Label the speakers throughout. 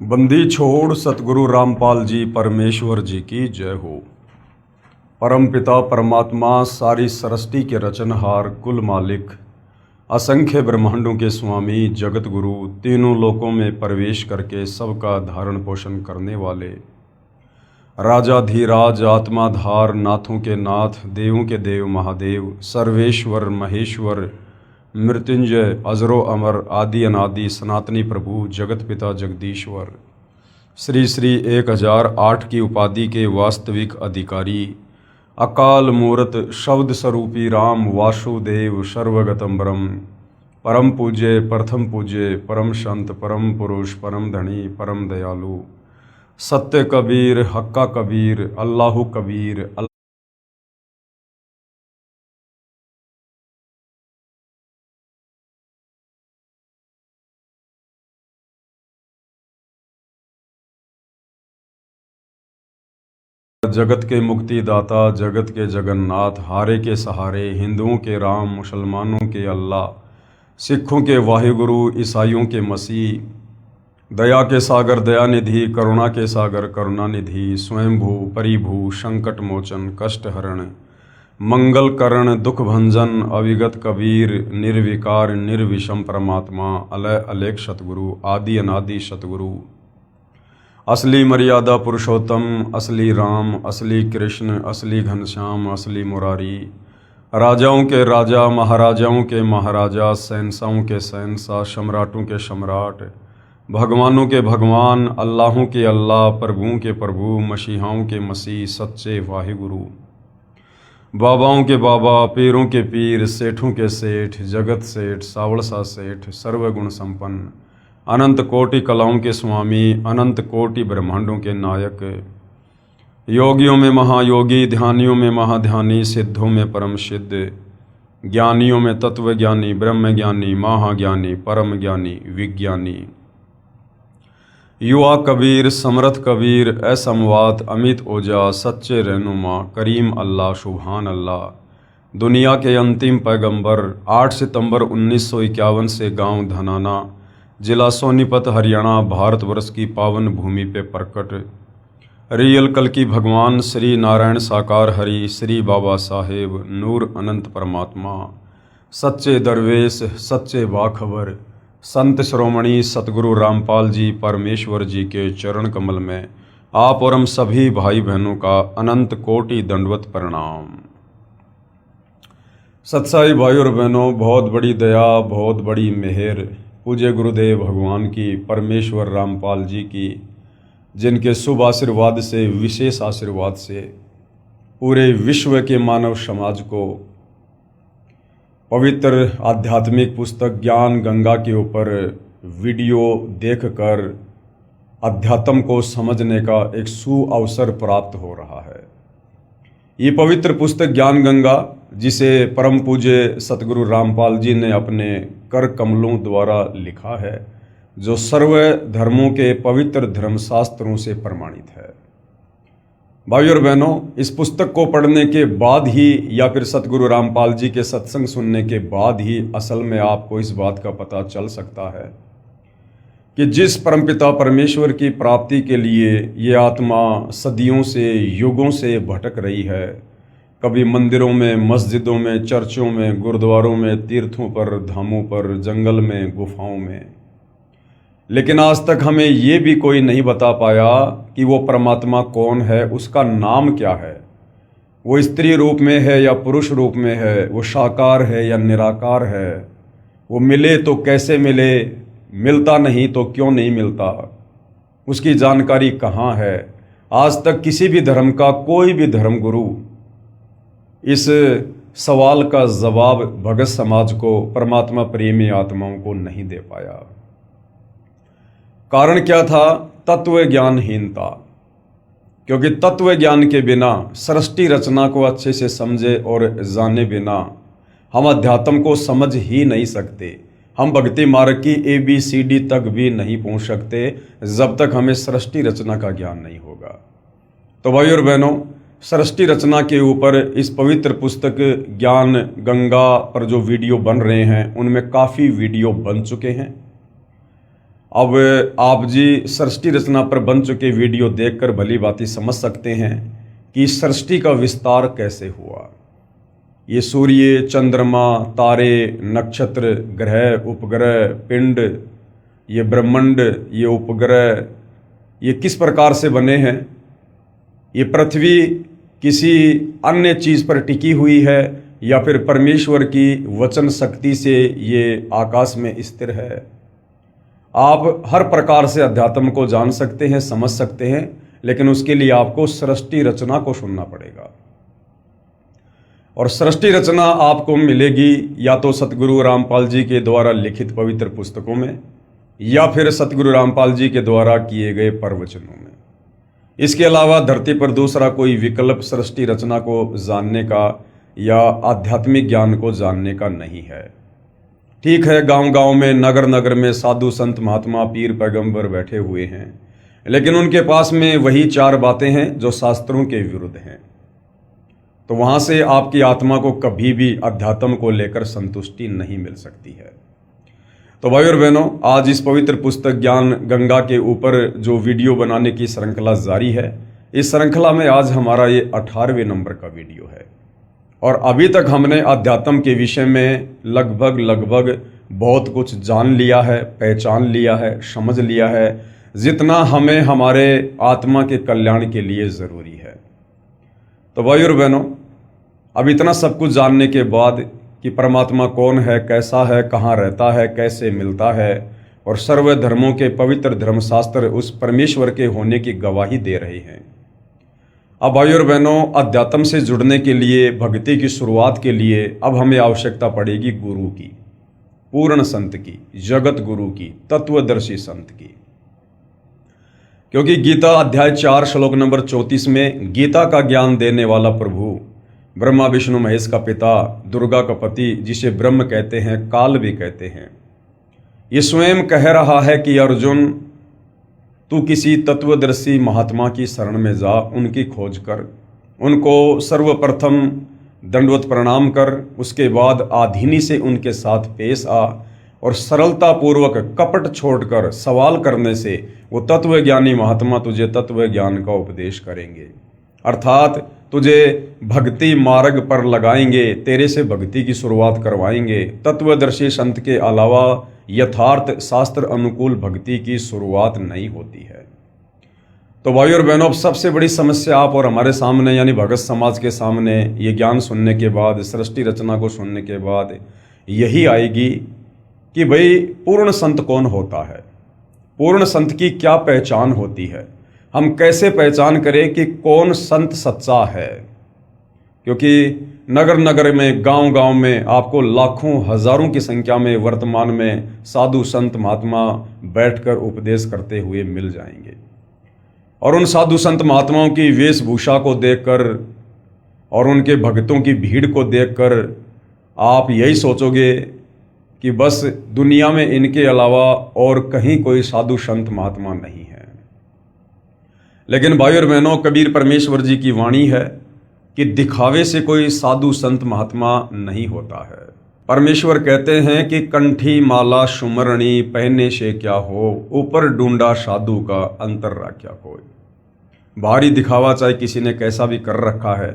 Speaker 1: बंदी छोड़ सतगुरु रामपाल जी परमेश्वर जी की जय हो। परम पिता परमात्मा सारी सृष्टि के रचनहार कुल मालिक असंख्य ब्रह्मांडों के स्वामी जगत गुरु तीनों लोकों में प्रवेश करके सबका धारण पोषण करने वाले राजाधीराज आत्माधार नाथों के नाथ देवों के देव महादेव सर्वेश्वर महेश्वर मृत्युंजय अजरो अमर आदि अनादि सनातनी प्रभु जगत पिता जगदीश्वर श्री श्री 1008 की उपाधि के वास्तविक अधिकारी अकाल मूर्त शब्द स्वरूपी राम वासुदेव सर्वगतम ब्रह्म परम पूज्य प्रथम पूज्य परम संत परम पुरुष परम धनी परम दयालु सत्य कबीर हक्का कबीर अल्लाहु कबीर जगत के मुक्तिदाता जगत के जगन्नाथ हारे के सहारे हिंदुओं के राम मुसलमानों के अल्लाह सिखों के वाहिगुरु ईसाइयों के मसीह दया के सागर दयानिधि करुणा के सागर करुणानिधि स्वयंभू परिभू संकट मोचन कष्ट हरण मंगल करण दुख भंजन अविगत कबीर निर्विकार निर्विषम परमात्मा अलय अलेख सतगुरु आदि अनादि सतगुरु असली मर्यादा पुरुषोत्तम असली राम असली कृष्ण असली घनश्याम असली मुरारी राजाओं के राजा महाराजाओं के महाराजा शहंशाहों के शहंशाह सम्राटों के सम्राट भगवानों के भगवान अल्लाहों के अल्लाह प्रभुओं के प्रभु मसीहाओं के मसीह सच्चे वाहिगुरु बाबाओं के बाबा पीरों के पीर सेठों के सेठ जगत सेठ सावड़सा सेठ सर्वगुण संपन्न अनंत कोटि कलाओं के स्वामी अनंत कोटि ब्रह्मांडों के नायक योगियों में महायोगी ध्यानियों में महाध्यानी सिद्धों में परम सिद्ध ज्ञानियों में तत्व ज्ञानी ब्रह्म ज्ञानी महाज्ञानी परम ज्ञानी विज्ञानी युवा कबीर समर्थ कबीर असमवात अमित ओजा सच्चे रहनुमा करीम अल्लाह सुभान अल्लाह दुनिया के अंतिम पैगंबर 8 सितंबर 1951 से गांव धनाना जिला सोनीपत हरियाणा भारतवर्ष की पावन भूमि पे प्रकट रियल कल की भगवान श्री नारायण साकार हरि श्री बाबा साहेब नूर अनंत परमात्मा सच्चे दरवेश सच्चे बाखबर संत श्रोमणी सतगुरु रामपाल जी परमेश्वर जी के चरण कमल में आप और हम सभी भाई बहनों का अनंत कोटि दंडवत प्रणाम। सत्साई भाई और बहनों, बहुत बड़ी दया बहुत बड़ी मेहर पूज्य गुरुदेव भगवान की परमेश्वर रामपाल जी की, जिनके शुभ आशीर्वाद से विशेष आशीर्वाद से पूरे विश्व के मानव समाज को पवित्र आध्यात्मिक पुस्तक ज्ञान गंगा के ऊपर वीडियो देखकर अध्यात्म को समझने का एक सुअवसर प्राप्त हो रहा है। ये पवित्र पुस्तक ज्ञान गंगा, जिसे परम पूज्य सतगुरु रामपाल जी ने अपने कर कमलों द्वारा लिखा है, जो सर्व धर्मों के पवित्र धर्मशास्त्रों से प्रमाणित है। भाई और बहनों, इस पुस्तक को पढ़ने के बाद ही या फिर सतगुरु रामपाल जी के सत्संग सुनने के बाद ही असल में आपको इस बात का पता चल सकता है कि जिस परमपिता परमेश्वर की प्राप्ति के लिए ये आत्मा सदियों से युगों से भटक रही है, कभी मंदिरों में मस्जिदों में चर्चों में गुरुद्वारों में तीर्थों पर धामों पर जंगल में गुफाओं में, लेकिन आज तक हमें ये भी कोई नहीं बता पाया कि वो परमात्मा कौन है, उसका नाम क्या है, वो स्त्री रूप में है या पुरुष रूप में है, वो साकार है या निराकार है, वो मिले तो कैसे मिले, मिलता नहीं तो क्यों नहीं मिलता, उसकी जानकारी कहाँ है। आज तक किसी भी धर्म का कोई भी धर्म गुरु इस सवाल का जवाब भगत समाज को, परमात्मा प्रेमी आत्माओं को नहीं दे पाया। कारण क्या था? तत्व ज्ञानहीनता। क्योंकि तत्व ज्ञान के बिना, सृष्टि रचना को अच्छे से समझे और जाने बिना हम अध्यात्म को समझ ही नहीं सकते। हम भक्ति मार्ग की ABCD तक भी नहीं पहुंच सकते जब तक हमें सृष्टि रचना का ज्ञान नहीं होगा। तो भाई और बहनों, सृष्टि रचना के ऊपर इस पवित्र पुस्तक ज्ञान गंगा पर जो वीडियो बन रहे हैं, उनमें काफ़ी वीडियो बन चुके हैं अब आप जी सृष्टि रचना पर बन चुके वीडियो देखकर भली भांति समझ सकते हैं कि सृष्टि का विस्तार कैसे हुआ। ये सूर्य, चंद्रमा, तारे, नक्षत्र, ग्रह, उपग्रह, पिंड, ये ब्रह्मांड, ये उपग्रह, ये किस प्रकार से बने हैं। ये पृथ्वी किसी अन्य चीज़ पर टिकी हुई है या फिर परमेश्वर की वचन शक्ति से ये आकाश में स्थिर है। आप हर प्रकार से अध्यात्म को जान सकते हैं, समझ सकते हैं, लेकिन उसके लिए आपको सृष्टि रचना को सुनना पड़ेगा। और सृष्टि रचना आपको मिलेगी या तो सतगुरु रामपाल जी के द्वारा लिखित पवित्र पुस्तकों में या फिर सतगुरु रामपाल जी के द्वारा किए गए प्रवचनों में। इसके अलावा धरती पर दूसरा कोई विकल्प सृष्टि रचना को जानने का या आध्यात्मिक ज्ञान को जानने का नहीं है। ठीक है, गांव-गांव में, नगर नगर में साधु संत महात्मा पीर पैगंबर बैठे हुए हैं, लेकिन उनके पास में वही 4 बातें हैं जो शास्त्रों के विरुद्ध हैं। तो वहां से आपकी आत्मा को कभी भी अध्यात्म को लेकर संतुष्टि नहीं मिल सकती है। तो भाई और बहनों, आज इस पवित्र पुस्तक ज्ञान गंगा के ऊपर जो वीडियो बनाने की श्रृंखला जारी है, इस श्रृंखला में आज हमारा ये 18वें नंबर का वीडियो है। और अभी तक हमने अध्यात्म के विषय में लगभग बहुत कुछ जान लिया है, पहचान लिया है, समझ लिया है, जितना हमें हमारे आत्मा के कल्याण के लिए ज़रूरी है। तो भाई और बहनों, अब इतना सब कुछ जानने के बाद कि परमात्मा कौन है, कैसा है, कहाँ रहता है, कैसे मिलता है, और सर्व धर्मों के पवित्र धर्मशास्त्र उस परमेश्वर के होने की गवाही दे रहे हैं। अब भाई और बहनों, अध्यात्म से जुड़ने के लिए, भक्ति की शुरुआत के लिए अब हमें आवश्यकता पड़ेगी गुरु की, पूर्ण संत की, जगत गुरु की, तत्वदर्शी संत की। क्योंकि गीता अध्याय 4 श्लोक नंबर 34 में गीता का ज्ञान देने वाला प्रभु, ब्रह्मा विष्णु महेश का पिता, दुर्गा का पति, जिसे ब्रह्म कहते हैं, काल भी कहते हैं, ये स्वयं कह रहा है कि अर्जुन, तू किसी तत्वदर्शी महात्मा की शरण में जा, उनकी खोज कर, उनको सर्वप्रथम दंडवत प्रणाम कर, उसके बाद आधीनी से उनके साथ पेश आ और सरलता पूर्वक कपट छोड़कर सवाल करने से वो तत्वज्ञानी महात्मा तुझे तत्व ज्ञान का उपदेश करेंगे, अर्थात तुझे भक्ति मार्ग पर लगाएंगे, तेरे से भक्ति की शुरुआत करवाएंगे। तत्वदर्शी संत के अलावा यथार्थ शास्त्र अनुकूल भक्ति की शुरुआत नहीं होती है। तो भाई और बहनों, सबसे बड़ी समस्या आप और हमारे सामने यानी भगत समाज के सामने ये ज्ञान सुनने के बाद, सृष्टि रचना को सुनने के बाद यही आएगी कि भाई पूर्ण संत कौन होता है, पूर्ण संत की क्या पहचान होती है, हम कैसे पहचान करें कि कौन संत सच्चा है। क्योंकि नगर नगर में, गांव गांव में आपको लाखों हजारों की संख्या में वर्तमान में साधु संत महात्मा बैठकर उपदेश करते हुए मिल जाएंगे। और उन साधु संत महात्माओं की वेशभूषा को देखकर और उनके भक्तों की भीड़ को देखकर आप यही सोचोगे कि बस दुनिया में इनके अलावा और कहीं कोई साधु संत महात्मा नहीं है। लेकिन भाई और बहनों, कबीर परमेश्वर जी की वाणी है कि दिखावे से कोई साधु संत महात्मा नहीं होता है। परमेश्वर कहते हैं कि कंठी माला सुमरणी पहने से क्या हो, ऊपर ढूंढा साधु का अंतर राख्या कोई। भारी दिखावा चाहे किसी ने कैसा भी कर रखा है,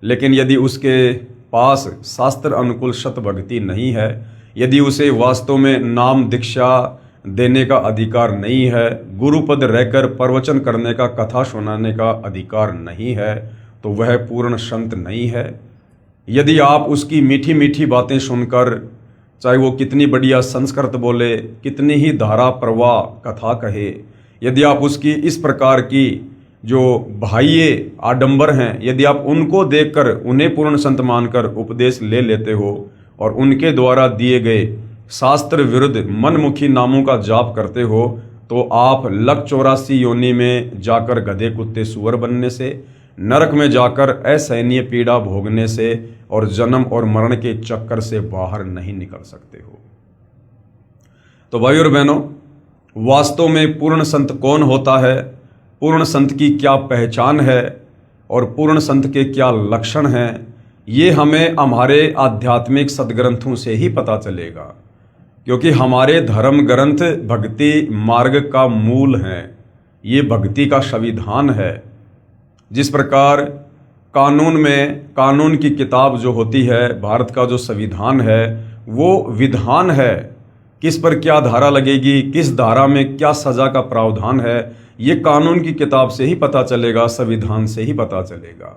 Speaker 1: लेकिन यदि उसके पास शास्त्र अनुकूल सत भक्ति नहीं है, यदि उसे वास्तव में नाम दीक्षा देने का अधिकार नहीं है, गुरुपद रहकर प्रवचन करने का, कथा सुनाने का अधिकार नहीं है, तो वह पूर्ण संत नहीं है। यदि आप उसकी मीठी मीठी बातें सुनकर, चाहे वो कितनी बढ़िया संस्कृत बोले, कितनी ही धारा प्रवाह कथा कहे, यदि आप उसकी इस प्रकार की जो बाह्य आडंबर हैं, यदि आप उनको देखकर उन्हें पूर्ण संत मानकर उपदेश ले लेते हो और उनके द्वारा दिए गए शास्त्र विरुद्ध मनमुखी नामों का जाप करते हो, तो आप लक 84 योनि में जाकर गधे कुत्ते सुअर बनने से, नरक में जाकर असहनीय पीड़ा भोगने से और जन्म और मरण के चक्कर से बाहर नहीं निकल सकते हो। तो भाई और बहनों, वास्तव में पूर्ण संत कौन होता है, पूर्ण संत की क्या पहचान है और पूर्ण संत के क्या लक्षण हैं, ये हमें हमारे आध्यात्मिक सदग्रंथों से ही पता चलेगा। क्योंकि हमारे धर्म ग्रंथ भक्ति मार्ग का मूल हैं। ये भक्ति का संविधान है। जिस प्रकार कानून में, कानून की किताब जो होती है, भारत का जो संविधान है, वो विधान है, किस पर क्या धारा लगेगी, किस धारा में क्या सजा का प्रावधान है, ये कानून की किताब से ही पता चलेगा, संविधान से ही पता चलेगा।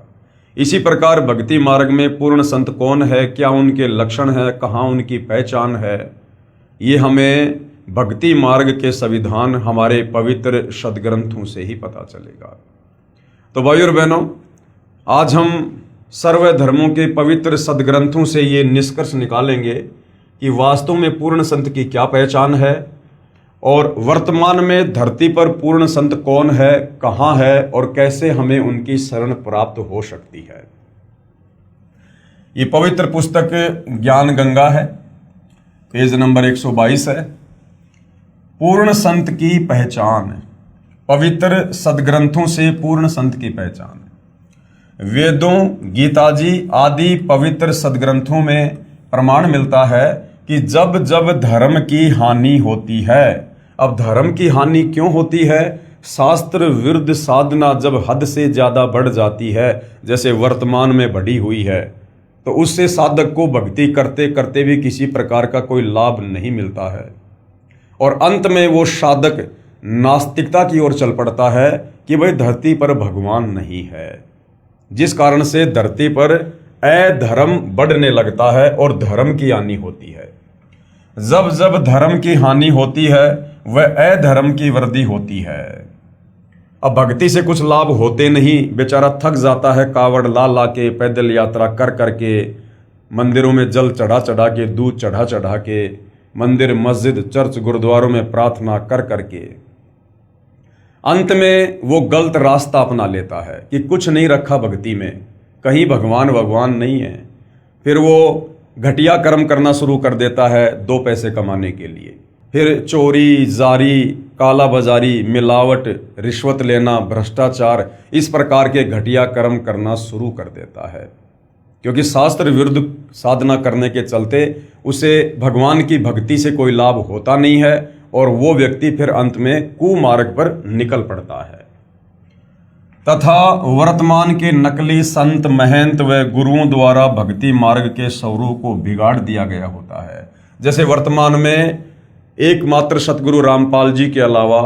Speaker 1: इसी प्रकार भक्ति मार्ग में पूर्ण संत कौन है, क्या उनके लक्षण है, कहाँ उनकी पहचान है, ये हमें भक्ति मार्ग के संविधान हमारे पवित्र सदग्रंथों से ही पता चलेगा। तो भाइयों और बहनों, आज हम सर्व धर्मों के पवित्र सदग्रंथों से ये निष्कर्ष निकालेंगे कि वास्तव में पूर्ण संत की क्या पहचान है और वर्तमान में धरती पर पूर्ण संत कौन है, कहाँ है और कैसे हमें उनकी शरण प्राप्त हो सकती है। ये पवित्र पुस्तक ज्ञान गंगा है, पेज नंबर 122 है। पूर्ण संत की पहचान, पवित्र सदग्रंथों से पूर्ण संत की पहचान। वेदों, गीता जी आदि पवित्र सदग्रंथों में प्रमाण मिलता है कि जब जब धर्म की हानि होती है, अब धर्म की हानि क्यों होती है? शास्त्र विरुद्ध साधना जब हद से ज़्यादा बढ़ जाती है, जैसे वर्तमान में बढ़ी हुई है, तो उससे साधक को भक्ति करते करते भी किसी प्रकार का कोई लाभ नहीं मिलता है और अंत में वो साधक नास्तिकता की ओर चल पड़ता है कि भाई धरती पर भगवान नहीं है, जिस कारण से धरती पर अधर्म बढ़ने लगता है और धर्म की हानि होती है। जब जब धर्म की हानि होती है वह अधर्म की वृद्धि होती है। अब भक्ति से कुछ लाभ होते नहीं, बेचारा थक जाता है, कावड़ ला ला के, पैदल यात्रा कर करके, मंदिरों में जल चढ़ा चढ़ा के, दूध चढ़ा चढ़ा के, मंदिर मस्जिद चर्च गुरुद्वारों में प्रार्थना कर करके अंत में वो गलत रास्ता अपना लेता है कि कुछ नहीं रखा भक्ति में, कहीं भगवान भगवान नहीं है। फिर वो घटिया कर्म करना शुरू कर देता है 2 पैसे कमाने के लिए। फिर चोरी, जारी, काला बाजारी, मिलावट, रिश्वत लेना, भ्रष्टाचार, इस प्रकार के घटिया कर्म करना शुरू कर देता है, क्योंकि शास्त्र विरुद्ध साधना करने के चलते उसे भगवान की भक्ति से कोई लाभ होता नहीं है और वो व्यक्ति फिर अंत में कुमार्ग पर निकल पड़ता है। तथा वर्तमान के नकली संत, महंत व गुरुओं द्वारा भक्ति मार्ग के स्वरूप को बिगाड़ दिया गया होता है। जैसे वर्तमान में एकमात्र सतगुरु रामपाल जी के अलावा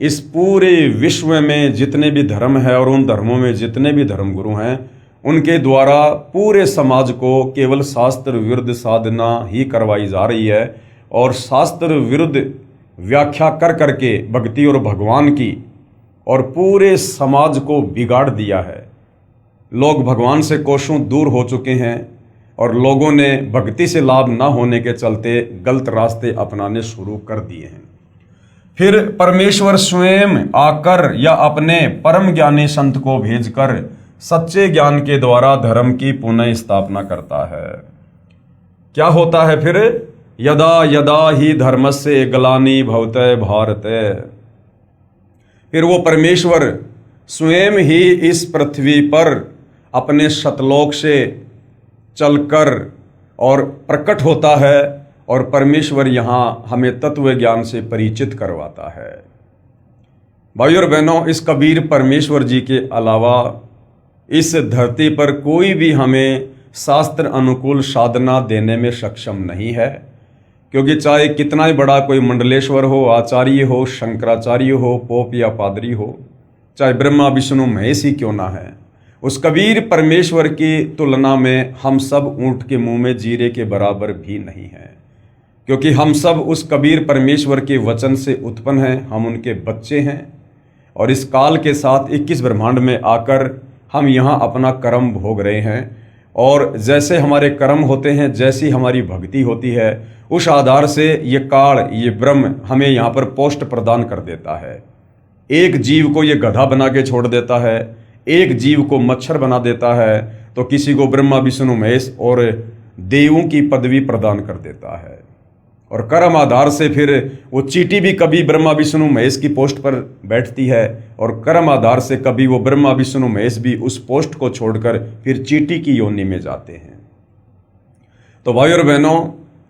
Speaker 1: इस पूरे विश्व में जितने भी धर्म है और उन धर्मों में जितने भी धर्मगुरु हैं, उनके द्वारा पूरे समाज को केवल शास्त्र विरुद्ध साधना ही करवाई जा रही है और शास्त्र विरुद्ध व्याख्या कर करके भक्ति और भगवान की और पूरे समाज को बिगाड़ दिया है। लोग भगवान से कोसों दूर हो चुके हैं और लोगों ने भक्ति से लाभ न होने के चलते गलत रास्ते अपनाने शुरू कर दिए हैं। फिर परमेश्वर स्वयं आकर या अपने परम ज्ञानी संत को भेजकर सच्चे ज्ञान के द्वारा धर्म की पुनः स्थापना करता है। क्या होता है फिर? यदा यदा ही धर्मस्य ग्लानि भवते भारते। फिर वो परमेश्वर स्वयं ही इस पृथ्वी पर अपने शतलोक से चलकर और प्रकट होता है और परमेश्वर यहाँ हमें तत्व ज्ञान से परिचित करवाता है। भाइयों और बहनों, इस कबीर परमेश्वर जी के अलावा इस धरती पर कोई भी हमें शास्त्र अनुकूल साधना देने में सक्षम नहीं है, क्योंकि चाहे कितना ही बड़ा कोई मंडलेश्वर हो, आचार्य हो, शंकराचार्य हो, पोप या पादरी हो, चाहे ब्रह्मा विष्णु महेश ही क्यों ना है, उस कबीर परमेश्वर की तुलना में हम सब ऊंट के मुंह में जीरे के बराबर भी नहीं हैं, क्योंकि हम सब उस कबीर परमेश्वर के वचन से उत्पन्न हैं, हम उनके बच्चे हैं और इस काल के साथ 21 ब्रह्मांड में आकर हम यहाँ अपना कर्म भोग रहे हैं और जैसे हमारे कर्म होते हैं, जैसी हमारी भक्ति होती है, उस आधार से ये काल, ये ब्रह्म हमें यहाँ पर पोस्ट प्रदान कर देता है। एक जीव को ये गधा बना के छोड़ देता है, एक जीव को मच्छर बना देता है, तो किसी को ब्रह्मा विष्णु महेश और देवों की पदवी प्रदान कर देता है। और कर्म आधार से फिर वो चींटी भी कभी ब्रह्मा विष्णु महेश की पोस्ट पर बैठती है और कर्म आधार से कभी वो ब्रह्मा विष्णु महेश भी उस पोस्ट को छोड़कर फिर चींटी की योनि में जाते हैं। तो भाइयों और बहनों,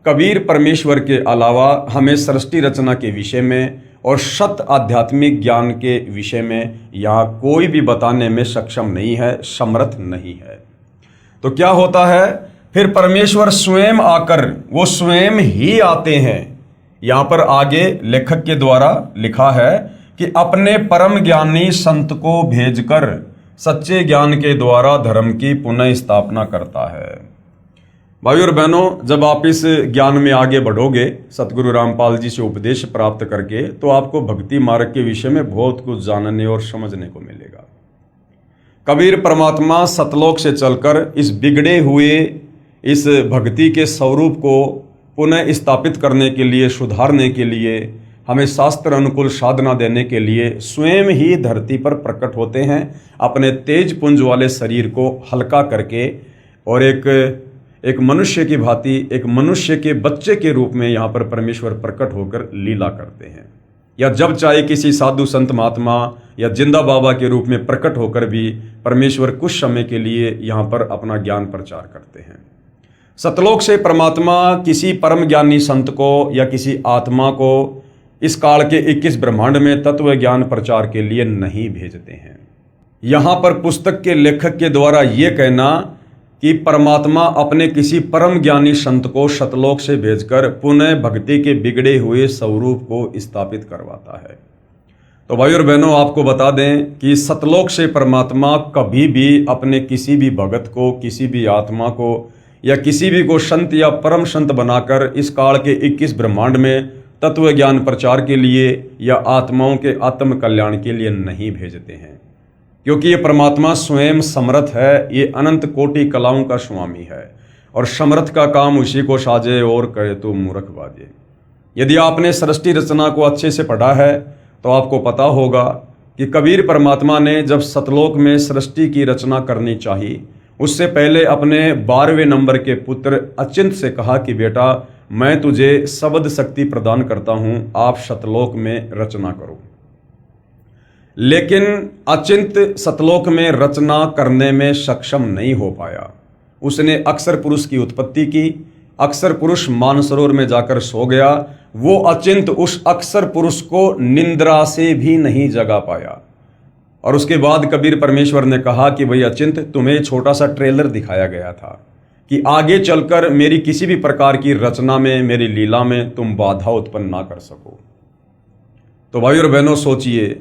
Speaker 1: कबीर परमेश्वर के अलावा हमें सृष्टि रचना के विषय में और शत आध्यात्मिक ज्ञान के विषय में यहाँ कोई भी बताने में सक्षम नहीं है, समर्थ नहीं है। तो क्या होता है, फिर परमेश्वर स्वयं आकर, वो स्वयं ही आते हैं। यहाँ पर आगे लेखक के द्वारा लिखा है कि अपने परम ज्ञानी संत को भेजकर सच्चे ज्ञान के द्वारा धर्म की पुनः स्थापना करता है। भाइयों और बहनों, जब आप इस ज्ञान में आगे बढ़ोगे सतगुरु रामपाल जी से उपदेश प्राप्त करके, तो आपको भक्ति मार्ग के विषय में बहुत कुछ जानने और समझने को मिलेगा। कबीर परमात्मा सतलोक से चलकर इस बिगड़े हुए इस भक्ति के स्वरूप को पुनः स्थापित करने के लिए, सुधारने के लिए, हमें शास्त्र अनुकूल साधना देने के लिए स्वयं ही धरती पर प्रकट होते हैं, अपने तेज पुंज वाले शरीर को हल्का करके, और एक मनुष्य की भांति, एक मनुष्य के बच्चे के रूप में यहाँ पर परमेश्वर प्रकट होकर लीला करते हैं। या जब चाहे किसी साधु संत महात्मा या जिंदा बाबा के रूप में प्रकट होकर भी परमेश्वर कुछ समय के लिए यहाँ पर अपना ज्ञान प्रचार करते हैं। सतलोक से परमात्मा किसी परम ज्ञानी संत को या किसी आत्मा को इस काल के 21 ब्रह्मांड में तत्व ज्ञान प्रचार के लिए नहीं भेजते हैं। यहाँ पर पुस्तक के लेखक के द्वारा ये कहना कि परमात्मा अपने किसी परम ज्ञानी संत को सतलोक से भेजकर पुनः भक्ति के बिगड़े हुए स्वरूप को स्थापित करवाता है। तो भाई और बहनों, आपको बता दें कि सतलोक से परमात्मा कभी भी अपने किसी भी भगत को, किसी भी आत्मा को या किसी भी को संत या परम संत बनाकर इस काल के 21 ब्रह्मांड में तत्व ज्ञान प्रचार के लिए या आत्माओं के आत्म कल्याण के लिए नहीं भेजते हैं, क्योंकि ये परमात्मा स्वयं समर्थ है। ये अनंत कोटि कलाओं का स्वामी है और समर्थ का काम उसी को साजे और करे तो मूर्ख बाजे। यदि आपने सृष्टि रचना को अच्छे से पढ़ा है तो आपको पता होगा कि कबीर परमात्मा ने जब सतलोक में सृष्टि की रचना करनी चाहिए, उससे पहले अपने 12वें नंबर के पुत्र अचिंत से कहा कि बेटा, मैं तुझे शब्द शक्ति प्रदान करता हूं, आप सतलोक में रचना करो। लेकिन अचिंत सतलोक में रचना करने में सक्षम नहीं हो पाया। उसने अक्षर पुरुष की उत्पत्ति की, अक्षर पुरुष मानसरोवर में जाकर सो गया। वो अचिंत उस अक्षर पुरुष को निंद्रा से भी नहीं जगा पाया। और उसके बाद कबीर परमेश्वर ने कहा कि भाई अचिंत, तुम्हें छोटा सा ट्रेलर दिखाया गया था कि आगे चलकर मेरी किसी भी प्रकार की रचना में, मेरी लीला में तुम बाधा उत्पन्न ना कर सको। तो भाई और बहनों, सोचिए,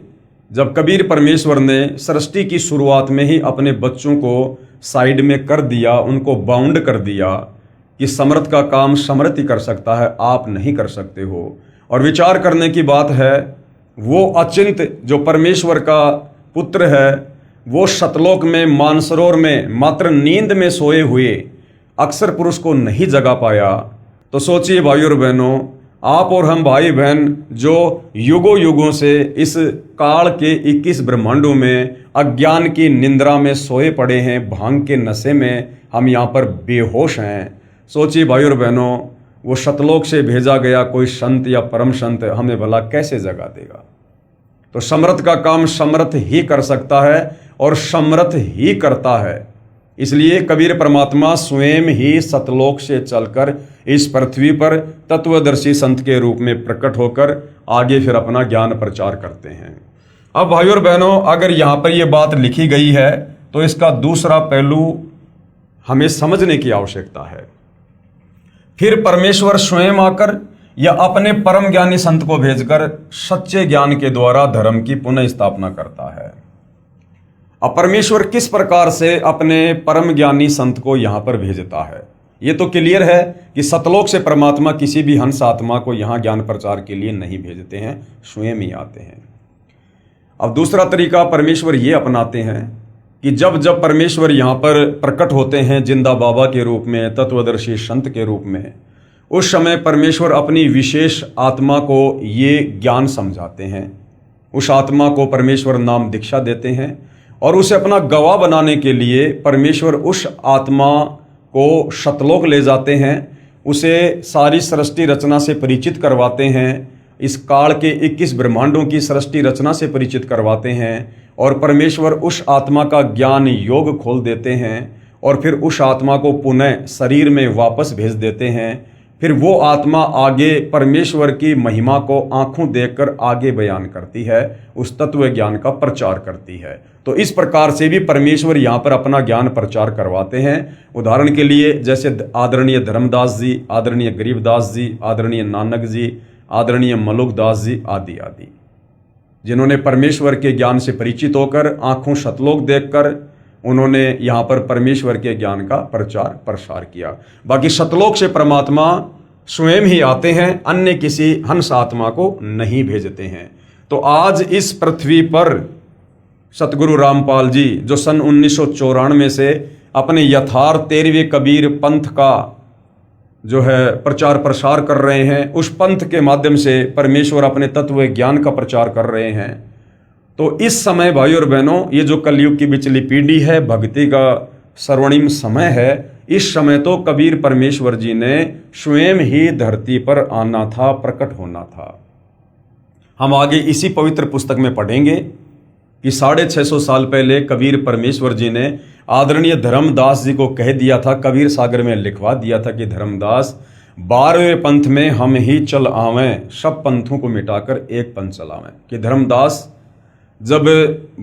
Speaker 1: जब कबीर परमेश्वर ने सृष्टि की शुरुआत में ही अपने बच्चों को साइड में कर दिया, उनको बाउंड कर दिया कि समर्थ का काम समर्थ ही कर सकता है, आप नहीं कर सकते हो। और विचार करने की बात है, वो अचिंत जो परमेश्वर का पुत्र है, वो सतलोक में मानसरोवर में मात्र नींद में सोए हुए अक्षर पुरुष को नहीं जगा पाया। तो सोचिए भाई और बहनों, आप और हम भाई बहन जो युगों युगों से इस काल के 21 ब्रह्मांडों में अज्ञान की निंद्रा में सोए पड़े हैं, भांग के नशे में हम यहाँ पर बेहोश हैं। सोचिए भाई और बहनों, वो सतलोक से भेजा गया कोई संत या परम संत हमें भला कैसे जगा देगा। तो समर्थ का काम समर्थ ही कर सकता है और समर्थ ही करता है। इसलिए कबीर परमात्मा स्वयं ही सतलोक से चलकर इस पृथ्वी पर तत्वदर्शी संत के रूप में प्रकट होकर आगे फिर अपना ज्ञान प्रचार करते हैं। अब भाइयों और बहनों, अगर यहाँ पर यह बात लिखी गई है तो इसका दूसरा पहलू हमें समझने की आवश्यकता है। फिर परमेश्वर स्वयं आकर या अपने परम ज्ञानी संत को भेजकर सच्चे ज्ञान के द्वारा धर्म की पुनः स्थापना करता है। अब परमेश्वर किस प्रकार से अपने परम ज्ञानी संत को यहां पर भेजता है, ये तो क्लियर है कि सतलोक से परमात्मा किसी भी हंस आत्मा को यहां ज्ञान प्रचार के लिए नहीं भेजते हैं, स्वयं ही आते हैं। अब दूसरा तरीका परमेश्वर ये अपनाते हैं कि जब जब परमेश्वर यहां पर प्रकट होते हैं जिंदा बाबा के रूप में, तत्वदर्शी संत के रूप में, उस समय परमेश्वर अपनी विशेष आत्मा को ये ज्ञान समझाते हैं। उस आत्मा को परमेश्वर नाम दीक्षा देते हैं और उसे अपना गवाह बनाने के लिए परमेश्वर उस आत्मा को सतलोक ले जाते हैं, उसे सारी सृष्टि रचना से परिचित करवाते हैं, इस काल के 21 ब्रह्मांडों की सृष्टि रचना से परिचित करवाते हैं और परमेश्वर उस आत्मा का ज्ञान योग खोल देते हैं और फिर उस आत्मा को पुनः शरीर में वापस भेज देते हैं। फिर वो आत्मा आगे परमेश्वर की महिमा को आंखों देखकर आगे बयान करती है, उस तत्व ज्ञान का प्रचार करती है। तो इस प्रकार से भी परमेश्वर यहाँ पर अपना ज्ञान प्रचार करवाते हैं। उदाहरण के लिए जैसे आदरणीय धर्मदास जी, आदरणीय गरीबदास जी, आदरणीय नानक जी, आदरणीय मलुकदास जी आदि आदि, जिन्होंने परमेश्वर के ज्ञान से परिचित होकर आंखों सतलोक देखकर उन्होंने यहाँ पर परमेश्वर के ज्ञान का प्रचार प्रसार किया। बाकी सतलोक से परमात्मा स्वयं ही आते हैं, अन्य किसी हंस आत्मा को नहीं भेजते हैं। तो आज इस पृथ्वी पर सतगुरु रामपाल जी जो सन 1994 से अपने यथार्थ 13वें कबीर पंथ का जो है प्रचार प्रसार कर रहे हैं, उस पंथ के माध्यम से परमेश्वर अपने तत्व ज्ञान का प्रचार कर रहे हैं। तो इस समय भाई और बहनों, ये जो कलयुग की बिचली पीढ़ी है, भक्ति का स्वर्णिम समय है, इस समय तो कबीर परमेश्वर जी ने स्वयं ही धरती पर आना था, प्रकट होना था। हम आगे इसी पवित्र पुस्तक में पढ़ेंगे कि 650 साल पहले कबीर परमेश्वर जी ने आदरणीय धर्मदास जी को कह दिया था, कबीर सागर में लिखवा दिया था कि धर्मदास 12वें पंथ में हम ही चल आवें, सब पंथों को मिटाकर एक पंथ चलावें। कि धर्मदास जब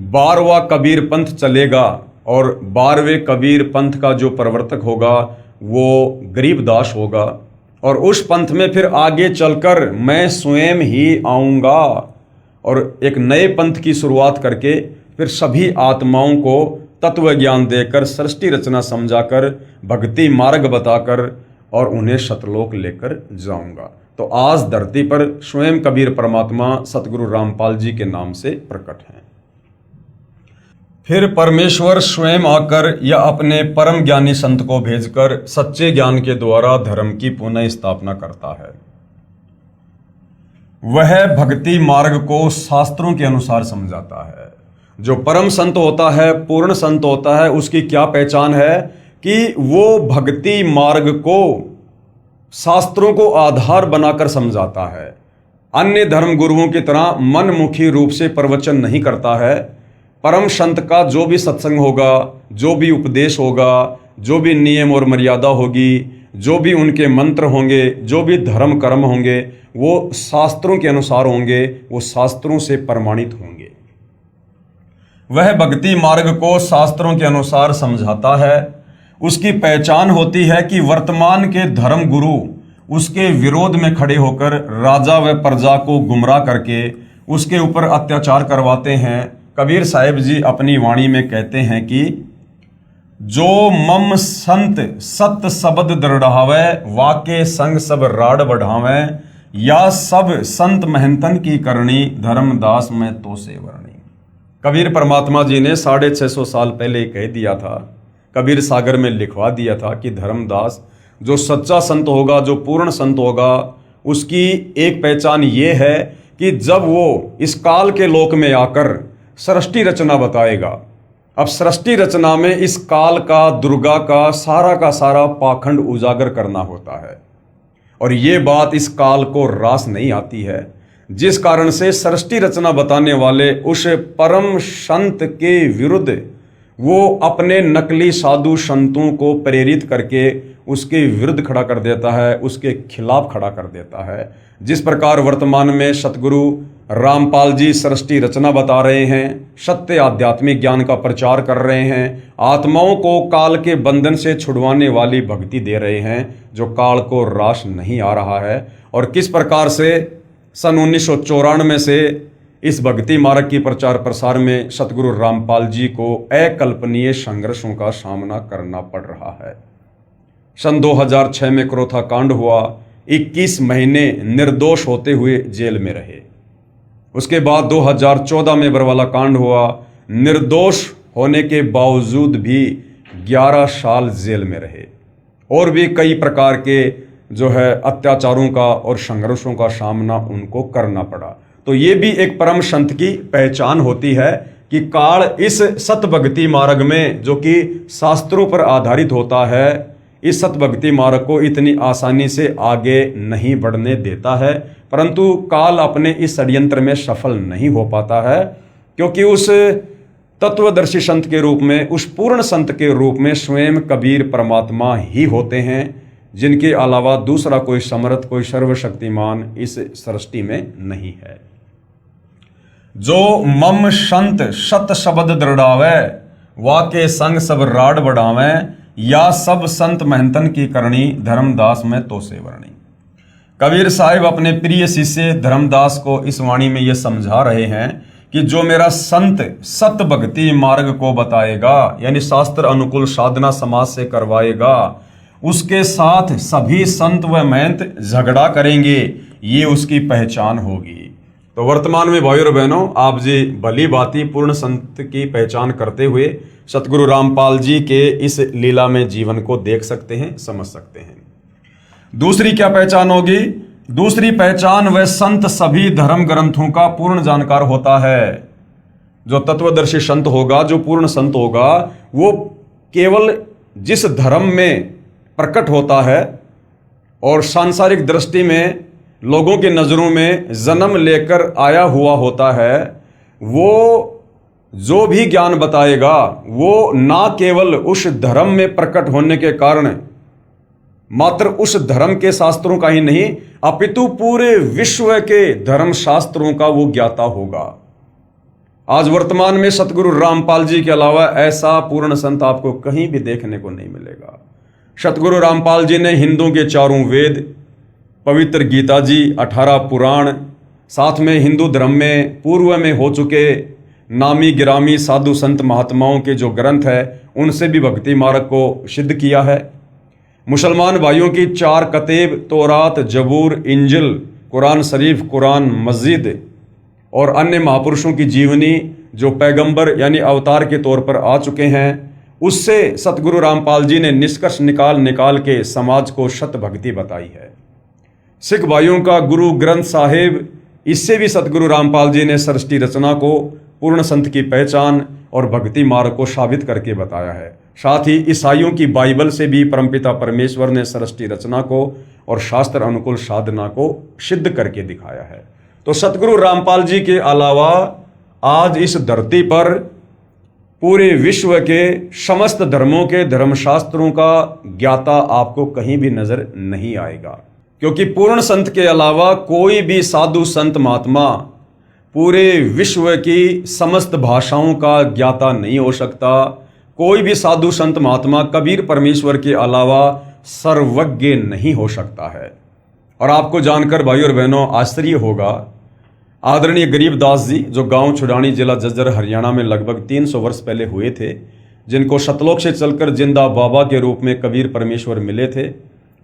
Speaker 1: 12वां कबीर पंथ चलेगा और 12वें कबीर पंथ का जो प्रवर्तक होगा वो गरीबदास होगा, और उस पंथ में फिर आगे चलकर मैं स्वयं ही आऊँगा और एक नए पंथ की शुरुआत करके फिर सभी आत्माओं को तत्व ज्ञान देकर, सृष्टि रचना समझाकर, भक्ति मार्ग बताकर और उन्हें सतलोक लेकर जाऊंगा। तो आज धरती पर स्वयं कबीर परमात्मा सतगुरु रामपाल जी के नाम से प्रकट हैं। फिर परमेश्वर स्वयं आकर या अपने परम ज्ञानी संत को भेजकर सच्चे ज्ञान के द्वारा धर्म की पुनः स्थापना करता है। वह भक्ति मार्ग को शास्त्रों के अनुसार समझाता है। जो परम संत होता है, पूर्ण संत होता है, उसकी क्या पहचान है कि वो भक्ति मार्ग को शास्त्रों को आधार बनाकर समझाता है। अन्य धर्म गुरुओं की तरह मनमुखी रूप से प्रवचन नहीं करता है। परम संत का जो भी सत्संग होगा, जो भी उपदेश होगा, जो भी नियम और मर्यादा होगी, जो भी उनके मंत्र होंगे, जो भी धर्म कर्म होंगे, वो शास्त्रों के अनुसार होंगे, वो शास्त्रों से प्रमाणित होंगे। वह भक्ति मार्ग को शास्त्रों के अनुसार समझाता है। उसकी पहचान होती है कि वर्तमान के धर्म गुरु उसके विरोध में खड़े होकर राजा व प्रजा को गुमराह करके उसके ऊपर अत्याचार करवाते हैं। कबीर साहिब जी अपनी वाणी में कहते हैं कि जो मम संत सत शब्द दृढ़ावे, वाके संग सब राड बढ़ावे, या सब संत महंतन की करनी, धर्मदास में तो से वर्णी। कबीर परमात्मा जी ने 650 साल पहले कह दिया था, कबीर सागर में लिखवा दिया था कि धर्मदास जो सच्चा संत होगा, जो पूर्ण संत होगा, उसकी एक पहचान ये है कि जब वो इस काल के लोक में आकर सृष्टि रचना बताएगा। अब सृष्टि रचना में इस काल का, दुर्गा का सारा पाखंड उजागर करना होता है, और ये बात इस काल को रास नहीं आती है, जिस कारण से सृष्टि रचना बताने वाले उस परम संत के विरुद्ध वो अपने नकली साधु संतों को प्रेरित करके उसके विरुद्ध खड़ा कर देता है, उसके खिलाफ खड़ा कर देता है। जिस प्रकार वर्तमान में सतगुरु रामपाल जी सृष्टि रचना बता रहे हैं, सत्य आध्यात्मिक ज्ञान का प्रचार कर रहे हैं, आत्माओं को काल के बंधन से छुड़वाने वाली भक्ति दे रहे हैं, जो काल को रास नहीं आ रहा है। और किस प्रकार से सन 1994 से इस भक्ति मार्ग की प्रचार प्रसार में सतगुरु रामपाल जी को अकल्पनीय संघर्षों का सामना करना पड़ रहा है। सन 2006 में क्रोथा कांड हुआ, 21 महीने निर्दोष होते हुए जेल में रहे। उसके बाद 2014 में बरवाला कांड हुआ, निर्दोष होने के बावजूद भी 11 साल जेल में रहे, और भी कई प्रकार के जो है अत्याचारों का और संघर्षों का सामना उनको करना पड़ा। तो ये भी एक परम संत की पहचान होती है कि काल इस सत भक्ति मार्ग में, जो कि शास्त्रों पर आधारित होता है, इस सत भक्ति मार्ग को इतनी आसानी से आगे नहीं बढ़ने देता है, परंतु काल अपने इस षड्यंत्र में सफल नहीं हो पाता है, क्योंकि उस तत्वदर्शी संत के रूप में, उस पूर्ण संत के रूप में स्वयं कबीर परमात्मा ही होते हैं, जिनके अलावा दूसरा कोई समर्थ, कोई सर्वशक्तिमान इस सृष्टि में नहीं है। जो मम संत सत शब्द दृढ़ावे, वाके संग सब राड बढ़ावे, या सब संत महंतन की करनी, धर्मदास में तो से वर्णी। कबीर साहिब अपने प्रिय शिष्य धर्मदास को इस वाणी में यह समझा रहे हैं कि जो मेरा संत सत भक्ति मार्ग को बताएगा, यानी शास्त्र अनुकूल साधना समाज से करवाएगा, उसके साथ सभी संत व महंत झगड़ा करेंगे, ये उसकी पहचान होगी। तो वर्तमान में भाइयों और बहनों, आप जी भली भांति पूर्ण संत की पहचान करते हुए सतगुरु रामपाल जी के इस लीला में जीवन को देख सकते हैं, समझ सकते हैं। दूसरी क्या पहचान होगी? दूसरी पहचान, वह संत सभी धर्म ग्रंथों का पूर्ण जानकार होता है। जो तत्वदर्शी संत होगा, जो पूर्ण संत होगा, वो केवल जिस धर्म में प्रकट होता है और सांसारिक दृष्टि में लोगों की नजरों में जन्म लेकर आया हुआ होता है, वो जो भी ज्ञान बताएगा वो ना केवल उस धर्म में प्रकट होने के कारण मात्र उस धर्म के शास्त्रों का ही नहीं, अपितु पूरे विश्व के धर्म शास्त्रों का वो ज्ञाता होगा। आज वर्तमान में सतगुरु रामपाल जी के अलावा ऐसा पूर्ण संत आपको कहीं भी देखने को नहीं मिलेगा। सतगुरु रामपाल जी ने हिंदुओं के चारों वेद, पवित्र गीता जी, 18 पुराण, साथ में हिंदू धर्म में पूर्व में हो चुके नामी गिरामी साधु संत महात्माओं के जो ग्रंथ है, उनसे भी भक्ति मार्ग को सिद्ध किया है। मुसलमान भाइयों की 4 कतेब, तौरात, जबूर, इंजिल, कुरान शरीफ, कुरान मस्जिद और अन्य महापुरुषों की जीवनी जो पैगंबर यानी अवतार के तौर पर आ चुके हैं, उससे सतगुरु रामपाल जी ने निष्कर्ष निकाल के समाज को शत भक्ति बताई है। सिख भाइयों का गुरु ग्रंथ साहिब, इससे भी सतगुरु रामपाल जी ने सृष्टि रचना को, पूर्ण संत की पहचान और भक्ति मार्ग को साबित करके बताया है। साथ ही ईसाइयों की बाइबल से भी परमपिता परमेश्वर ने सृष्टि रचना को और शास्त्र अनुकूल साधना को सिद्ध करके दिखाया है। तो सतगुरु रामपाल जी के अलावा आज इस धरती पर पूरे विश्व के समस्त धर्मों के धर्मशास्त्रों का ज्ञाता आपको कहीं भी नजर नहीं आएगा, क्योंकि पूर्ण संत के अलावा कोई भी साधु संत महात्मा पूरे विश्व की समस्त भाषाओं का ज्ञाता नहीं हो सकता। कोई भी साधु संत महात्मा कबीर परमेश्वर के अलावा सर्वज्ञ नहीं हो सकता है। और आपको जानकर भाइयों और बहनों आश्चर्य होगा, आदरणीय गरीबदास जी जो गांव छुड़ानी, जिला जज्जर, हरियाणा में लगभग 300 वर्ष पहले हुए थे, जिनको सतलोक से चलकर जिंदा बाबा के रूप में कबीर परमेश्वर मिले थे,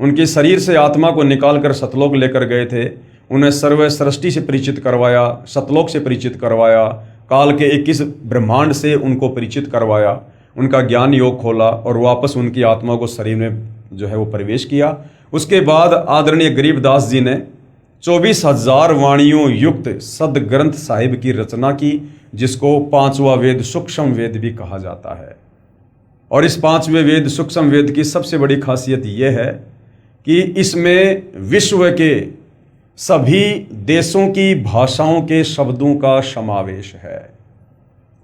Speaker 1: उनके शरीर से आत्मा को निकालकर सतलोक लेकर गए थे। उन्हें सर्व सृष्टि से परिचित करवाया, सतलोक से परिचित करवाया, काल के 21 ब्रह्मांड से उनको परिचित करवाया, उनका ज्ञान योग खोला और वापस उनकी आत्मा को शरीर में जो है वो प्रवेश किया। उसके बाद आदरणीय गरीबदास जी ने 24,000 वाणियों युक्त सदग्रंथ साहिब की रचना की, जिसको 5वां वेद सूक्ष्म वेद भी कहा जाता है। और इस 5वें वेद सूक्ष्म वेद की सबसे बड़ी खासियत यह है कि इसमें विश्व के सभी देशों की भाषाओं के शब्दों का समावेश है।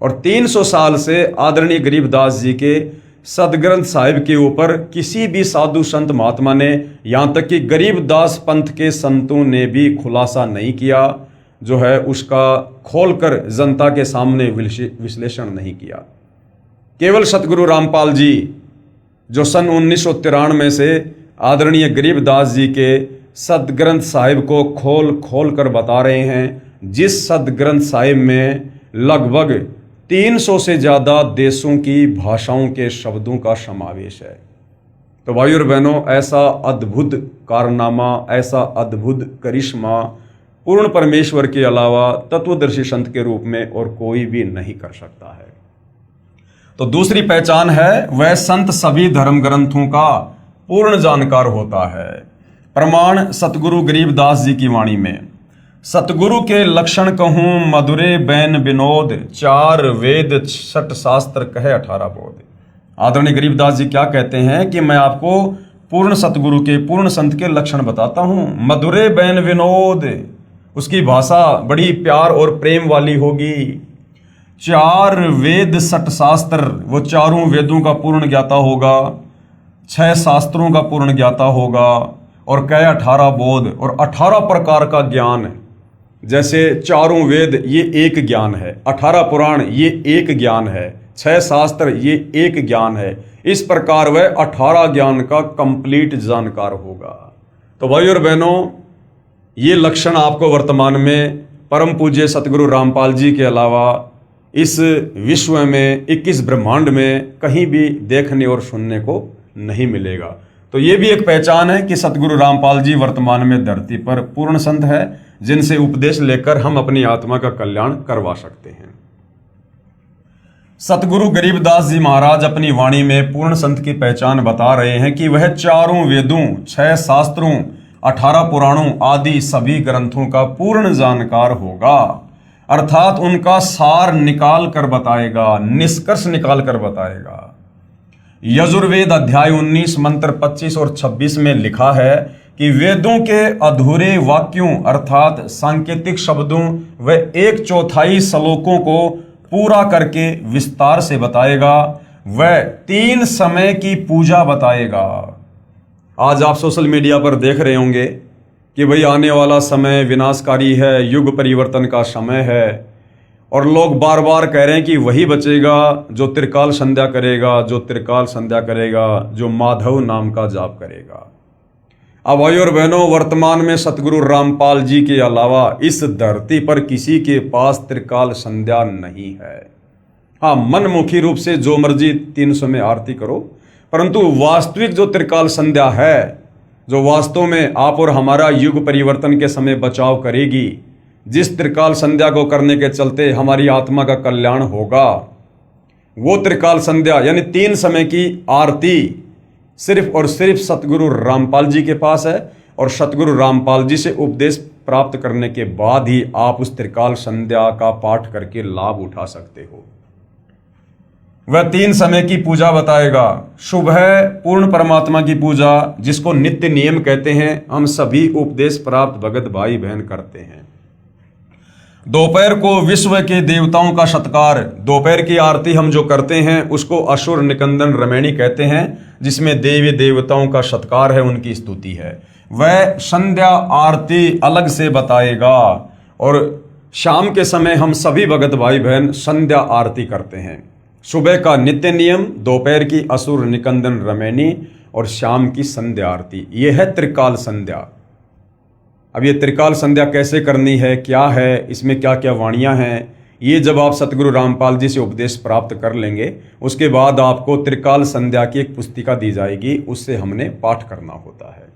Speaker 1: और 300 साल से आदरणीय गरीबदास जी के सदग्रंथ साहिब के ऊपर किसी भी साधु संत महात्मा ने, यहाँ तक कि गरीबदास पंथ के संतों ने भी खुलासा नहीं किया, जो है उसका खोलकर जनता के सामने विश्लेषण नहीं किया। केवल सतगुरु रामपाल जी जो सन 1993 से आदरणीय गरीबदास जी के सदग्रंथ साहिब को खोल कर बता रहे हैं, जिस सदग्रंथ साहिब में लगभग 300 से ज़्यादा देशों की भाषाओं के शब्दों का समावेश है। तो भाइयों और बहनों, ऐसा अद्भुत कारनामा, ऐसा अद्भुत करिश्मा पूर्ण परमेश्वर के अलावा तत्वदर्शी संत के रूप में और कोई भी नहीं कर सकता है। तो दूसरी पहचान है, वह संत सभी धर्म ग्रंथों का पूर्ण जानकार होता है। प्रमाण सतगुरु गरीबदास जी की वाणी में, सतगुरु के लक्षण कहूँ मधुरे बैन विनोद, 4 वेद 6 शास्त्र कहे 18 बोध। आदरणीय गरीबदास जी क्या कहते हैं कि मैं आपको पूर्ण सतगुरु के, पूर्ण संत के लक्षण बताता हूँ। मधुरे बैन विनोद, उसकी भाषा बड़ी प्यार और प्रेम वाली होगी। 4 वेद 6 शास्त्र, वो चारों वेदों का पूर्ण ज्ञाता होगा। 6 शास्त्रों का पूर्ण ज्ञाता होगा और कई 18 बोध और 18 प्रकार का ज्ञान। जैसे चारों वेद ये एक ज्ञान है, 18 पुराण ये एक ज्ञान है, 6 शास्त्र ये एक ज्ञान है। इस प्रकार वह 18 ज्ञान का कंप्लीट जानकार होगा। तो भाई और बहनों, ये लक्षण आपको वर्तमान में परम पूज्य सतगुरु रामपाल जी के अलावा इस विश्व में 21 ब्रह्मांड में कहीं भी देखने और सुनने को नहीं मिलेगा। तो ये भी एक पहचान है कि सतगुरु रामपाल जी वर्तमान में धरती पर पूर्ण संत है, जिनसे उपदेश लेकर हम अपनी आत्मा का कल्याण करवा सकते हैं। सतगुरु गरीबदास जी महाराज अपनी वाणी में पूर्ण संत की पहचान बता रहे हैं कि वह चारों वेदों, 6 शास्त्रों, 18 पुराणों आदि सभी ग्रंथों का पूर्ण जानकार होगा, अर्थात उनका सार निकाल कर बताएगा, निष्कर्ष निकाल कर बताएगा। यजुर्वेद अध्याय 19 मंत्र 25 और 26 में लिखा है कि वेदों के अधूरे वाक्यों अर्थात सांकेतिक शब्दों व 1/4 श्लोकों को पूरा करके विस्तार से बताएगा। वह 3 समय की पूजा बताएगा। आज आप सोशल मीडिया पर देख रहे होंगे कि भाई आने वाला समय विनाशकारी है, युग परिवर्तन का समय है, और लोग बार बार कह रहे हैं कि वही बचेगा जो त्रिकाल संध्या करेगा, जो त्रिकाल संध्या करेगा, जो माधव नाम का जाप करेगा। अब भाई और बहनों, वर्तमान में सतगुरु रामपाल जी के अलावा इस धरती पर किसी के पास त्रिकाल संध्या नहीं है। हाँ, मनमुखी रूप से जो मर्जी 300 में आरती करो, परंतु वास्तविक जो त्रिकाल संध्या है, जो वास्तव में आप और हमारा युग परिवर्तन के समय बचाव करेगी, जिस त्रिकाल संध्या को करने के चलते हमारी आत्मा का कल्याण होगा, वो त्रिकाल संध्या यानी 3 समय की आरती सिर्फ और सिर्फ सतगुरु रामपाल जी के पास है। और सतगुरु रामपाल जी से उपदेश प्राप्त करने के बाद ही आप उस त्रिकाल संध्या का पाठ करके लाभ उठा सकते हो। वह 3 समय की पूजा बताएगा। सुबह पूर्ण परमात्मा की पूजा, जिसको नित्य नियम कहते हैं, हम सभी उपदेश प्राप्त भगत भाई बहन करते हैं। दोपहर को विश्व के देवताओं का सत्कार, दोपहर की आरती हम जो करते हैं उसको असुर निकंदन रमैनी कहते हैं, जिसमें देवी देवताओं का सत्कार है, उनकी स्तुति है। वह संध्या आरती अलग से बताएगा। और शाम के समय हम सभी भगत भाई बहन संध्या आरती करते हैं। सुबह का नित्य नियम, दोपहर की असुर निकंदन रमैनी और शाम की संध्या आरती, यह है त्रिकाल संध्या। अब ये त्रिकाल संध्या कैसे करनी है, क्या है, इसमें क्या क्या वाणियाँ हैं, ये जब आप सतगुरु रामपाल जी से उपदेश प्राप्त कर लेंगे, उसके बाद आपको त्रिकाल संध्या की एक पुस्तिका दी जाएगी, उससे हमने पाठ करना होता है।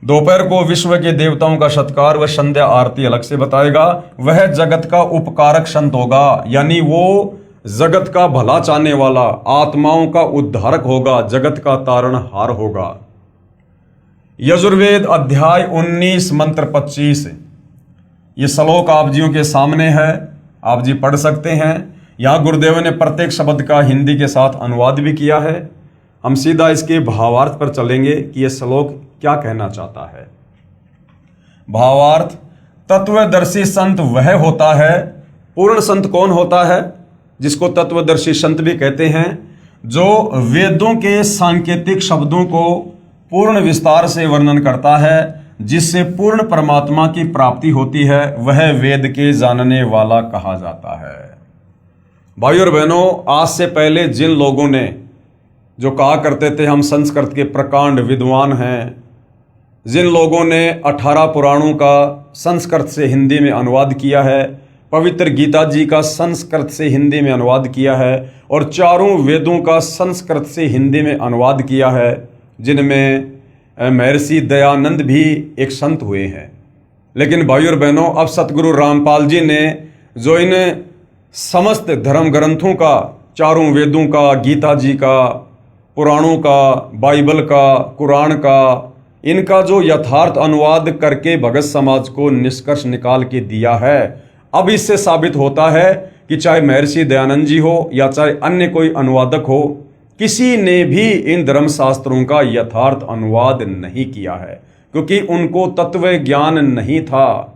Speaker 1: दोपहर को विश्व के देवताओं का सत्कार व संध्या आरती अलग से बताएगा। वह जगत का उपकारक संत होगा, यानी वो जगत का भला चाहने वाला, आत्माओं का उद्धारक होगा, जगत का तारणहार होगा। यजुर्वेद अध्याय 19 मंत्र 25, ये श्लोक आप जियों के सामने है, आप जी पढ़ सकते हैं। यहाँ गुरुदेव ने प्रत्येक शब्द का हिंदी के साथ अनुवाद भी किया है। हम सीधा इसके भावार्थ पर चलेंगे कि यह श्लोक क्या कहना चाहता है। भावार्थ: तत्वदर्शी संत वह होता है, पूर्ण संत कौन होता है, जिसको तत्वदर्शी संत भी कहते हैं, जो वेदों के सांकेतिक शब्दों को पूर्ण विस्तार से वर्णन करता है, जिससे पूर्ण परमात्मा की प्राप्ति होती है, वह वेद के जानने वाला कहा जाता है। भाई और बहनों, आज से पहले जिन लोगों ने जो कहा करते थे हम संस्कृत के प्रकांड विद्वान हैं, जिन लोगों ने 18 पुराणों का संस्कृत से हिंदी में अनुवाद किया है, पवित्र गीता जी का संस्कृत से हिंदी में अनुवाद किया है, और चारों वेदों का संस्कृत से हिंदी में अनुवाद किया है, जिनमें महर्षि दयानंद भी एक संत हुए हैं। लेकिन भाई और बहनों, अब सतगुरु रामपाल जी ने जो इन समस्त धर्म ग्रंथों का, चारों वेदों का, गीता जी का, पुराणों का, बाइबल का, कुरान का, इनका जो यथार्थ अनुवाद करके भगत समाज को निष्कर्ष निकाल के दिया है, अब इससे साबित होता है कि चाहे महर्षि दयानंद जी हो या चाहे अन्य कोई अनुवादक हो, किसी ने भी इन धर्मशास्त्रों का यथार्थ अनुवाद नहीं किया है, क्योंकि उनको तत्व ज्ञान नहीं था।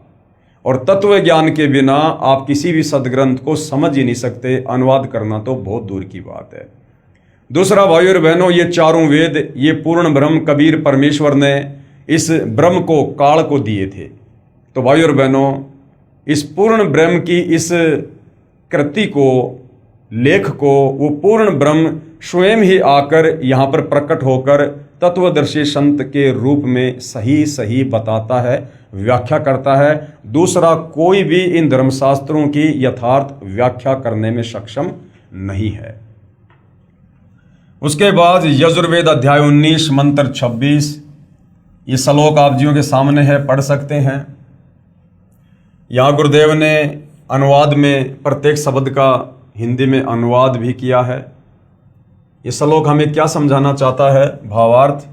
Speaker 1: और तत्व ज्ञान के बिना आप किसी भी सदग्रंथ को समझ ही नहीं सकते, अनुवाद करना तो बहुत दूर की बात है। दूसरा भाइयों और बहनों, ये चारों वेद, ये पूर्ण ब्रह्म कबीर परमेश्वर ने इस ब्रह्म को, काल को दिए थे। तो भाइयों और बहनों, इस पूर्ण ब्रह्म की इस कृति को, लेख को, वो पूर्ण ब्रह्म स्वयं ही आकर यहाँ पर प्रकट होकर तत्वदर्शी संत के रूप में सही सही बताता है, व्याख्या करता है। दूसरा कोई भी इन धर्मशास्त्रों की यथार्थ व्याख्या करने में सक्षम नहीं है। उसके बाद यजुर्वेद अध्याय 19 मंत्र 26, ये श्लोक आप जियों के सामने है, पढ़ सकते हैं। यहाँ गुरुदेव ने अनुवाद में प्रत्येक शब्द का हिंदी में अनुवाद भी किया है। ये श्लोक हमें क्या समझाना चाहता है? भावार्थ,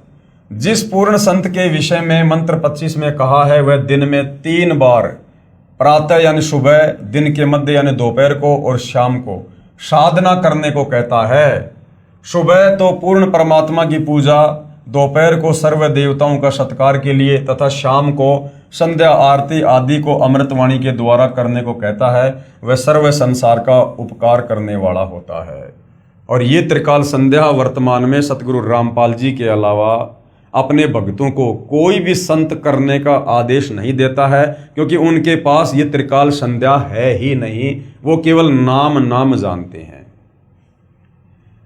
Speaker 1: जिस पूर्ण संत के विषय में मंत्र 25 में कहा है, वह दिन में 3 बार, प्रातः यानी सुबह, दिन के मध्य यानी दोपहर को, और शाम को साधना करने को कहता है। सुबह तो पूर्ण परमात्मा की पूजा, दोपहर को सर्व देवताओं का सत्कार के लिए, तथा शाम को संध्या आरती आदि को अमृतवाणी के द्वारा करने को कहता है। वह सर्व संसार का उपकार करने वाला होता है। और ये त्रिकाल संध्या वर्तमान में सतगुरु रामपाल जी के अलावा अपने भक्तों को कोई भी संत करने का आदेश नहीं देता है, क्योंकि उनके पास ये त्रिकाल संध्या है ही नहीं, वो केवल नाम जानते हैं।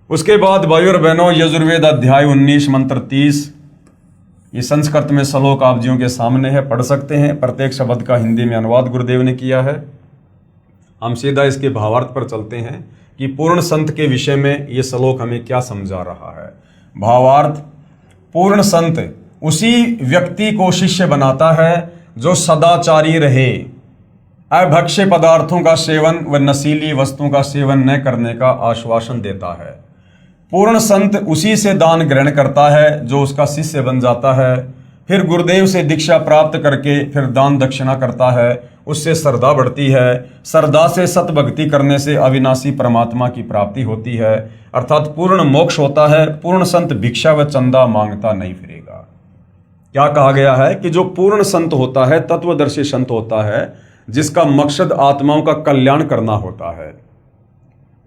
Speaker 1: उसके बाद भाइयों और बहनों, यजुर्वेद अध्याय 19 मंत्र 30, ये संस्कृत में श्लोक आप जियों के सामने है, पढ़ सकते हैं। प्रत्येक शब्द का हिंदी में अनुवाद गुरुदेव ने किया है। हम सीधा इसके भावार्थ पर चलते हैं कि पूर्ण संत के विषय में ये श्लोक हमें क्या समझा रहा है। भावार्थ, पूर्ण संत उसी व्यक्ति को शिष्य बनाता है जो सदाचारी रहे, अभक्ष्य पदार्थों का सेवन व नशीली वस्तुओं का सेवन न करने का आश्वासन देता है। पूर्ण संत उसी से दान ग्रहण करता है जो उसका शिष्य बन जाता है, फिर गुरुदेव से दीक्षा प्राप्त करके फिर दान दक्षिणा करता है, उससे श्रद्धा बढ़ती है, श्रद्धा से सतभक्ति करने से अविनाशी परमात्मा की प्राप्ति होती है, अर्थात पूर्ण मोक्ष होता है। पूर्ण संत भिक्षा व चंदा मांगता नहीं फिरेगा। क्या कहा गया है कि जो पूर्ण संत होता है, तत्वदर्शी संत होता है, जिसका मकसद आत्माओं का कल्याण करना होता है,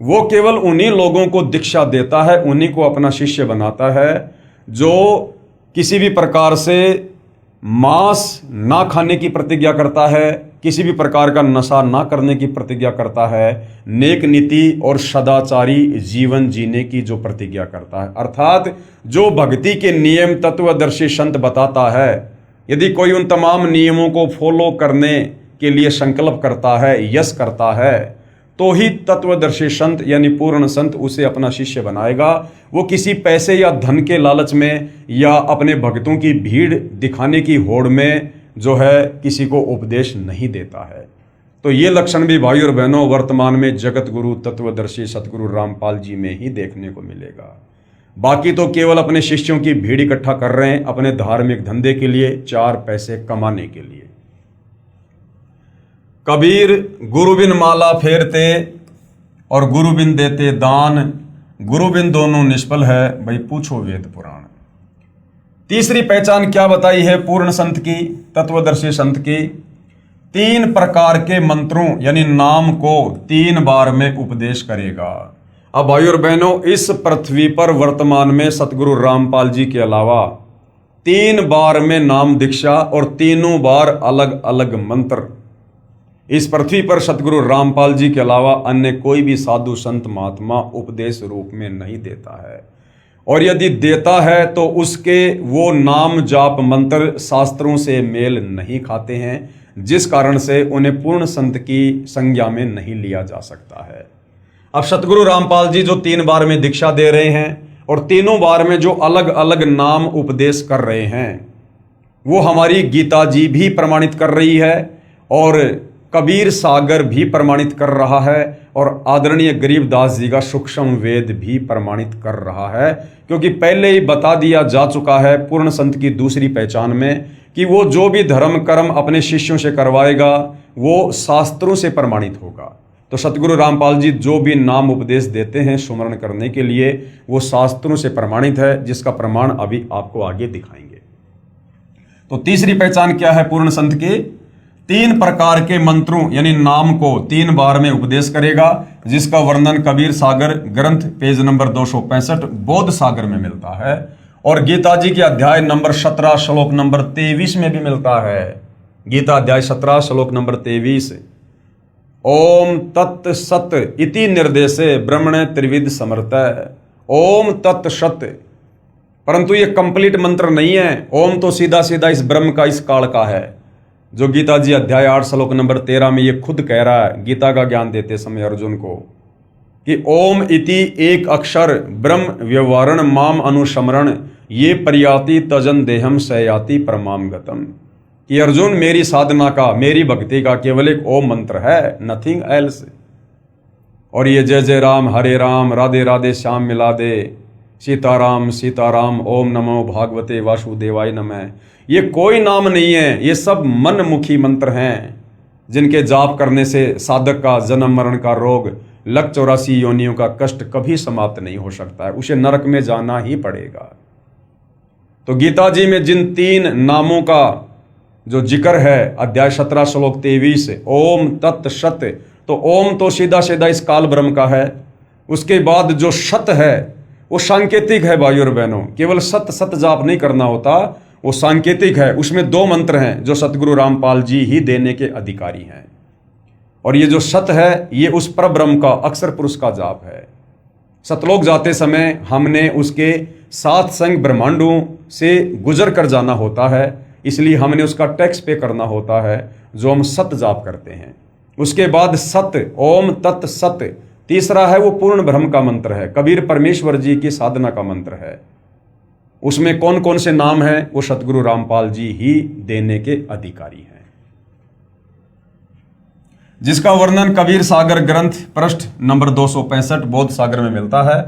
Speaker 1: वो केवल उन्हीं लोगों को दीक्षा देता है, उन्हीं को अपना शिष्य बनाता है जो किसी भी प्रकार से मांस ना खाने की प्रतिज्ञा करता है, किसी भी प्रकार का नशा ना करने की प्रतिज्ञा करता है, नेक नीति और सदाचारी जीवन जीने की जो प्रतिज्ञा करता है, अर्थात जो भक्ति के नियम तत्वदर्शी संत बताता है। यदि कोई उन तमाम नियमों को फॉलो करने के लिए संकल्प करता है, यश करता है, तो ही तत्वदर्शी संत यानी पूर्ण संत उसे अपना शिष्य बनाएगा। वो किसी पैसे या धन के लालच में या अपने भक्तों की भीड़ दिखाने की होड़ में जो है किसी को उपदेश नहीं देता है। तो ये लक्षण भी भाइयों और बहनों वर्तमान में जगत गुरु तत्वदर्शी सतगुरु रामपाल जी में ही देखने को मिलेगा। बाकी तो केवल अपने शिष्यों की भीड़ इकट्ठा कर रहे हैं अपने धार्मिक धंधे के लिए, 4 पैसे कमाने के लिए। कबीर गुरु बिन माला फेरते और गुरु बिन देते दान, गुरु बिन दोनों निष्फल है, भाई पूछो वेद पुराण। तीसरी पहचान क्या बताई है पूर्ण संत की, तत्वदर्शी संत की? 3 प्रकार के मंत्रों यानी नाम को 3 बार में उपदेश करेगा। अब भाइयों और बहनों, इस पृथ्वी पर वर्तमान में सतगुरु रामपाल जी के अलावा 3 बार में नाम दीक्षा और तीनों बार अलग अलग मंत्र इस पृथ्वी पर सतगुरु रामपाल जी के अलावा अन्य कोई भी साधु संत महात्मा उपदेश रूप में नहीं देता है। और यदि देता है तो उसके वो नाम जाप मंत्र शास्त्रों से मेल नहीं खाते हैं, जिस कारण से उन्हें पूर्ण संत की संज्ञा में नहीं लिया जा सकता है। अब सतगुरु रामपाल जी जो 3 बार में दीक्षा दे रहे हैं और तीनों बार में जो अलग अलग नाम उपदेश कर रहे हैं, वो हमारी गीता जी भी प्रमाणित कर रही है और कबीर सागर भी प्रमाणित कर रहा है और आदरणीय गरीबदास जी का सूक्ष्म वेद भी प्रमाणित कर रहा है। क्योंकि पहले ही बता दिया जा चुका है पूर्ण संत की दूसरी पहचान में कि वो जो भी धर्म कर्म अपने शिष्यों से करवाएगा वो शास्त्रों से प्रमाणित होगा। तो सतगुरु रामपाल जी जो भी नाम उपदेश देते हैं सुमरण करने के लिए, वो शास्त्रों से प्रमाणित है, जिसका प्रमाण अभी आपको आगे दिखाएंगे। तो तीसरी पहचान क्या है पूर्ण संत की? 3 प्रकार के मंत्रों यानी नाम को 3 बार में उपदेश करेगा। जिसका वर्णन कबीर सागर ग्रंथ पेज नंबर 265 बोध सागर में मिलता है और गीता जी के अध्याय नंबर 17 श्लोक नंबर 23 में भी मिलता है। गीता अध्याय 17 श्लोक नंबर 23, ओम तत् सत इति निर्देशे ब्रह्मणे त्रिविध समर्थः। ओम तत् सत, परंतु ये कंप्लीट मंत्र नहीं है। ओम तो सीधा सीधा इस ब्रह्म का, इस काल का है, जो गीता जी अध्याय 8 श्लोक नंबर 13 में ये खुद कह रहा है गीता का ज्ञान देते समय अर्जुन को कि ओम इति एक अक्षर ब्रह्म व्यवहारण माम अनुस्मरण ये पर्याति तजन देहम सयाति परमाम गतम, कि अर्जुन मेरी साधना का, मेरी भक्ति का केवल एक ओम मंत्र है, नथिंग एल्स। और ये जय जय राम हरे राम राधे राधे श्याम मिला दे सीताराम सीताराम ओम नमो भागवते वासुदेवाय नमः, ये कोई नाम नहीं है, ये सब मनमुखी मंत्र हैं जिनके जाप करने से साधक का जन्म मरण का रोग, लक 84 योनियों का कष्ट कभी समाप्त नहीं हो सकता है, उसे नरक में जाना ही पड़ेगा। तो गीता जी में जिन 3 नामों का जो जिक्र है अध्याय 17 श्लोक 23 ओम तत् सत, तो ओम तो सीधा सीधा इस काल ब्रह्म का है। उसके बाद जो सत है वो सांकेतिक है भाइयों और बहनों, केवल सत सत जाप नहीं करना होता, वो सांकेतिक है। उसमें 2 मंत्र हैं जो सतगुरु रामपाल जी ही देने के अधिकारी हैं। और ये जो सत है ये उस पर ब्रह्म का अक्षर पुरुष का जाप है। सतलोक जाते समय हमने उसके 7 संग ब्रह्मांडों से गुजर कर जाना होता है, इसलिए हमने उसका टैक्स पे करना होता है जो हम सत जाप करते हैं। उसके बाद सत ओम तत् सत, तीसरा है वो पूर्ण ब्रह्म का मंत्र है, कबीर परमेश्वर जी की साधना का मंत्र है। उसमें कौन कौन से नाम हैं वो सतगुरु रामपाल जी ही देने के अधिकारी हैं, जिसका वर्णन कबीर सागर ग्रंथ पृष्ठ नंबर 265 बोध सागर में मिलता है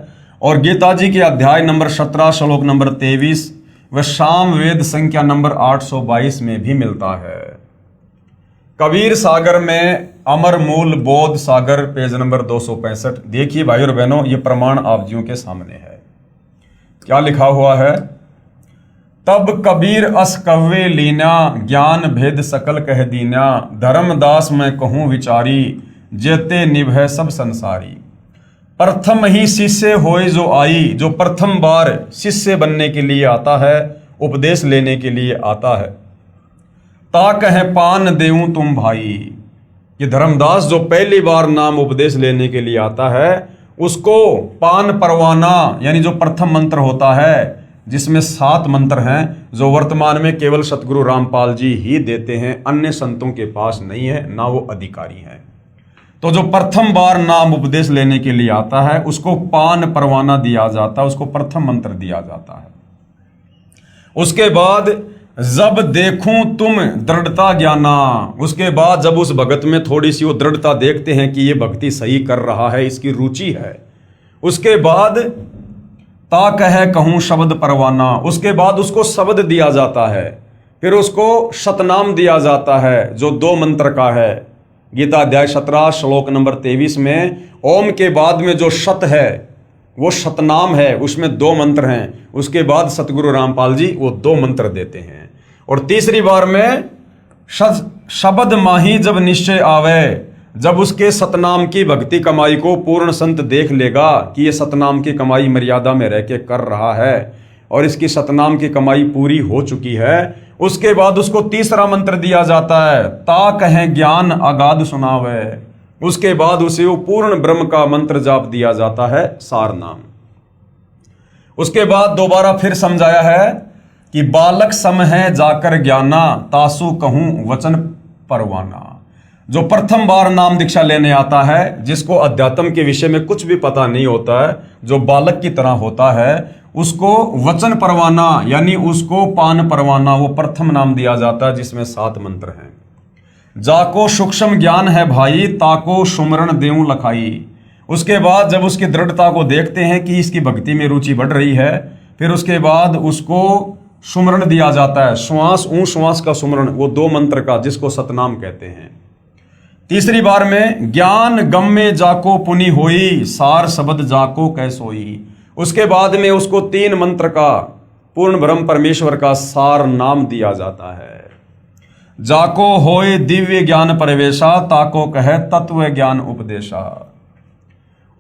Speaker 1: और गीता जी के अध्याय नंबर 17 श्लोक नंबर 23 व शाम वेद संख्या नंबर 822 में भी मिलता है। कबीर सागर में अमर मूल बोध सागर पेज नंबर 265। देखिए भाई और बहनों, ये प्रमाण आप जियों के सामने है। क्या लिखा हुआ है? तब कबीर अस कव्वे लीना ज्ञान भेद सकल कह दीना, धर्मदास मैं कहूँ विचारी जेते निभै सब संसारी। प्रथम ही शिष्य होए जो आई, जो प्रथम बार शिष्य बनने के लिए आता है, उपदेश लेने के लिए आता है, ता कहे पान देऊं तुम भाई। ये धर्मदास जो पहली बार नाम उपदेश लेने के लिए आता है उसको पान परवाना यानी जो प्रथम मंत्र होता है, जिसमें 7 मंत्र हैं जो वर्तमान में केवल सतगुरु रामपाल जी ही देते हैं, अन्य संतों के पास नहीं है, ना वो अधिकारी हैं। तो जो प्रथम बार नाम उपदेश लेने के लिए आता है उसको पान परवाना दिया जाता है, उसको प्रथम मंत्र दिया जाता है। उसके बाद जब देखूं तुम दृढ़ता ज्ञाना, उसके बाद जब उस भगत में थोड़ी सी वो दृढ़ता देखते हैं कि ये भक्ति सही कर रहा है, इसकी रुचि है, उसके बाद ता कहे कहूं शब्द परवाना, उसके बाद उसको शब्द दिया जाता है, फिर उसको सतनाम दिया जाता है जो 2 मंत्र का है। गीता अध्याय 17 श्लोक नंबर 23 में ओम के बाद में जो सत है वो सतनाम है, उसमें 2 मंत्र हैं। उसके बाद सतगुरु रामपाल जी वो 2 मंत्र देते हैं। और तीसरी बार में शब्द माही जब निश्चय आवे, जब उसके सतनाम की भक्ति कमाई को पूर्ण संत देख लेगा कि ये सतनाम की कमाई मर्यादा में रह के कर रहा है और इसकी सतनाम की कमाई पूरी हो चुकी है, उसके बाद उसको तीसरा मंत्र दिया जाता है, ता कहें ज्ञान अगाध सुनावे। उसके बाद उसे वो पूर्ण ब्रह्म का मंत्र जाप दिया जाता है, सार नाम। उसके बाद दोबारा फिर समझाया है कि बालक सम है जाकर ज्ञाना, तासु कहूं वचन परवाना। जो प्रथम बार नाम दीक्षा लेने आता है, जिसको अध्यात्म के विषय में कुछ भी पता नहीं होता है, जो बालक की तरह होता है, उसको वचन परवाना यानी उसको पान परवाना वो प्रथम नाम दिया जाता है, जिसमें 7 मंत्र हैं। जाको सूक्ष्म ज्ञान है भाई, ताको सुमरण देऊं लखाई। उसके बाद जब उसकी दृढ़ता को देखते हैं कि इसकी भक्ति में रुचि बढ़ रही है, फिर उसके बाद उसको सुमरण दिया जाता है, श्वास ऊं श्वास का सुमरण, वो 2 मंत्र का, जिसको सतनाम कहते हैं। तीसरी बार में ज्ञान गम में जाको पुनि होई, सार शब्द जाको कैसोई। उसके बाद में उसको 3 मंत्र का पूर्ण ब्रह्म परमेश्वर का सार नाम दिया जाता है। जाको होए दिव्य ज्ञान प्रवेशा, ताको कहे तत्व ज्ञान उपदेशा।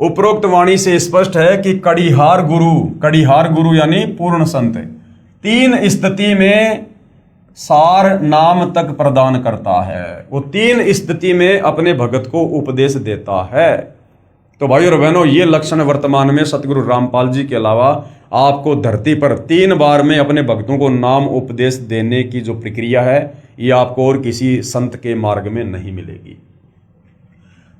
Speaker 1: उपरोक्त वाणी से स्पष्ट है कि कड़िहार गुरु यानी पूर्ण संत 3 स्थिति में सार नाम तक प्रदान करता है। वो 3 स्थिति में अपने भगत को उपदेश देता है। तो भाइयों और बहनों, ये लक्षण वर्तमान में सतगुरु रामपाल जी के अलावा आपको धरती पर 3 बार में अपने भक्तों को नाम उपदेश देने की जो प्रक्रिया है, ये आपको और किसी संत के मार्ग में नहीं मिलेगी।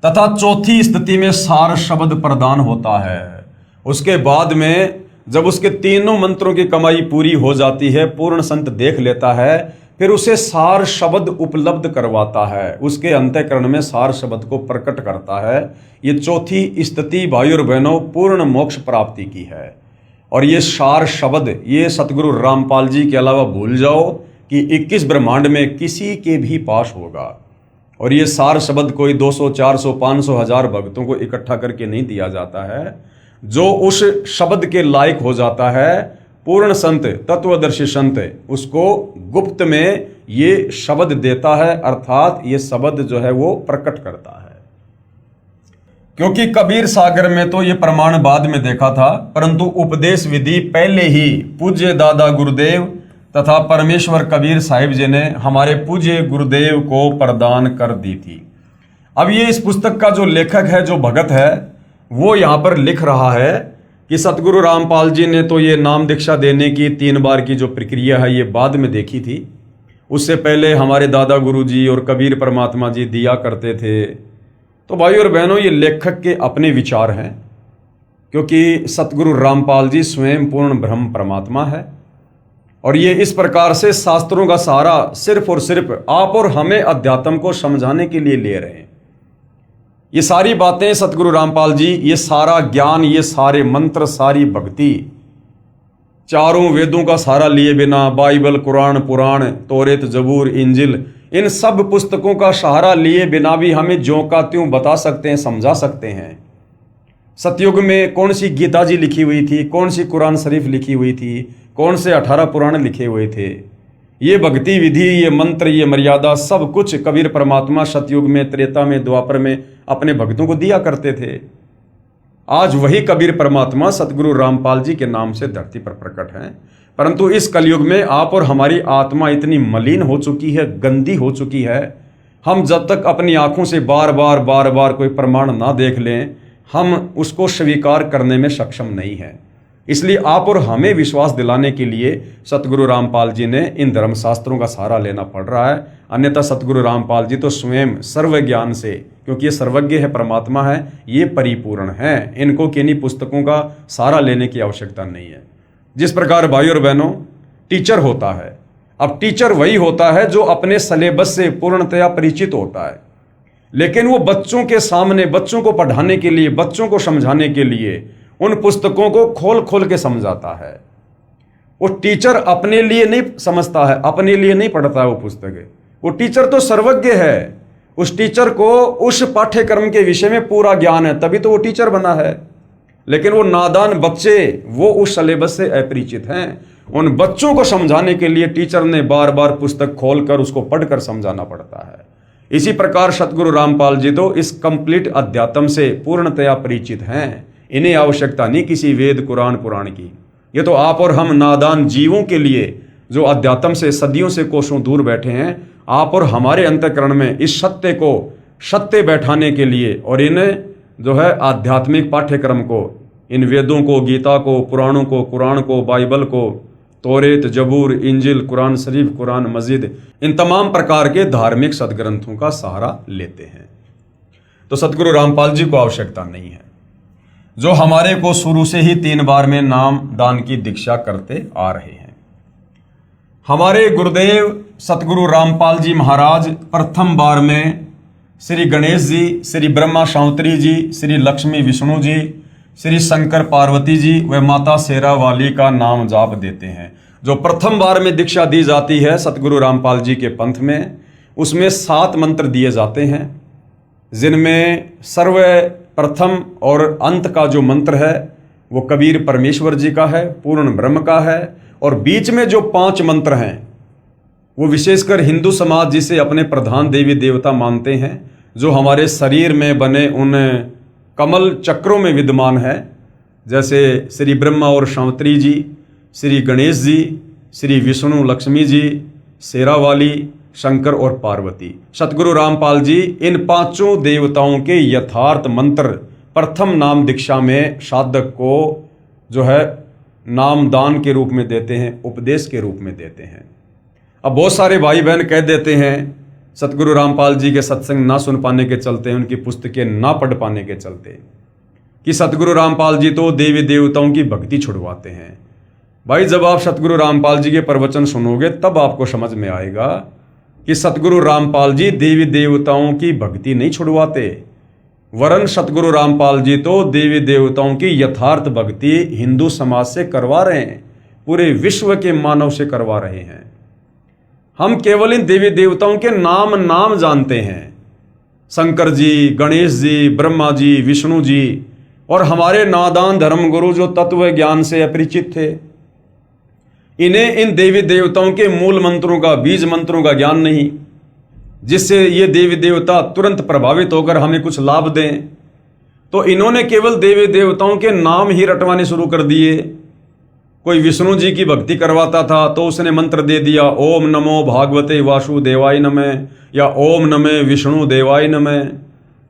Speaker 1: तथा चौथी स्थिति में सार शब्द प्रदान होता है। उसके बाद में जब उसके तीनों मंत्रों की कमाई पूरी हो जाती है, पूर्ण संत देख लेता है, फिर उसे सार शब्द उपलब्ध करवाता है, उसके अंतःकरण में सार शब्द को प्रकट करता है। ये चौथी स्थिति भाइयों और बहनों पूर्ण मोक्ष प्राप्ति की है। और ये सार शब्द ये सतगुरु रामपाल जी के अलावा भूल जाओ कि 21 ब्रह्मांड में किसी के भी पास होगा। और ये सार शब्द कोई 200, 400, 500, 1000 भक्तों को इकट्ठा करके नहीं दिया जाता है। जो उस शब्द के लायक हो जाता है, पूर्ण संत, तत्वदर्शी संत, उसको गुप्त में ये शब्द देता है, अर्थात ये शब्द जो है वो प्रकट करता है। क्योंकि कबीर सागर में तो ये प्रमाण बाद में देखा था, परंतु उपदेश विधि पहले ही पूज्य दादा गुरुदेव तथा परमेश्वर कबीर साहिब जी ने हमारे पूज्य गुरुदेव को प्रदान कर दी थी। अब ये इस पुस्तक का जो लेखक है, जो भगत है, वो यहाँ पर लिख रहा है कि सतगुरु रामपाल जी ने तो ये नाम दीक्षा देने की 3 बार की जो प्रक्रिया है, ये बाद में देखी थी। उससे पहले हमारे दादा गुरु जी और कबीर परमात्मा जी दिया करते थे। तो भाइयों और बहनों, ये लेखक के अपने विचार हैं, क्योंकि सतगुरु रामपाल जी स्वयं पूर्ण ब्रह्म परमात्मा है। और ये इस प्रकार से शास्त्रों का सहारा सिर्फ और सिर्फ आप और हमें अध्यात्म को समझाने के लिए ले रहे हैं। ये सारी बातें सतगुरु रामपाल जी, ये सारा ज्ञान, ये सारे मंत्र, सारी भक्ति, चारों वेदों का सहारा लिए बिना, बाइबल, कुरान, पुराण, तौरेत, जबूर, इंजिल, इन सब पुस्तकों का सहारा लिए बिना भी हमें ज्यों का त्यों बता सकते हैं, समझा सकते हैं। सतयुग में कौन सी गीता जी लिखी हुई थी, कौन सी कुरान शरीफ लिखी हुई थी, कौन से 18 पुराण लिखे हुए थे। ये भक्ति विधि, ये मंत्र, ये मर्यादा, सब कुछ कबीर परमात्मा सतयुग में, त्रेता में, द्वापर में अपने भक्तों को दिया करते थे। आज वही कबीर परमात्मा सतगुरु रामपाल जी के नाम से धरती पर प्रकट हैं। परंतु इस कलयुग में आप और हमारी आत्मा इतनी मलिन हो चुकी है, गंदी हो चुकी है, हम जब तक अपनी आंखों से बार बार कोई प्रमाण ना देख लें, हम उसको स्वीकार करने में सक्षम नहीं हैं। इसलिए आप और हमें विश्वास दिलाने के लिए सतगुरु रामपाल जी ने इन धर्मशास्त्रों का सहारा लेना पड़ रहा है। अन्यथा सतगुरु रामपाल जी तो स्वयं सर्व ज्ञान से, क्योंकि ये सर्वज्ञ है, परमात्मा है, ये परिपूर्ण है, इनको किन्हीं पुस्तकों का सहारा लेने की आवश्यकता नहीं है। जिस प्रकार भाइयों और बहनों टीचर होता है, अब टीचर वही होता है जो अपने सिलेबस से पूर्णतया परिचित होता है, लेकिन वो बच्चों के सामने, बच्चों को पढ़ाने के लिए, बच्चों को समझाने के लिए उन पुस्तकों को खोल खोल के समझाता है। वो टीचर अपने लिए नहीं समझता है, अपने लिए नहीं पढ़ता है वो पुस्तकें। वो टीचर तो सर्वज्ञ है, उस टीचर को उस पाठ्यक्रम के विषय में पूरा ज्ञान है, तभी तो वो टीचर बना है। लेकिन वो नादान बच्चे, वो उस सिलेबस से अपरिचित हैं। उन बच्चों को समझाने के लिए टीचर ने बार बार पुस्तक खोलकर उसको पढ़कर समझाना पड़ता है। इसी प्रकार सतगुरु रामपाल जी तो इस कंप्लीट अध्यात्म से पूर्णतया परिचित हैं। इन्हें आवश्यकता नहीं किसी वेद, कुरान, पुराण की। ये तो आप और हम नादान जीवों के लिए, जो अध्यात्म से सदियों से कोसों दूर बैठे हैं, आप और हमारे अंतःकरण में इस सत्य को सत्य बैठाने के लिए और इन्हें जो है आध्यात्मिक पाठ्यक्रम को, इन वेदों को, गीता को, पुराणों को, कुरान को, बाइबल को, तौरेत, जबूर, इंजिल, कुरान शरीफ, कुरान मजीद, इन तमाम प्रकार के धार्मिक सदग्रंथों का सहारा लेते हैं। तो सतगुरु रामपाल जी को आवश्यकता नहीं है, जो हमारे को शुरू से ही 3 बार में नाम दान की दीक्षा करते आ रहे हैं। हमारे गुरुदेव सतगुरु रामपाल जी महाराज प्रथम बार में श्री गणेश जी, श्री ब्रह्मा शांतरी जी, श्री लक्ष्मी विष्णु जी, श्री शंकर पार्वती जी व माता शेरा वाली का नाम जाप देते हैं। जो प्रथम बार में दीक्षा दी जाती है सतगुरु रामपाल जी के पंथ में, उसमें 7 मंत्र दिए जाते हैं, जिनमें सर्व प्रथम और अंत का जो मंत्र है वो कबीर परमेश्वर जी का है, पूर्ण ब्रह्म का है। और बीच में जो 5 मंत्र हैं वो विशेषकर हिंदू समाज जिसे अपने प्रधान देवी देवता मानते हैं, जो हमारे शरीर में बने उन कमल चक्रों में विद्यमान है, जैसे श्री ब्रह्मा और शांवत्री जी, श्री गणेश जी, श्री विष्णु लक्ष्मी जी, शेरावाली, शंकर और पार्वती। सतगुरु रामपाल जी इन पांचों देवताओं के यथार्थ मंत्र प्रथम नाम दीक्षा में साधक को जो है नाम दान के रूप में देते हैं, उपदेश के रूप में देते हैं। अब बहुत सारे भाई बहन कह देते हैं सतगुरु रामपाल जी के सत्संग ना सुन पाने के चलते, उनकी पुस्तकें ना पढ़ पाने के चलते, कि सतगुरु रामपाल जी तो देवी देवताओं की भक्ति छुड़वाते हैं। भाई जब आप सतगुरु रामपाल जी के प्रवचन सुनोगे तब आपको समझ में आएगा कि सतगुरु रामपाल जी देवी देवताओं की भक्ति नहीं छुड़वाते, वरन सतगुरु रामपाल जी तो देवी देवताओं की यथार्थ भक्ति हिंदू समाज से करवा रहे हैं, पूरे विश्व के मानव से करवा रहे हैं। हम केवल इन देवी देवताओं के नाम जानते हैं, शंकर जी, गणेश जी, ब्रह्मा जी, विष्णु जी, और हमारे नादान धर्मगुरु जो तत्व ज्ञान से अपरिचित थे, इन्हें इन देवी देवताओं के मूल मंत्रों का, बीज मंत्रों का ज्ञान नहीं, जिससे ये देवी देवता तुरंत प्रभावित होकर हमें कुछ लाभ दें। तो इन्होंने केवल देवी देवताओं के नाम ही रटवाने शुरू कर दिए। कोई विष्णु जी की भक्ति करवाता था तो उसने मंत्र दे दिया, ओम नमो भागवते वासुदेवाय नमः, या ओम नमः विष्णु देवाय नमः।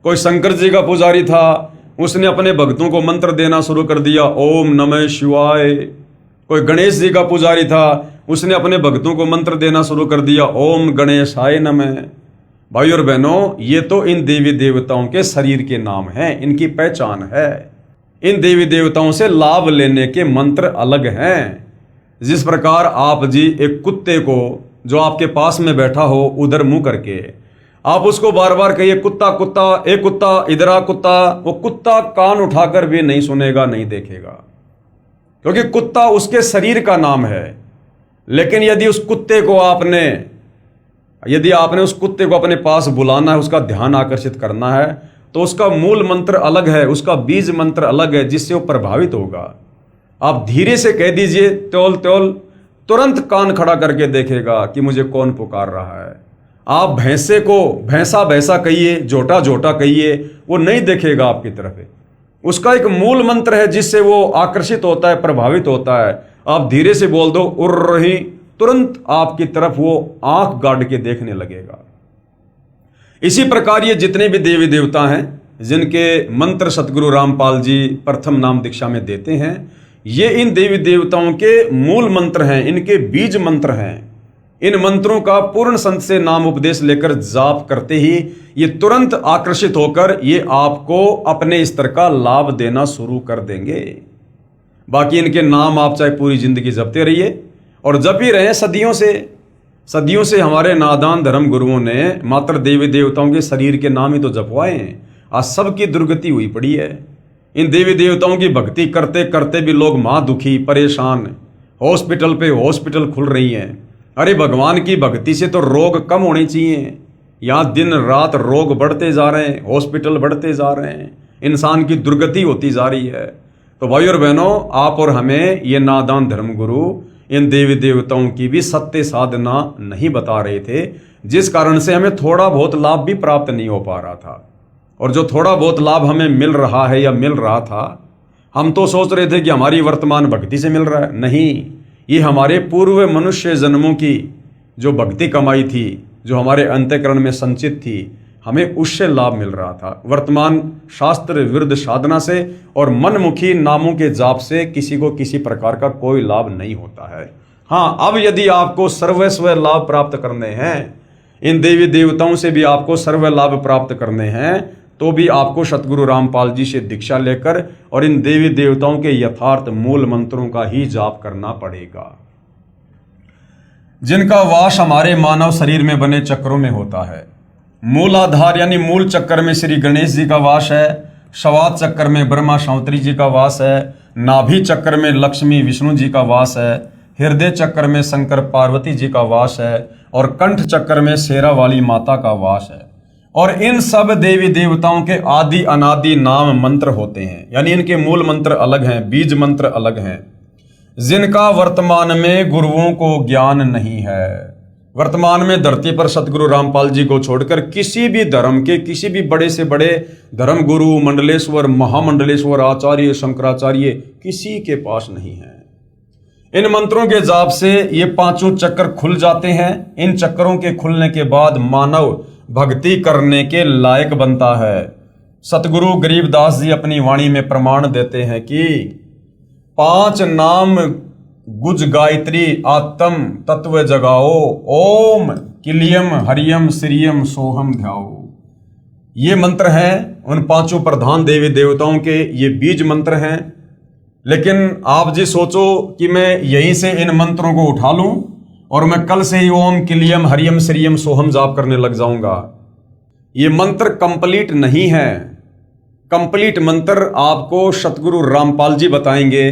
Speaker 1: कोई शंकर जी का पुजारी था, उसने अपने भक्तों को मंत्र देना शुरू कर दिया, ओम नमः शिवाय। कोई गणेश जी का पुजारी था, उसने अपने भक्तों को मंत्र देना शुरू कर दिया, ओम गणेशाय नमः। भाई और बहनों, ये तो इन देवी देवताओं के शरीर के नाम हैं, इनकी पहचान है। इन देवी देवताओं से लाभ लेने के मंत्र अलग हैं। जिस प्रकार आप जी एक कुत्ते को जो आपके पास में बैठा हो उधर मुंह करके आप उसको बार बार कहिए कुत्ता कुत्ता, ए कुत्ता इधर आ कुत्ता, वो कुत्ता कान उठाकर भी नहीं सुनेगा, नहीं देखेगा, क्योंकि कुत्ता उसके शरीर का नाम है। लेकिन यदि आपने उस कुत्ते को अपने पास बुलाना है, उसका ध्यान आकर्षित करना है, तो उसका मूल मंत्र अलग है, उसका बीज मंत्र अलग है, जिससे वो प्रभावित होगा। आप धीरे से कह दीजिए त्योल त्योल, तुरंत कान खड़ा करके देखेगा कि मुझे कौन पुकार रहा है। आप भैंसे को भैंसा भैंसा कहिए, जोटा जोटा कहिए, वो नहीं देखेगा आपकी तरफ। उसका एक मूल मंत्र है जिससे वो आकर्षित होता है, प्रभावित होता है। आप धीरे से बोल दो उर्र रही, तुरंत आपकी तरफ वो आंख गाड़ के देखने लगेगा। इसी प्रकार ये जितने भी देवी देवता हैं जिनके मंत्र सतगुरु रामपाल जी प्रथम नाम दीक्षा में देते हैं, ये इन देवी देवताओं के मूल मंत्र हैं, इनके बीज मंत्र हैं। इन मंत्रों का पूर्ण संत से नाम उपदेश लेकर जाप करते ही ये तुरंत आकर्षित होकर ये आपको अपने स्तर का लाभ देना शुरू कर देंगे। बाकी इनके नाम आप चाहे पूरी जिंदगी जपते रहिए, और जप ही रहे सदियों से हमारे नादान धर्म गुरुओं ने मात्र देवी देवताओं के शरीर के नाम ही तो जपवाए हैं। आज सबकी दुर्गति हुई पड़ी है। इन देवी देवताओं की भक्ति करते करते भी लोग महादुखी, परेशान, हॉस्पिटल पे हॉस्पिटल खुल रही हैं। अरे भगवान की भक्ति से तो रोग कम होने चाहिए, यहाँ दिन रात रोग बढ़ते जा रहे हैं, हॉस्पिटल बढ़ते जा रहे हैं, इंसान की दुर्गति होती जा रही है। तो भाई और बहनों, आप और हमें ये नादान धर्मगुरु इन देवी देवताओं की भी सत्य साधना नहीं बता रहे थे, जिस कारण से हमें थोड़ा बहुत लाभ भी प्राप्त नहीं हो पा रहा था। और जो थोड़ा बहुत लाभ हमें मिल रहा है या मिल रहा था, हम तो सोच रहे थे कि हमारी वर्तमान भक्ति से मिल रहा है। नहीं, ये हमारे पूर्व मनुष्य जन्मों की जो भक्ति कमाई थी, जो हमारे अंतःकरण में संचित थी, हमें उससे लाभ मिल रहा था। वर्तमान शास्त्र विरुद्ध साधना से और मनमुखी नामों के जाप से किसी को किसी प्रकार का कोई लाभ नहीं होता है। हाँ, अब यदि आपको सर्वस्व लाभ प्राप्त करने हैं, इन देवी देवताओं से भी आपको सर्व लाभ प्राप्त करने हैं, तो भी आपको सतगुरु रामपाल जी से दीक्षा लेकर और इन देवी देवताओं के यथार्थ मूल मंत्रों का ही जाप करना पड़ेगा, जिनका वास हमारे मानव शरीर में बने चक्रों में होता है। मूल आधार यानी मूल चक्कर में श्री गणेश जी का वास है, शवात चक्कर में ब्रह्मा शांवत्री जी का वास है, नाभि चक्कर में लक्ष्मी विष्णु जी का वास है, हृदय चक्कर में शंकर पार्वती जी का वास है, और कंठ चक्कर में शेरा वाली माता का वास है। और इन सब देवी देवताओं के आदि अनादि नाम मंत्र होते हैं, यानी इनके मूल मंत्र अलग हैं, बीज मंत्र अलग हैं, जिनका वर्तमान में गुरुओं को ज्ञान नहीं है। वर्तमान में धरती पर सतगुरु रामपाल जी को छोड़कर किसी भी धर्म के किसी भी बड़े से बड़े धर्म गुरु, मंडलेश्वर, महामंडलेश्वर, आचार्य, शंकराचार्य किसी के पास नहीं है। इन मंत्रों के जाप से ये पांचों चक्र खुल जाते हैं। इन चक्रों के खुलने के बाद मानव भक्ति करने के लायक बनता है। सतगुरु गरीबदास जी अपनी वाणी में प्रमाण देते हैं कि 5 नाम गुज गायत्री आत्म तत्व जगाओ, ओम किलियम हरियम श्रियम सोहम ध्याओ। ये मंत्र हैं उन 5 प्रधान देवी देवताओं के, ये बीज मंत्र हैं। लेकिन आप जी सोचो कि मैं यहीं से इन मंत्रों को उठा लूं और मैं कल से ही ओम किलियम हरियम श्रियम सोहम जाप करने लग जाऊंगा। ये मंत्र कंप्लीट नहीं है। कंप्लीट मंत्र आपको सतगुरु रामपाल जी बताएंगे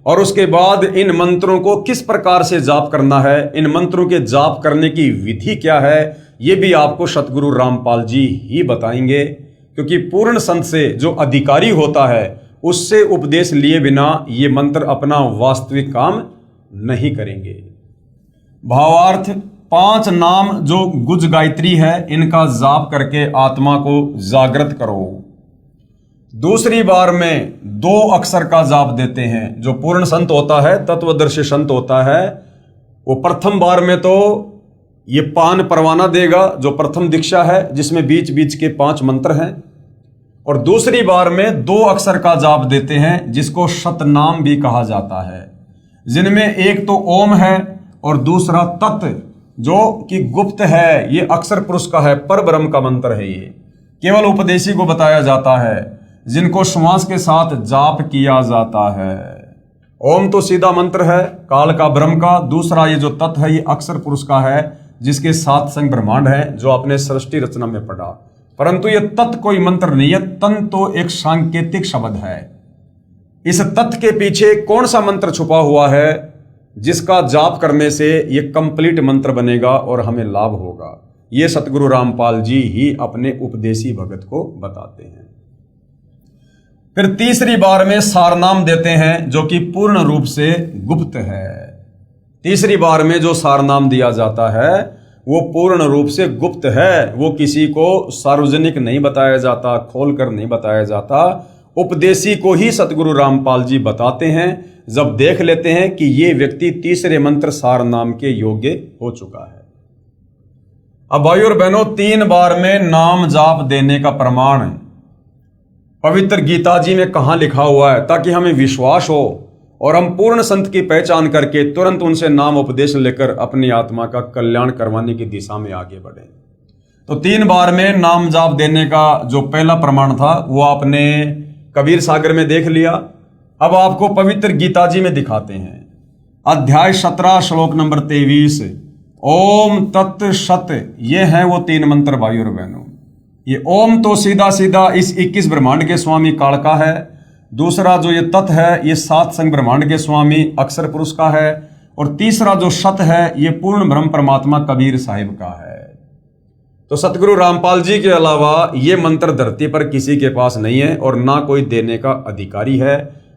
Speaker 1: और उसके बाद इन मंत्रों को किस प्रकार से जाप करना है, इन मंत्रों के जाप करने की विधि क्या है, ये भी आपको सतगुरु रामपाल जी ही बताएंगे। क्योंकि पूर्ण संत से जो अधिकारी होता है उससे उपदेश लिए बिना ये मंत्र अपना वास्तविक काम नहीं करेंगे। भावार्थ, 5 नाम जो गुज गायत्री है इनका जाप करके आत्मा को जागृत करो। दूसरी बार में 2 अक्षर का जाप देते हैं। जो पूर्ण संत होता है, तत्वदर्शी संत होता है, वो प्रथम बार में तो ये पान परवाना देगा जो प्रथम दीक्षा है, जिसमें बीच बीच के 5 मंत्र हैं। और दूसरी बार में 2 अक्षर का जाप देते हैं जिसको शतनाम भी कहा जाता है, जिनमें एक तो ओम है और दूसरा तत् जो कि गुप्त है, ये अक्षर पुरुष का है, पर ब्रह्म का मंत्र है। ये केवल उपदेशी को बताया जाता है, जिनको श्वास के साथ जाप किया जाता है। ओम तो सीधा मंत्र है काल का, ब्रह्म का। दूसरा ये जो तत् है ये अक्षर पुरुष का है, जिसके 7 संग ब्रह्मांड है, जो आपने सृष्टि रचना में पढ़ा। परंतु ये तत् कोई मंत्र नहीं है, तन तो एक सांकेतिक शब्द है। इस तत् के पीछे कौन सा मंत्र छुपा हुआ है जिसका जाप करने से ये कंप्लीट मंत्र बनेगा और हमें लाभ होगा, ये सतगुरु रामपाल जी ही अपने उपदेशी भगत को बताते हैं। फिर तीसरी बार में सारनाम देते हैं जो कि पूर्ण रूप से गुप्त है। तीसरी बार में जो सारनाम दिया जाता है वो पूर्ण रूप से गुप्त है, वो किसी को सार्वजनिक नहीं बताया जाता, खोलकर नहीं बताया जाता। उपदेशी को ही सतगुरु रामपाल जी बताते हैं जब देख लेते हैं कि ये व्यक्ति तीसरे मंत्र सारनाम के योग्य हो चुका है। अब भाई और बहनों, 3 बार में नाम जाप देने का प्रमाण पवित्र गीता जी में कहां लिखा हुआ है, ताकि हमें विश्वास हो और हम पूर्ण संत की पहचान करके तुरंत उनसे नाम उपदेश लेकर अपनी आत्मा का कल्याण करवाने की दिशा में आगे बढ़े। तो 3 बार में नाम जाप देने का जो पहला प्रमाण था वो आपने कबीर सागर में देख लिया। अब आपको पवित्र गीता जी में दिखाते हैं। अध्याय 17 श्लोक नंबर 23, ओम तत् सत, ये है वो 3 मंत्र भाई और बहनों। ये ओम तो सीधा सीधा इस 21 ब्रह्मांड के स्वामी काल का है। दूसरा जो ये तत् है ये 7 संग ब्रह्मांड के स्वामी अक्षर पुरुष का है। और तीसरा जो सत है ये पूर्ण ब्रह्म परमात्मा कबीर साहिब का है। तो सतगुरु रामपाल जी के अलावा ये मंत्र धरती पर किसी के पास नहीं है और ना कोई देने का अधिकारी है।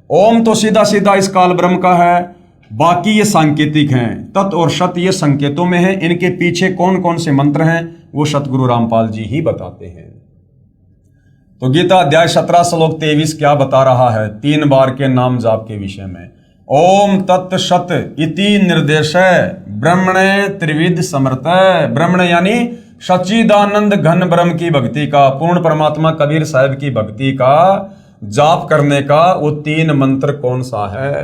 Speaker 1: ओम तो सीधा सीधा इस काल ब्रह्म का है, बाकी ये सांकेतिक हैं। तत् और सत ये संकेतों में है, इनके पीछे कौन कौन से मंत्र हैं वो सतगुरु रामपाल जी ही बताते हैं। तो गीता अध्याय 17 श्लोक 23 क्या बता रहा है 3 बार के नाम जाप के विषय में। ओम तत् सत इति निर्देश ब्रह्मणे त्रिविध समर्थ। ब्रह्मण यानी सच्चिदानंद घन ब्रह्म की भक्ति का, पूर्ण परमात्मा कबीर साहिब की भक्ति का जाप करने का वो 3 मंत्र कौन सा है।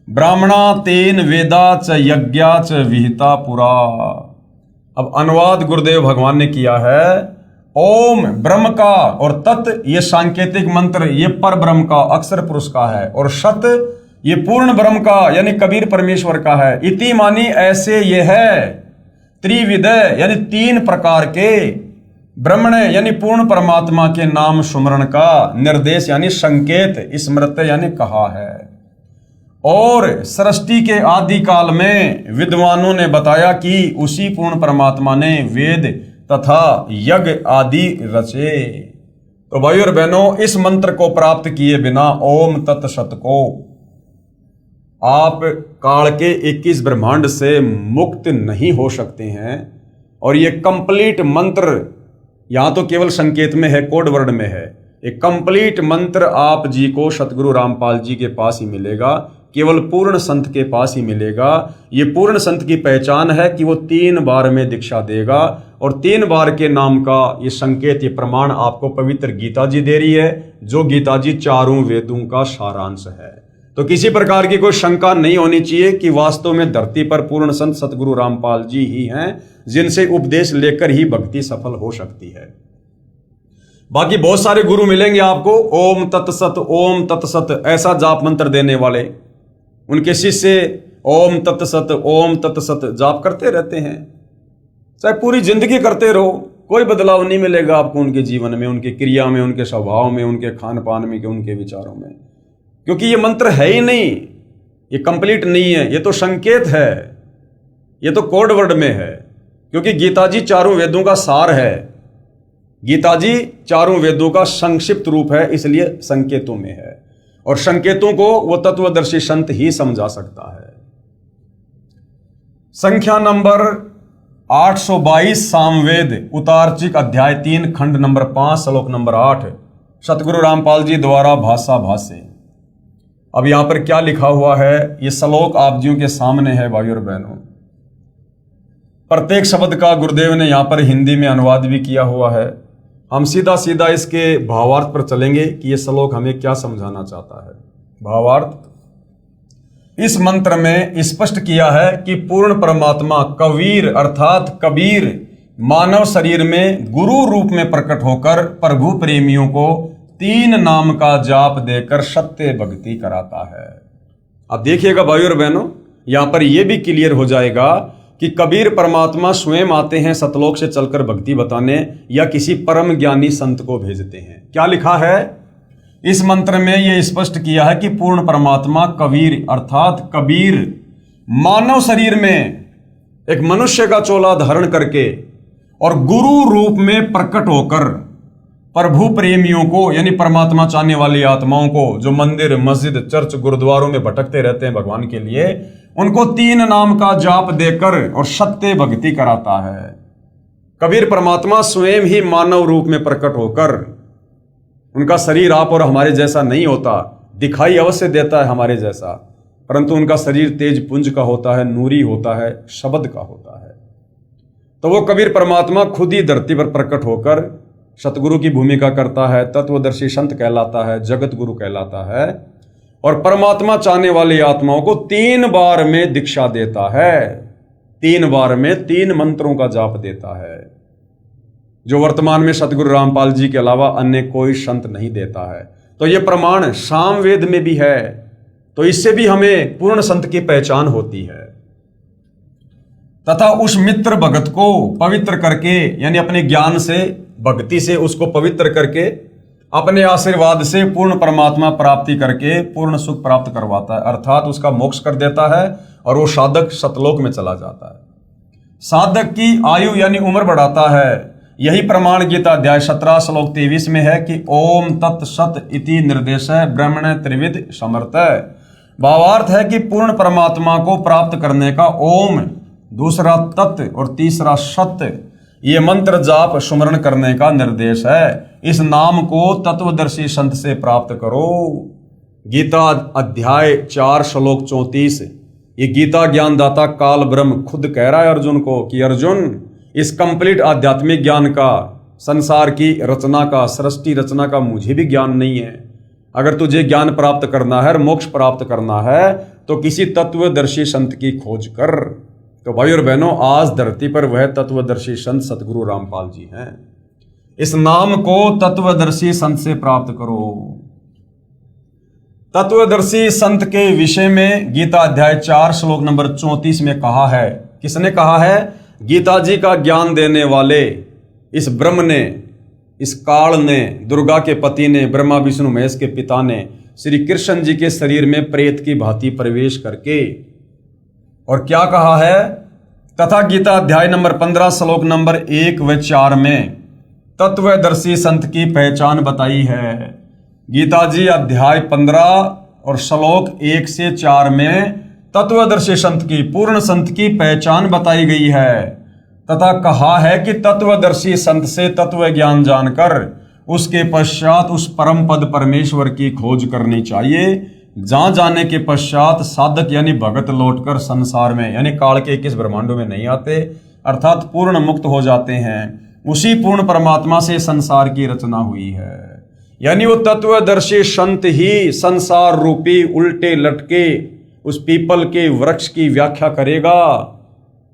Speaker 1: ब्राह्मणा 3 वेदा च यज्ञा च विहिता पुरा। अब अनुवाद गुरुदेव भगवान ने किया है। ओम ब्रह्म का और तत् ये सांकेतिक मंत्र ये पर ब्रह्म का अक्षर पुरुष का है, और सत ये पूर्ण ब्रह्म का यानी कबीर परमेश्वर का है। इति मानी ऐसे ये है। त्रिविध यानी 3 प्रकार के, ब्रह्मण यानी पूर्ण परमात्मा के नाम सुमरण का, निर्देश यानी संकेत, स्मृत यानी कहा है। और सृष्टि के आदि काल में विद्वानों ने बताया कि उसी पूर्ण परमात्मा ने वेद तथा यज्ञ आदि रचे। तो भाई और बहनों, इस मंत्र को प्राप्त किए बिना ओम तत् सत को आप काल के 21 ब्रह्मांड से मुक्त नहीं हो सकते हैं। और ये कंप्लीट मंत्र यहाँ तो केवल संकेत में है, कोड वर्ड में है। एक कंप्लीट मंत्र आप जी को सतगुरु रामपाल जी के पास ही मिलेगा, केवल पूर्ण संत के पास ही मिलेगा। ये पूर्ण संत की पहचान है कि वो 3 बार में दीक्षा देगा, और 3 बार के नाम का ये संकेत, ये प्रमाण आपको पवित्र गीता जी दे रही है, जो गीता जी 4 वेदों का सारांश है। तो किसी प्रकार की कोई शंका नहीं होनी चाहिए कि वास्तव में धरती पर पूर्ण संत सतगुरु रामपाल जी ही हैं, जिनसे उपदेश लेकर ही भक्ति सफल हो सकती है। बाकी बहुत सारे गुरु मिलेंगे आपको, ओम तत्सत ऐसा जाप मंत्र देने वाले। उनके शिष्य ओम तत्सत जाप करते रहते हैं, चाहे पूरी जिंदगी करते रहो, कोई बदलाव नहीं मिलेगा आपको उनके जीवन में, उनकी क्रिया में, उनके स्वभाव में, उनके खान पान में, उनके विचारों में। क्योंकि ये मंत्र है ही नहीं, ये कंप्लीट नहीं है, ये तो संकेत है, ये तो कोड वर्ड में है। क्योंकि गीता जी 4 वेदों का सार है, गीता जी 4 वेदों का संक्षिप्त रूप है, इसलिए संकेतों में है। और संकेतों को वो तत्वदर्शी संत ही समझा सकता है। संख्या नंबर 822 सामवेद उतार्चिक अध्याय 3 खंड नंबर 5 श्लोक नंबर 8 सतगुरु रामपाल जी द्वारा भाषा भाष्य। अब यहां पर क्या लिखा हुआ है, ये श्लोक आप जियों के सामने है भाइयों और बहनों। प्रत्येक शब्द का गुरुदेव ने यहां पर हिंदी में अनुवाद भी किया हुआ है। हम सीधा सीधा इसके भावार्थ पर चलेंगे कि ये श्लोक हमें क्या समझाना चाहता है। भावार्थ इस मंत्र में स्पष्ट किया है कि पूर्ण परमात्मा कबीर अर्थात कबीर मानव शरीर में गुरु रूप में प्रकट होकर प्रभु प्रेमियों को 3 नाम का जाप देकर सत्य भक्ति कराता है। अब देखिएगा भाइयों और बहनों, यहां पर यह भी क्लियर हो जाएगा कि कबीर परमात्मा स्वयं आते हैं सतलोक से चलकर भक्ति बताने, या किसी परम ज्ञानी संत को भेजते हैं। क्या लिखा है इस मंत्र में, यह स्पष्ट किया है कि पूर्ण परमात्मा कबीर अर्थात कबीर मानव शरीर में एक मनुष्य का चोला धारण करके और गुरु रूप में प्रकट होकर प्रभु प्रेमियों को, यानी परमात्मा चाहने वाली आत्माओं को, जो मंदिर मस्जिद चर्च गुरुद्वारों में भटकते रहते हैं भगवान के लिए, उनको 3 नाम का जाप देकर और सत्य भक्ति कराता है। कबीर परमात्मा स्वयं ही मानव रूप में प्रकट होकर, उनका शरीर आप और हमारे जैसा नहीं होता, दिखाई अवश्य देता है हमारे जैसा, परंतु उनका शरीर तेज पुंज का होता है, नूरी होता है, शब्द का होता है। तो वो कबीर परमात्मा खुद ही धरती पर प्रकट होकर सतगुरु की भूमिका करता है, तत्वदर्शी संत कहलाता है, जगत गुरु कहलाता है, और परमात्मा चाहने वाली आत्माओं को 3 बार में दीक्षा देता है। 3 बार में 3 मंत्रों का जाप देता है, जो वर्तमान में सतगुरु रामपाल जी के अलावा अन्य कोई संत नहीं देता है। तो यह प्रमाण सामवेद में भी है, तो इससे भी हमें पूर्ण संत की पहचान होती है। तथा उस मित्र भगत को पवित्र करके, यानी अपने ज्ञान से, भक्ति से उसको पवित्र करके, अपने आशीर्वाद से पूर्ण परमात्मा प्राप्ति करके पूर्ण सुख प्राप्त करवाता है, अर्थात उसका मोक्ष कर देता है और वो साधक सतलोक में चला जाता है। साधक की आयु यानी उम्र बढ़ाता है। यही प्रमाण गीता अध्याय 17 श्लोक 23 में है कि ओम तत्सत इति निर्देश ब्रह्मण त्रिविध समर्थ। भावार्थ है कि पूर्ण परमात्मा को प्राप्त करने का ओम, दूसरा तत् और तीसरा सत्य, ये मंत्र जाप सुमरण करने का निर्देश है। इस नाम को तत्वदर्शी संत से प्राप्त करो। गीता अध्याय 4 श्लोक 34, ये गीता ज्ञानदाता काल ब्रह्म खुद कह रहा है अर्जुन को कि अर्जुन, इस कंप्लीट आध्यात्मिक ज्ञान का, संसार की रचना का, सृष्टि रचना का मुझे भी ज्ञान नहीं है। अगर तुझे ज्ञान प्राप्त करना है, मोक्ष प्राप्त करना है, तो किसी तत्वदर्शी संत की खोज कर। तो भाई और बहनों, आज धरती पर वह तत्वदर्शी संत सतगुरु रामपाल जी हैं। इस नाम को तत्वदर्शी संत से प्राप्त करो। तत्वदर्शी संत के विषय में गीता अध्याय 4 श्लोक नंबर 34 में कहा है। किसने कहा है? गीता जी का ज्ञान देने वाले इस ब्रह्म ने, इस काल ने, दुर्गा के पति ने, ब्रह्मा विष्णु महेश के पिता ने श्री कृष्ण जी के शरीर में प्रेत की भांति प्रवेश करके, और क्या कहा है? तथा गीता अध्याय नंबर 15 श्लोक नंबर 1 व 4 में तत्वदर्शी संत की पहचान बताई है। गीता जी अध्याय 15 और श्लोक 1 से 4 में तत्वदर्शी संत की, पूर्ण संत की पहचान बताई गई है तथा कहा है कि तत्वदर्शी संत से तत्व ज्ञान जानकर उसके पश्चात उस परम पद परमेश्वर की खोज करनी चाहिए। जहां जाने के पश्चात साधक यानी भगत लौटकर संसार में यानी काल के 21 ब्रह्मांडों में नहीं आते, अर्थात पूर्ण मुक्त हो जाते हैं। उसी पूर्ण परमात्मा से संसार की रचना हुई है। यानी वो तत्वदर्शी संत ही संसार रूपी उल्टे लटके उस पीपल के वृक्ष की व्याख्या करेगा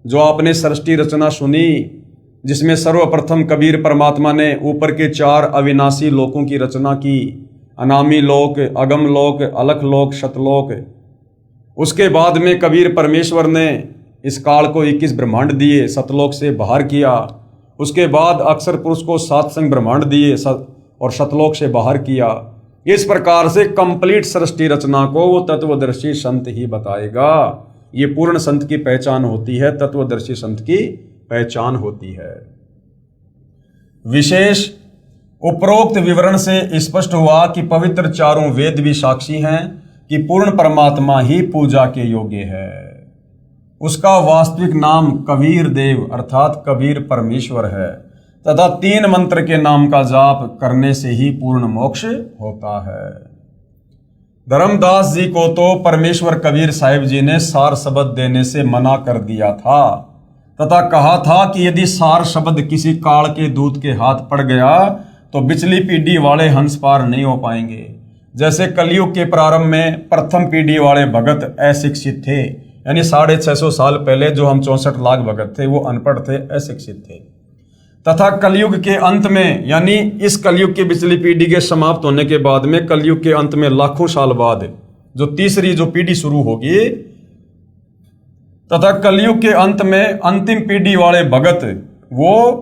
Speaker 1: जो आपने सृष्टि रचना सुनी, जिसमें सर्वप्रथम कबीर परमात्मा ने ऊपर के 4 अविनाशी लोकों की रचना की, अनामी लोक, अगम लोक, अलख लोक, शतलोक। उसके बाद में कबीर परमेश्वर ने इस काल को 21 ब्रह्मांड दिए, सतलोक से बाहर किया। उसके बाद अक्षर पुरुष को 7 संग ब्रह्मांड दिए और शतलोक से बाहर किया। इस प्रकार से कंप्लीट सृष्टि रचना को वो तत्वदर्शी संत ही बताएगा। ये पूर्ण संत की पहचान होती है, तत्वदर्शी संत की पहचान होती है। विशेष उपरोक्त विवरण से स्पष्ट हुआ कि पवित्र चारों वेद भी साक्षी हैं कि पूर्ण परमात्मा ही पूजा के योग्य है। उसका वास्तविक नाम कबीर देव अर्थात कबीर परमेश्वर है तथा 3 मंत्र के नाम का जाप करने से ही पूर्ण मोक्ष होता है। धर्मदास जी को तो परमेश्वर कबीर साहिब जी ने सार शब्द देने से मना कर दिया था तथा कहा था कि यदि सार शब्द किसी काल के दूत के हाथ पड़ गया तो बिचली पीढ़ी वाले हंस पार नहीं हो पाएंगे। जैसे कलयुग के प्रारंभ में प्रथम पीढ़ी वाले भगत अशिक्षित थे, यानी 650 साल पहले जो हम 64 लाख भगत थे वो अनपढ़ थे, अशिक्षित थे। तथा कलयुग के अंत में यानी इस कलयुग की बिचली पीढ़ी के समाप्त होने के बाद में कलयुग के अंत में लाखों साल बाद जो तीसरी जो पीढ़ी शुरू होगी तथा कलयुग के अंत में अंतिम पीढ़ी वाले भगत वो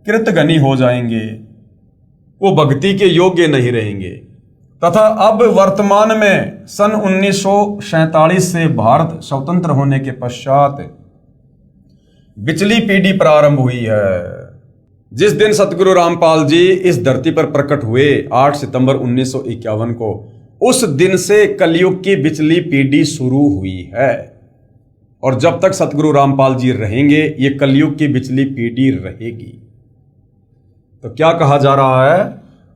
Speaker 1: कृतघ्नी हो जाएंगे, वो भक्ति के योग्य नहीं रहेंगे। तथा अब वर्तमान में सन 1947 से भारत स्वतंत्र होने के पश्चात बिचली पीढ़ी प्रारंभ हुई है। जिस दिन सतगुरु रामपाल जी इस धरती पर प्रकट हुए 8 सितंबर 1951 को, उस दिन से कलयुग की बिचली पीढ़ी शुरू हुई है और जब तक सतगुरु रामपाल जी रहेंगे ये कलयुग की बिचली पीढ़ी रहेगी। तो क्या कहा जा रहा है?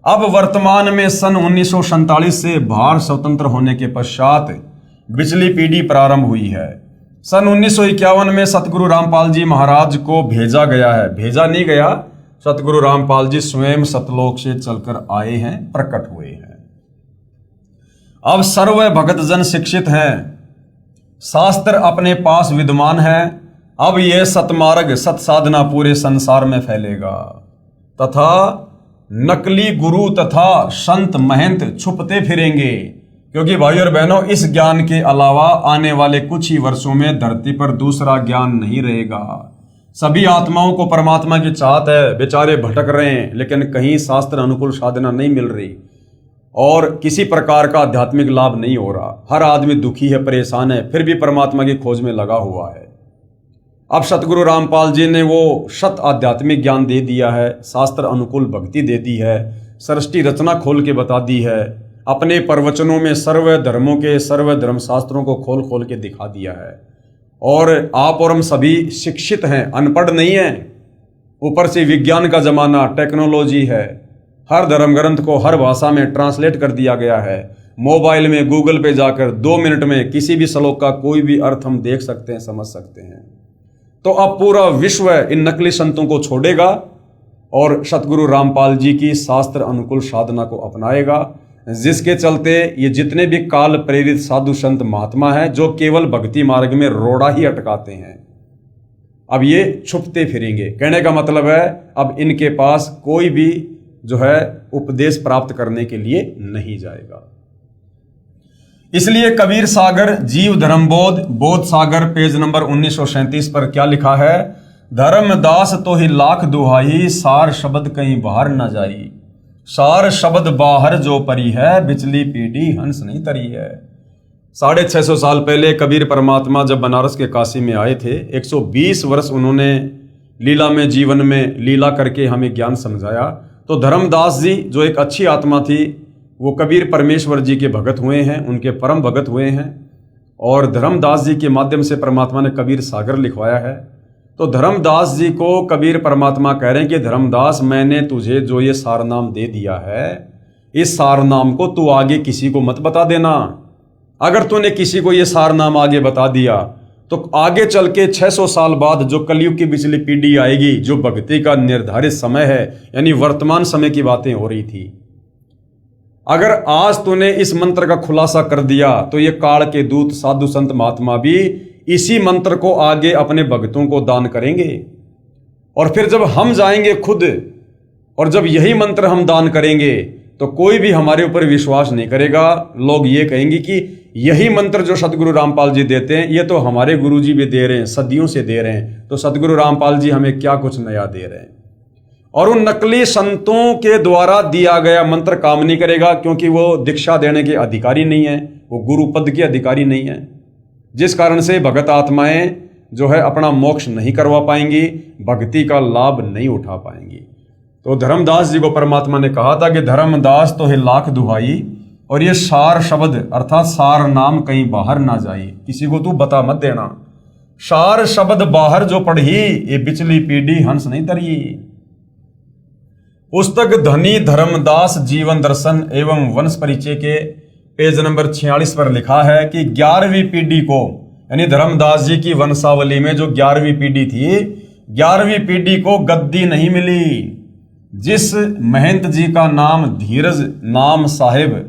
Speaker 1: अब वर्तमान में सन 1947 से भारत स्वतंत्र होने के पश्चात बिचली पीढ़ी प्रारंभ हुई है। सन 1951 में सतगुरु रामपाल जी महाराज को भेजा गया है, भेजा नहीं गया, सतगुरु रामपाल जी स्वयं सतलोक से चलकर आए हैं, प्रकट हुए हैं। अब सर्व भगत जन शिक्षित हैं, शास्त्र अपने पास विद्यमान है। अब यह सतमार्ग सत साधना पूरे संसार में फैलेगा तथा नकली गुरु तथा संत महंत छुपते फिरेंगे, क्योंकि भाइयों और बहनों इस ज्ञान के अलावा आने वाले कुछ ही वर्षों में धरती पर दूसरा ज्ञान नहीं रहेगा। सभी आत्माओं को परमात्मा की चाहत है, बेचारे भटक रहे हैं लेकिन कहीं शास्त्र अनुकूल साधना नहीं मिल रही और किसी प्रकार का आध्यात्मिक लाभ नहीं हो रहा। हर आदमी दुखी है, परेशान है, फिर भी परमात्मा की खोज में लगा हुआ है। अब सतगुरु रामपाल जी ने वो शत आध्यात्मिक ज्ञान दे दिया है, शास्त्र अनुकूल भक्ति दे दी है, सृष्टि रचना खोल के बता दी है, अपने प्रवचनों में सर्व धर्मों के सर्व धर्म शास्त्रों को खोल खोल के दिखा दिया है। और आप और हम सभी शिक्षित हैं, अनपढ़ नहीं हैं। ऊपर से विज्ञान का जमाना, टेक्नोलॉजी है, हर धर्म ग्रंथ को हर भाषा में ट्रांसलेट कर दिया गया है। मोबाइल में गूगल पे जाकर 2 मिनट में किसी भी श्लोक का कोई भी अर्थ हम देख सकते हैं, समझ सकते हैं। तो अब पूरा विश्व इन नकली संतों को छोड़ेगा और सतगुरु रामपाल जी की शास्त्र अनुकूल साधना को अपनाएगा, जिसके चलते ये जितने भी काल प्रेरित साधु संत महात्मा हैं जो केवल भक्ति मार्ग में रोड़ा ही अटकाते हैं, अब ये छुपते फिरेंगे। कहने का मतलब है अब इनके पास कोई भी जो है उपदेश प्राप्त करने के लिए नहीं जाएगा। इसलिए कबीर सागर जीव धर्मबोध बोध सागर पेज नंबर 1937 पर क्या लिखा है? धर्मदास तो ही लाख दुहाई, सार शब्द कहीं बाहर न जाई। सार शब्द बाहर जो परी है, बिचली पीढ़ी हंस नहीं तरी है। 650 साल पहले कबीर परमात्मा जब बनारस के काशी में आए थे, 120 वर्ष उन्होंने लीला में जीवन में लीला करके हमें ज्ञान समझाया। तो धर्मदास जी जो एक अच्छी आत्मा थी, वो कबीर परमेश्वर जी के भगत हुए हैं, उनके परम भगत हुए हैं, और धर्मदास जी के माध्यम से परमात्मा ने कबीर सागर लिखवाया है। तो धर्मदास जी को कबीर परमात्मा कह रहे हैं कि धर्मदास, मैंने तुझे जो ये सारनाम दे दिया है, इस सारनाम को तू आगे किसी को मत बता देना। अगर तूने किसी को ये सारनाम आगे बता दिया तो आगे चल के 600 साल बाद जो कलयुग की पिछली पीढ़ी आएगी, जो भक्ति का निर्धारित समय है, यानी वर्तमान समय की बातें हो रही थी, अगर आज तूने इस मंत्र का खुलासा कर दिया तो ये काल के दूत साधु संत महात्मा भी इसी मंत्र को आगे अपने भक्तों को दान करेंगे। और फिर जब हम जाएंगे खुद और जब यही मंत्र हम दान करेंगे तो कोई भी हमारे ऊपर विश्वास नहीं करेगा। लोग ये कहेंगे कि यही मंत्र जो सतगुरु रामपाल जी देते हैं, ये तो हमारे गुरु जी भी दे रहे हैं, सदियों से दे रहे हैं, तो सतगुरु रामपाल जी हमें क्या कुछ नया दे रहे हैं। और उन नकली संतों के द्वारा दिया गया मंत्र काम नहीं करेगा, क्योंकि वो दीक्षा देने के अधिकारी नहीं है, वो गुरु पद के अधिकारी नहीं है, जिस कारण से भगत आत्माएं जो है अपना मोक्ष नहीं करवा पाएंगी, भक्ति का लाभ नहीं उठा पाएंगी। तो धर्मदास जी को परमात्मा ने कहा था कि धर्मदास तो है लाख दुहाई, और ये सार शब्द अर्थात सार नाम कहीं बाहर ना जाए, किसी को तू बता मत देना। सार शब्द बाहर जो पढ़ी, ये बिचली पीढ़ी हंस नहीं तरी। पुस्तक धनी धर्मदास जीवन दर्शन एवं वंश परिचय के पेज नंबर 46 पर लिखा है कि 11वीं पीढ़ी को, यानी धर्मदास जी की वंशावली में जो 11वीं पीढ़ी थी, 11वीं पीढ़ी को गद्दी नहीं मिली। जिस महंत जी का नाम धीरज नाम साहिब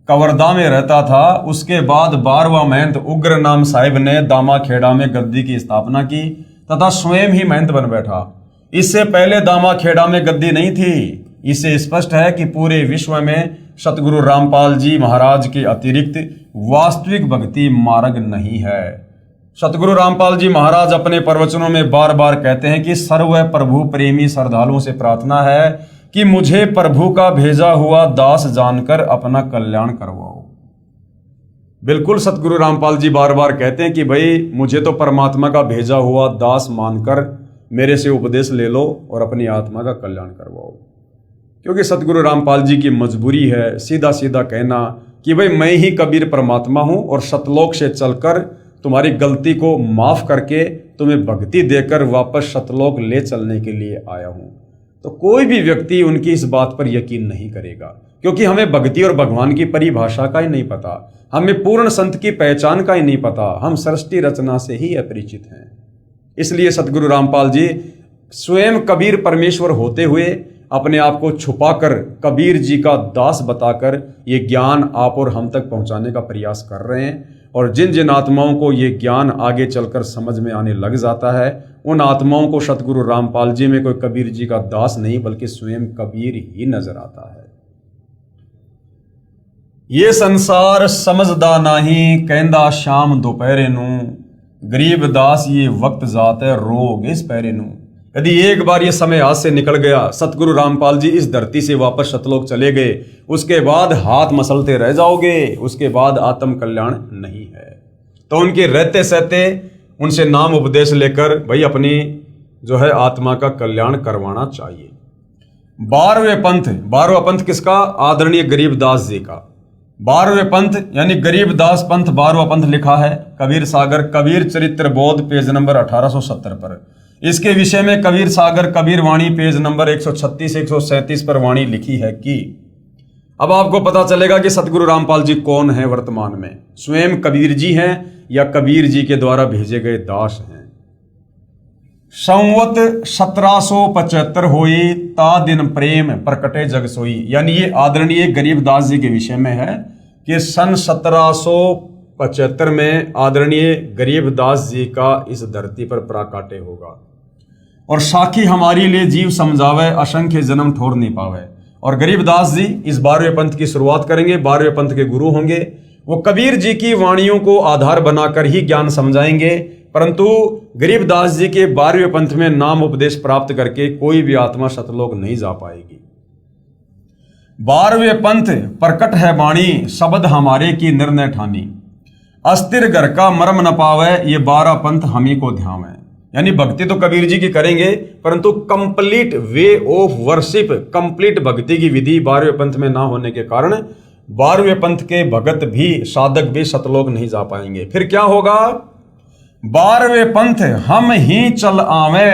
Speaker 1: कवर्धा में रहता था, उसके बाद 12वां महंत उग्र नाम साहिब ने दामा खेड़ा में गद्दी की स्थापना की तथा स्वयं ही महंत बन बैठा। इससे पहले दामा खेड़ा में गद्दी नहीं थी। इससे स्पष्ट है कि पूरे विश्व में सतगुरु रामपाल जी महाराज के अतिरिक्त वास्तविक भक्ति मार्ग नहीं है। सतगुरु रामपाल जी महाराज अपने प्रवचनों में बार बार कहते हैं कि सर्व प्रभु प्रेमी श्रद्धालुओं से प्रार्थना है कि मुझे प्रभु का भेजा हुआ दास जानकर अपना कल्याण करवाओ। बिल्कुल सतगुरु रामपाल जी बार बार कहते हैं कि भाई मुझे तो परमात्मा का भेजा हुआ दास मानकर मेरे से उपदेश ले लो और अपनी आत्मा का कल्याण करवाओ। क्योंकि सतगुरु रामपाल जी की मजबूरी है सीधा सीधा कहना कि भाई मैं ही कबीर परमात्मा हूं और सतलोक से चलकर तुम्हारी गलती को माफ करके तुम्हें भक्ति देकर वापस सतलोक ले चलने के लिए आया हूं। तो कोई भी व्यक्ति उनकी इस बात पर यकीन नहीं करेगा, क्योंकि हमें भक्ति और भगवान की परिभाषा का ही नहीं पता, हमें पूर्ण संत की पहचान का ही नहीं पता, हम सृष्टि रचना से ही अपरिचित हैं। इसलिए सतगुरु रामपाल जी स्वयं कबीर परमेश्वर होते हुए अपने आप को छुपाकर कबीर जी का दास बताकर ये ज्ञान आप और हम तक पहुंचाने का प्रयास कर रहे हैं। और जिन जिन आत्माओं को ये ज्ञान आगे चलकर समझ में आने लग जाता है, उन आत्माओं को सतगुरु रामपाल जी में कोई कबीर जी का दास नहीं बल्कि स्वयं कबीर ही नजर आता है। ये संसार समझदा नाही कहंदा शाम दोपहरे नू, गरीब दास ये वक्त जाते रोग इस पैरे नू। यदि एक बार ये समय हाथ से निकल गया, सतगुरु रामपाल जी इस धरती से वापस सतलोक चले गए, उसके बाद हाथ मसलते रह जाओगे, उसके बाद आत्म कल्याण नहीं है। तो उनके रहते सहते उनसे नाम उपदेश लेकर भाई अपनी जो है आत्मा का कल्याण करवाना चाहिए। 12वां पंथ किसका? आदरणीय गरीबदास जी का 12वें पंथ यानी गरीबदास पंथ 12वां पंथ लिखा है कबीर सागर कबीर चरित्र बोध पेज नंबर 1870 पर। इसके विषय में कबीर सागर कबीर वाणी पेज नंबर 136-137 पर वाणी लिखी है कि अब आपको पता चलेगा कि सतगुरु रामपाल जी कौन है वर्तमान में, स्वयं कबीर जी हैं या कबीर जी के द्वारा भेजे गए दास हैं। संवत 1775 होई ता दिन प्रेम प्रकटे जग सोई, यानी ये आदरणीय गरीबदास जी के विषय में है कि सन 1775 में आदरणीय गरीबदास जी का इस धरती पर प्राकाटे होगा। और साखी हमारी लिए जीव समझावे असंख्य जन्म ठोर नहीं पावे। और गरीबदास जी इस 12वें पंथ की शुरुआत करेंगे, 12वें पंथ के गुरु होंगे। वो कबीर जी की वाणियों को आधार बनाकर ही ज्ञान समझाएंगे, परंतु गरीबदास जी के 12वें पंथ में नाम उपदेश प्राप्त करके कोई भी आत्मा सतलोक नहीं जा पाएगी। 12वें पंथ प्रकट है वाणी शब्द हमारे की निर्णय ठानी, अस्थिर घर का मर्म न पावे ये 12 पंथ हम ही को ध्यावे। यानी भक्ति तो कबीर जी की करेंगे, परंतु complete way of worship, complete भक्ति की विधि 12वें पंथ में ना होने के कारण 12वें पंथ के भगत भी, साधक भी सतलोक नहीं जा पाएंगे। फिर क्या होगा? 12वें पंथ हम ही चल आवे।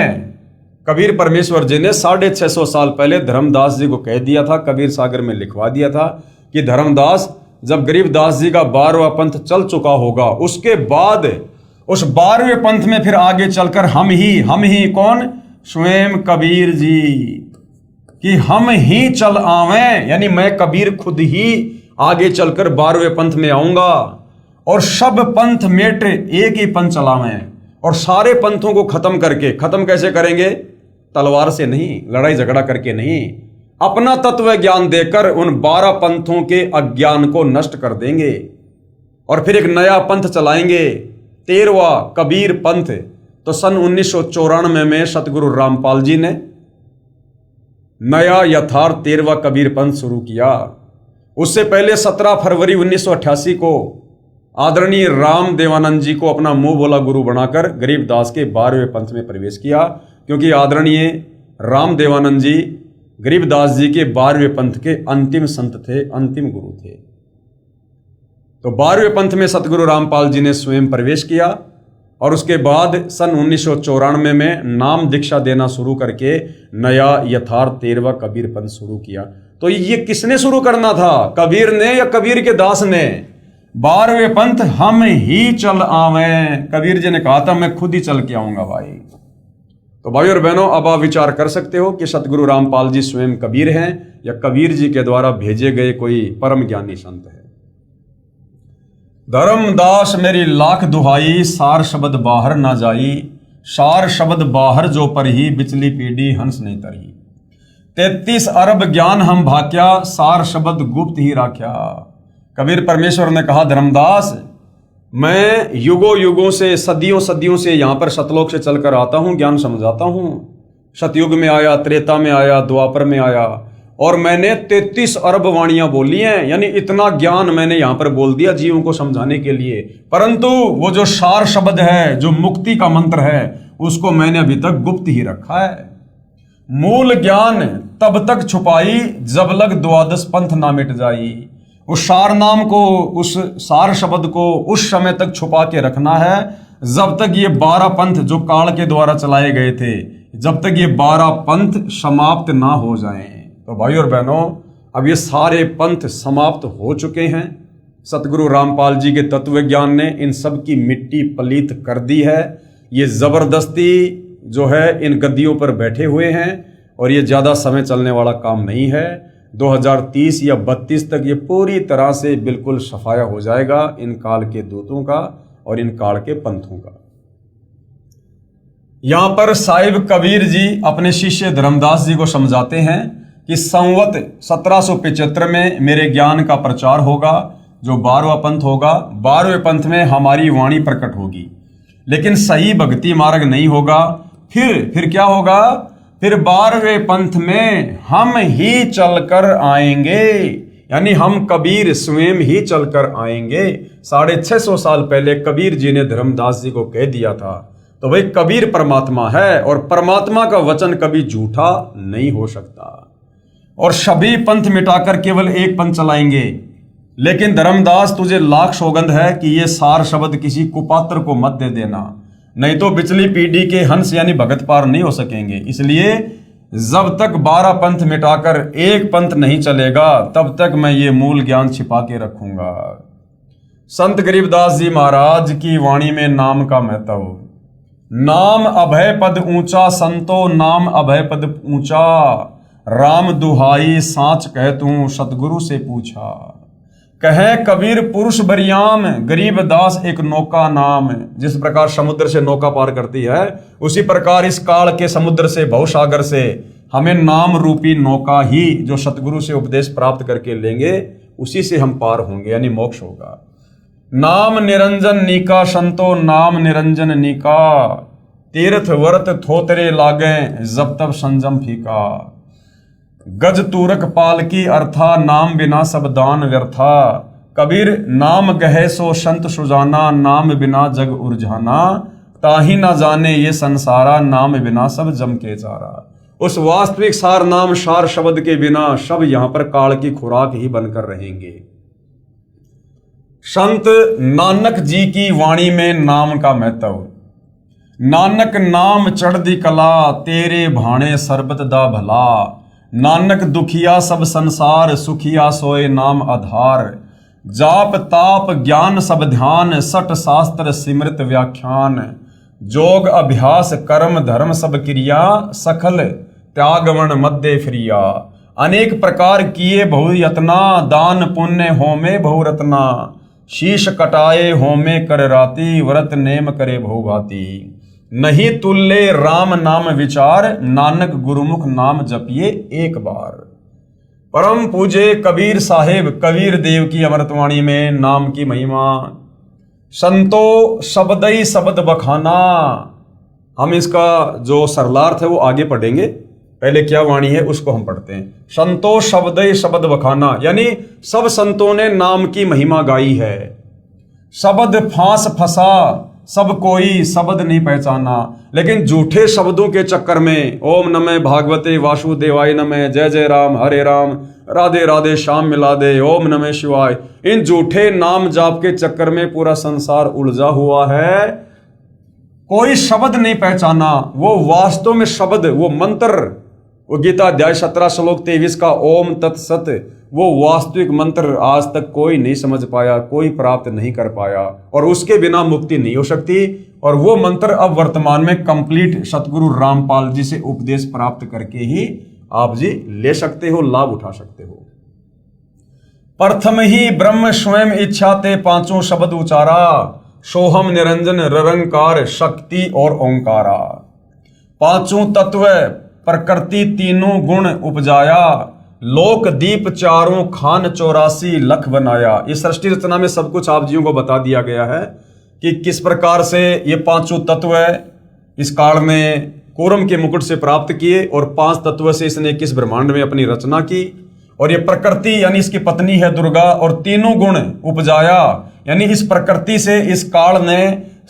Speaker 1: कबीर परमेश्वर जी ने 650 साल पहले धर्मदास जी को कह दिया था, कबीर सागर में लिखवा दिया था कि धर्मदास, जब गरीबदास जी का 12वां पंथ चल चुका होगा, उसके बाद उस 12वें पंथ में फिर आगे चलकर हम ही कौन? स्वयं कबीर जी, कि हम ही चल आवे, यानी मैं कबीर खुद ही आगे चलकर 12वें पंथ में आऊंगा और सब पंथ मेट एक ही पंथ चलावें और सारे पंथों को खत्म करके, खत्म कैसे करेंगे? तलवार से नहीं, लड़ाई झगड़ा करके नहीं, अपना तत्व ज्ञान देकर उन 12 पंथों के अज्ञान को नष्ट कर देंगे और फिर एक नया पंथ चलाएंगे, 13वां कबीर पंथ। तो सन 1994 में सतगुरु रामपाल जी ने नया यथार्थ 13वां कबीर पंथ शुरू किया। उससे पहले 17 फरवरी 1988 को आदरणीय राम देवानंद जी को अपना मुंह बोला गुरु बनाकर गरीबदास के 12वें पंथ में प्रवेश किया, क्योंकि आदरणीय राम देवानंद जी गरीबदास जी के 12वें पंथ के अंतिम संत थे, अंतिम गुरु थे। तो 12वें पंथ में सतगुरु रामपाल जी ने स्वयं प्रवेश किया और उसके बाद सन 1994 में नाम दीक्षा देना शुरू करके नया यथार्थ 13वां कबीर पंथ शुरू किया। तो ये किसने शुरू करना था? कबीर ने या कबीर के दास ने? 12वें पंथ हम ही चल आवे। कबीर जी ने कहा था मैं खुद ही चल के आऊंगा भाई। तो भाई और बहनों, अब आप विचार कर सकते हो कि सतगुरु रामपाल जी स्वयं कबीर हैं या कबीर जी के द्वारा भेजे गए कोई परम ज्ञानी संत है। धर्मदास मेरी लाख दुहाई, सार शब्द बाहर ना जाई, सार शब्द बाहर जो पर ही, बिचली पीढ़ी हंस नहीं तरही। 33 अरब ज्ञान हम भाक्या, सार शब्द गुप्त ही राख्या। कबीर परमेश्वर ने कहा, धर्मदास मैं युगों युगों से, सदियों से यहाँ पर सतलोक से चलकर आता हूँ, ज्ञान समझाता हूँ। सतयुग में आया, त्रेता में आया, द्वापर में आया और मैंने 33 अरब वाणियां बोली हैं, यानी इतना ज्ञान मैंने यहाँ पर बोल दिया जीवों को समझाने के लिए। परंतु वो जो सार शब्द है, जो मुक्ति का मंत्र है, उसको मैंने अभी तक गुप्त ही रखा है। मूल ज्ञान तब तक छुपाई, जब लग 12 पंथ ना मिट जाई। उस सार नाम को, उस सार शब्द को उस समय तक छुपा के रखना है जब तक ये 12 पंथ जो काल के द्वारा चलाए गए थे, जब तक ये 12 पंथ समाप्त ना हो जाएं। तो भाई और बहनों, अब ये सारे पंथ समाप्त हो चुके हैं। सतगुरु रामपाल जी के तत्व ज्ञान ने इन सब की मिट्टी पलीत कर दी है। ये जबरदस्ती जो है इन गद्दियों पर बैठे हुए हैं और ये ज़्यादा समय चलने वाला काम नहीं है। 2030 या 32 तक ये पूरी तरह से बिल्कुल सफाया हो जाएगा इन काल के दूतों का और इन काल के पंथों का। यहां पर साहिब कबीर जी अपने शिष्य धर्मदास जी को समझाते हैं कि संवत 1775 में मेरे ज्ञान का प्रचार होगा, जो 12वां पंथ होगा। 12वें पंथ में हमारी वाणी प्रकट होगी, लेकिन सही भक्ति मार्ग नहीं होगा। फिर क्या होगा? फिर 12वें पंथ में हम ही चलकर आएंगे, यानी हम कबीर स्वयं ही चलकर आएंगे। 650 साल पहले कबीर जी ने धर्मदास जी को कह दिया था। तो भाई कबीर परमात्मा है और परमात्मा का वचन कभी झूठा नहीं हो सकता। और सभी पंथ मिटाकर केवल एक पंथ चलाएंगे। लेकिन धर्मदास, तुझे लाख सौगंध है कि ये सार शब्द किसी कुपात्र को मत दे देना, नहीं तो बिचली पीढ़ी के हंस यानी भगत पार नहीं हो सकेंगे। इसलिए जब तक 12 पंथ मिटाकर एक पंथ नहीं चलेगा, तब तक मैं ये मूल ज्ञान छिपा के रखूंगा। संत गरीबदास जी महाराज की वाणी में नाम का महत्व। नाम अभय पद ऊंचा, संतो नाम अभय पद ऊंचा, राम दुहाई साच कह तू सतगुरु से पूछा। कहे कबीर पुरुष बरियाम, गरीबदास एक नौका नाम। जिस प्रकार समुद्र से नौका पार करती है, उसी प्रकार इस काल के समुद्र से, भवसागर से हमें नाम रूपी नौका ही, जो सतगुरु से उपदेश प्राप्त करके लेंगे, उसी से हम पार होंगे, यानी मोक्ष होगा। नाम निरंजन नीका, संतो नाम निरंजन नीका, तीर्थ व्रत थोतरे लागे, जब तब संजम फीका। गज तूरक पाल की अर्था, नाम बिना सब दान व्यर्था। कबीर नाम गहे सो संत सुजाना, नाम बिना जग उर्जाना, ताही ना जाने ये संसारा, नाम बिना सब जम के चारा। उस वास्तविक सार नाम सार शब्द के बिना सब यहां पर काल की खुराक ही बनकर रहेंगे। संत नानक जी की वाणी में नाम का महत्व। नानक नाम चढ़दी कला, तेरे भाणे सरबत दा भला। नानक दुखिया सब संसार, सुखिया सोए नाम आधार। जाप ताप ज्ञान सब ध्यान, सठ शास्त्र सिमृत व्याख्यान। जोग अभ्यास कर्म धर्म सब क्रिया, सकल त्यागवण मध्य फ्रिया। अनेक प्रकार किए बहु यतना, दान पुण्य होमे बहु रत्ना। शीश कटाए होमे कर राती, व्रत नेम करे बहु भांति। नहीं तुल्य राम नाम विचार, नानक गुरुमुख नाम जपिए एक बार। परम पूज्य कबीर साहेब कबीर देव की अमृतवाणी में नाम की महिमा। संतो शब्दई शब्द बखाना। हम इसका जो सरलार्थ है वो आगे पढ़ेंगे, पहले क्या वाणी है उसको हम पढ़ते हैं। संतो शब्दई शब्द बखाना, यानी सब संतों ने नाम की महिमा गाई है। शब्द फांस फंसा, सब कोई शब्द नहीं पहचाना। लेकिन झूठे शब्दों के चक्कर में ओम नमः भागवते वासुदेवाय नमः, जय जय राम हरे राम, राधे राधे श्याम मिला दे, ओम नमः शिवाय, इन झूठे नाम जाप के चक्कर में पूरा संसार उलझा हुआ है। कोई शब्द नहीं पहचाना। वो वास्तव में शब्द, वो मंत्र, वो गीता अध्याय 17 श्लोक 23 का ओम तत्सत, वो वास्तविक मंत्र आज तक कोई नहीं समझ पाया, कोई प्राप्त नहीं कर पाया, और उसके बिना मुक्ति नहीं हो सकती। और वो मंत्र अब वर्तमान में कंप्लीट सतगुरु रामपाल जी से उपदेश प्राप्त करके ही आप जी ले सकते हो, लाभ उठा सकते हो। प्रथम ही ब्रह्म स्वयं इच्छा ते पांचों शब्द उचारा, सोहम निरंजन निरंकार शक्ति और ओंकारा। पांचों तत्व प्रकृति तीनों गुण उपजाया, लोक दीप चारों खान 84 लख बनाया। इस सृष्टि रचना में सब कुछ आप जियों को बता दिया गया है कि किस प्रकार से ये पांचों तत्व इस काल में कूर्म के मुकुट से प्राप्त किए, और 5 तत्व से इसने किस ब्रह्मांड में अपनी रचना की। और ये प्रकृति यानी इसकी पत्नी है दुर्गा, और तीनों गुण उपजाया, यानी इस प्रकृति से इस काल ने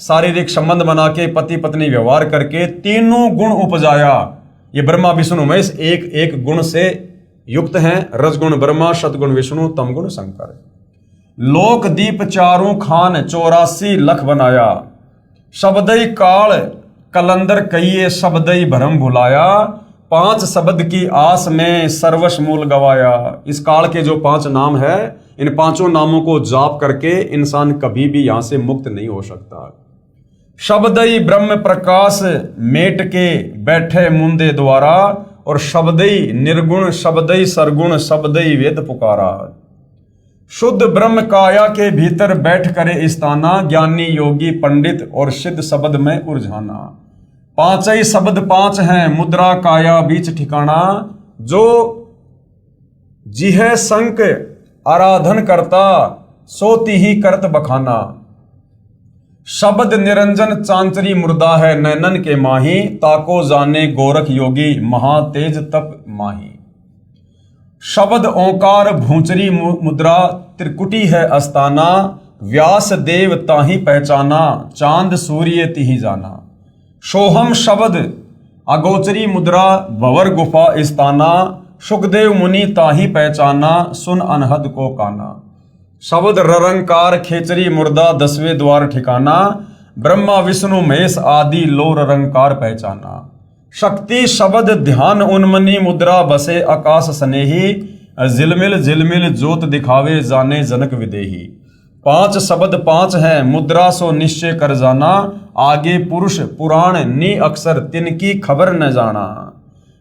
Speaker 1: शारीरिक संबंध बना के पति पत्नी व्यवहार करके तीनों गुण उपजाया। ये ब्रह्मा विष्णु महेश एक एक गुण से युक्त हैं। रजगुण ब्रह्मा, सतगुण विष्णु, तमगुण शंकर। लोक दीप चारों खान 84 लख बनाया, शब्दई काल कलंदर कहिए शब्दई भरम भुलाया। 5 शब्द की आस में सर्वस्व मूल गवाया। इस काल के जो 5 नाम है, इन 5 नामों को जाप करके इंसान कभी भी यहां से मुक्त नहीं हो सकता। शब्दई ब्रह्म प्रकाश मेट के बैठे मुंदे द्वारा, और शब्दई निर्गुण शब्दई सरगुण शब्दई वेद पुकारा। शुद्ध ब्रह्म काया के भीतर बैठ करे स्थाना, ज्ञानी योगी पंडित और सिद्ध शब्द में उलझाना। 5 ही शब्द 5 हैं, मुद्रा काया बीच ठिकाना। जो जिह संक आराधन करता, सोती ही करत बखाना। शब्द निरंजन चांचरी मुर्दा है, नैनन के माही। ताको जाने गोरख योगी, महातेज तप माही। शब्द ओंकार भूंचरी मुद्रा, त्रिकुटी है अस्ताना। व्यास देव ताही पहचाना, चांद सूर्य तिही जाना। सोहम शब्द अगोचरी मुद्रा, भंवर गुफा स्थाना। सुखदेव मुनि ताही पहचाना, सुन अनहद को काना। शब्द ररंकार खेचरी मुर्दा, 10वें द्वार ठिकाना। ब्रह्मा विष्णु महेश आदि लो ररंकार पहचाना। शक्ति शब्द ध्यान उन्मनी मुद्रा, बसे आकाश स्नेही। झिलमिल झिलमिल जोत दिखावे, जाने जनक विदेही। 5 शब्द 5 हैं, मुद्रा सो निश्चय कर जाना। आगे पुरुष पुराण नी अक्षर, तिनकी खबर न जाना।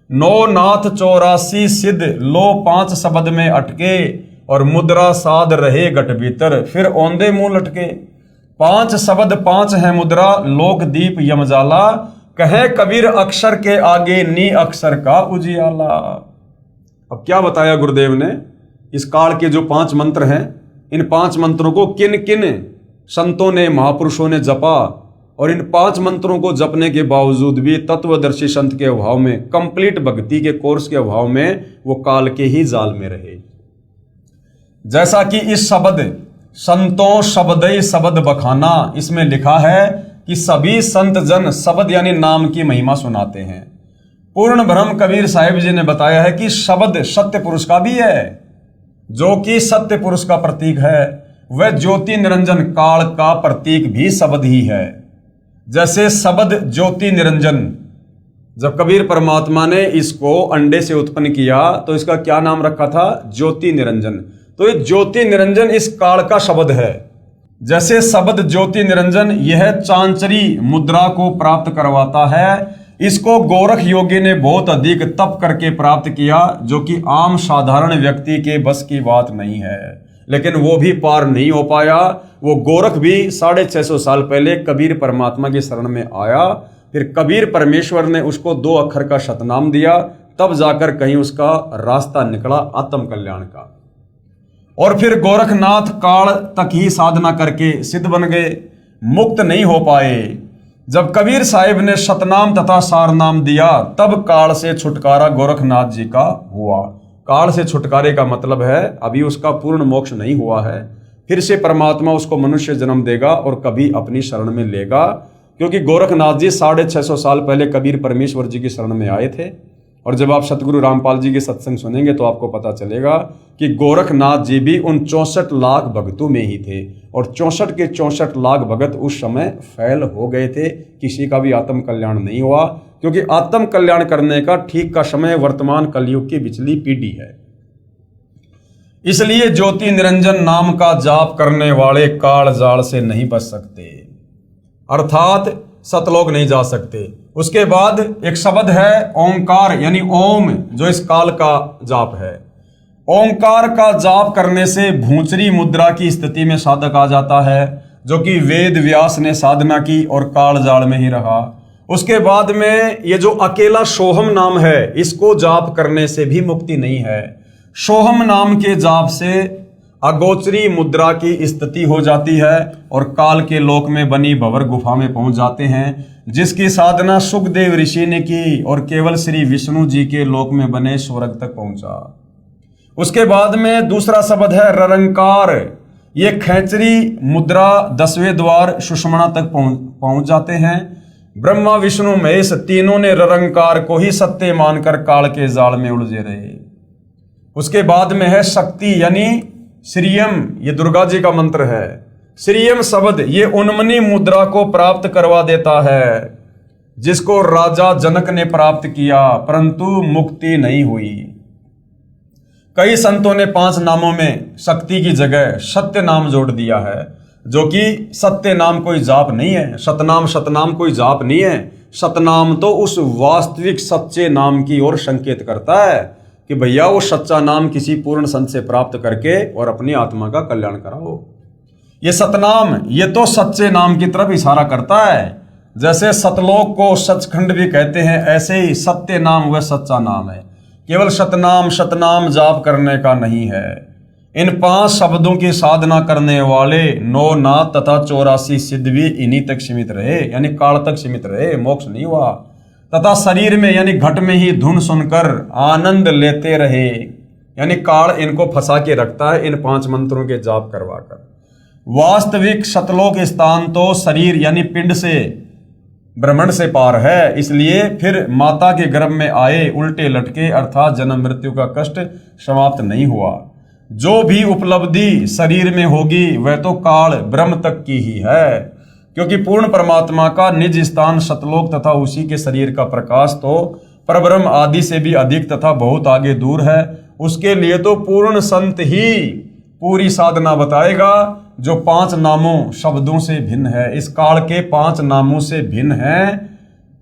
Speaker 1: 9 नाथ 84 सिद्ध, लो 5 शब्द में अटके। और मुद्रा साध रहे गट भीतर, फिर औंधे मुंह लटके। 5 शब्द 5 हैं मुद्रा, लोक दीप यमजाला। कहे कबीर अक्षर के आगे नी अक्षर का उजियाला। अब क्या बताया गुरुदेव ने, इस काल के जो 5 मंत्र हैं, इन 5 मंत्रों को किन किन संतों ने महापुरुषों ने जपा, और इन 5 मंत्रों को जपने के बावजूद भी तत्वदर्शी संत के अभाव में, कंप्लीट भक्ति के कोर्स के अभाव में वो काल के ही जाल में रहे। जैसा कि इस शब्द संतों शब्दई शब्द बखाना, इसमें लिखा है कि सभी संत जन शब्द यानी नाम की महिमा सुनाते हैं। पूर्ण ब्रह्म कबीर साहिब जी ने बताया है कि शब्द सत्य पुरुष का भी है, जो कि सत्य पुरुष का प्रतीक है। वह ज्योति निरंजन काल का प्रतीक भी शब्द ही है। जैसे शब्द ज्योति निरंजन, जब कबीर परमात्मा ने इसको अंडे से उत्पन्न किया तो इसका क्या नाम रखा था? ज्योति निरंजन। तो ये ज्योति निरंजन इस काल का शब्द है। जैसे शब्द ज्योति निरंजन यह चांचरी मुद्रा को प्राप्त करवाता है। इसको गोरख योगी ने बहुत अधिक तप करके प्राप्त किया, जो कि आम साधारण व्यक्ति के बस की बात नहीं है, लेकिन वो भी पार नहीं हो पाया। वो गोरख भी 650 साल पहले कबीर परमात्मा की शरण में आया, फिर कबीर परमेश्वर ने उसको 2 अक्षर का सतनाम दिया, तब जाकर कहीं उसका रास्ता निकला आत्म कल्याण का। और फिर गोरखनाथ काल तक ही साधना करके सिद्ध बन गए, मुक्त नहीं हो पाए। जब कबीर साहिब ने सतनाम तथा सारनाम दिया, तब काल से छुटकारा गोरखनाथ जी का हुआ। काल से छुटकारे का मतलब है अभी उसका पूर्ण मोक्ष नहीं हुआ है, फिर से परमात्मा उसको मनुष्य जन्म देगा और कभी अपनी शरण में लेगा। क्योंकि गोरखनाथ जी 650 साल पहले कबीर परमेश्वर जी की शरण में आए थे। और जब आप सतगुरु रामपाल जी के सत्संग सुनेंगे तो आपको पता चलेगा कि गोरखनाथ जी भी उन 64 लाख भक्तों में ही थे, और 64 के 64 लाख भगत उस समय फैल हो गए थे। किसी का भी आत्म कल्याण नहीं हुआ, क्योंकि आत्म कल्याण करने का ठीक का समय वर्तमान कलयुग की पिछली पीढ़ी है। इसलिए ज्योति निरंजन नाम का जाप करने वाले काल जाल से नहीं बच सकते, अर्थात सतलोक नहीं जा सकते। उसके बाद एक शब्द है ओंकार, यानी ओम, जो इस काल का जाप है। ओंकार का जाप करने से भूंचरी मुद्रा की स्थिति में साधक आ जाता है, जो कि वेद व्यास ने साधना की और काल जाल में ही रहा। उसके बाद में ये जो अकेला सोहम नाम है, इसको जाप करने से भी मुक्ति नहीं है। सोहम नाम के जाप से अगोचरी मुद्रा की स्थिति हो जाती है और काल के लोक में बनी भंवर गुफा में पहुंच जाते हैं, जिसकी साधना सुखदेव ऋषि ने की और केवल श्री विष्णु जी के लोक में बने स्वर्ग तक पहुंचा। उसके बाद में दूसरा शब्द है ररंकार। ये खैचरी मुद्रा 10वें द्वार सुषमणा तक पहुंच जाते हैं। ब्रह्मा विष्णु महेश तीनों ने ररंकार को ही सत्य मानकर काल के जाल में उलझे रहे। उसके बाद में है शक्ति, यानी श्रीयम, ये दुर्गा जी का मंत्र है। श्रीयम शब्द ये उन्मनी मुद्रा को प्राप्त करवा देता है, जिसको राजा जनक ने प्राप्त किया, परंतु मुक्ति नहीं हुई। कई संतों ने 5 नामों में शक्ति की जगह सत्य नाम जोड़ दिया है, जो कि सत्य नाम कोई जाप नहीं है। सतनाम कोई जाप नहीं है। सतनाम तो उस वास्तविक सच्चे नाम की ओर संकेत करता है कि भैया वो सच्चा नाम किसी पूर्ण संत से प्राप्त करके और अपनी आत्मा का कल्याण कराओ। ये सतनाम ये तो सच्चे नाम की तरफ इशारा करता है। जैसे सतलोक को सचखंड भी कहते हैं, ऐसे ही सत्य नाम वह सच्चा नाम है। केवल सतनाम जाप करने का नहीं है। इन 5 शब्दों की साधना करने वाले 9 नाथ तथा 84 सिद्ध भी इन्हीं तक सीमित रहे, यानी काल तक सीमित रहे, मोक्ष नहीं हुआ। तथा शरीर में यानी घट में ही धुन सुनकर आनंद लेते रहे, यानी काल इनको फंसा के रखता है इन 5 मंत्रों के जाप करवाकर। वास्तविक सतलोक स्थान तो शरीर यानी पिंड से, ब्रह्मांड से पार है। इसलिए फिर माता के गर्भ में आए उल्टे लटके, अर्थात जन्म मृत्यु का कष्ट समाप्त नहीं हुआ। जो भी उपलब्धि शरीर में होगी वह तो काल ब्रह्म तक की ही है, क्योंकि पूर्ण परमात्मा का निज स्थान सतलोक तथा उसी के शरीर का प्रकाश तो परब्रह्म आदि से भी अधिक तथा बहुत आगे दूर है। उसके लिए तो पूर्ण संत ही पूरी साधना बताएगा, जो 5 नामों शब्दों से भिन्न है। इस काल के 5 नामों से भिन्न है,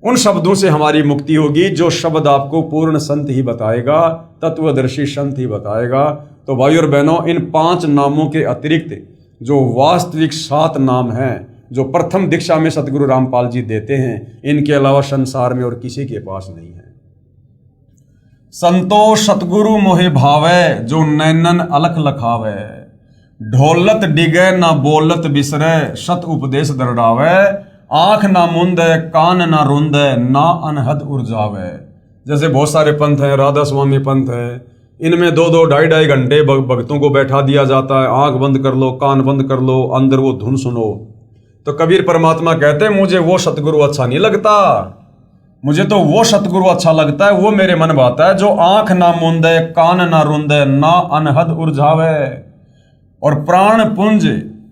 Speaker 1: उन शब्दों से हमारी मुक्ति होगी, जो शब्द आपको पूर्ण संत ही बताएगा, तत्वदर्शी संत ही बताएगा। तो भाई और बहनों, इन 5 नामों के अतिरिक्त जो वास्तविक 7 नाम हैं, जो प्रथम दीक्षा में सतगुरु रामपाल जी देते हैं, इनके अलावा संसार में और किसी के पास नहीं है। संतो सतगुरु मोहे भावे, जो नैनन अलख लखावे, ढोलत डिगे ना बोलत बिसरे, सत उपदेश दरड़ावे, आंख ना मुंदे कान ना रुंदे, ना अनहद उर्जावे। जैसे बहुत सारे पंथ हैं, राधा स्वामी पंथ है, इनमें 2-2, 2.5 घंटे भक्तों को बैठा दिया जाता है। आंख बंद कर लो, कान बंद कर लो, अंदर वो धुन सुनो। तो कबीर परमात्मा कहते हैं मुझे वो सतगुरु अच्छा नहीं लगता, मुझे तो वो सतगुरु अच्छा लगता है, वो मेरे मन भाता है जो आंख ना मूंदे, कान ना रुंदे, ना अनहद उर्झावे, और प्राण पुंज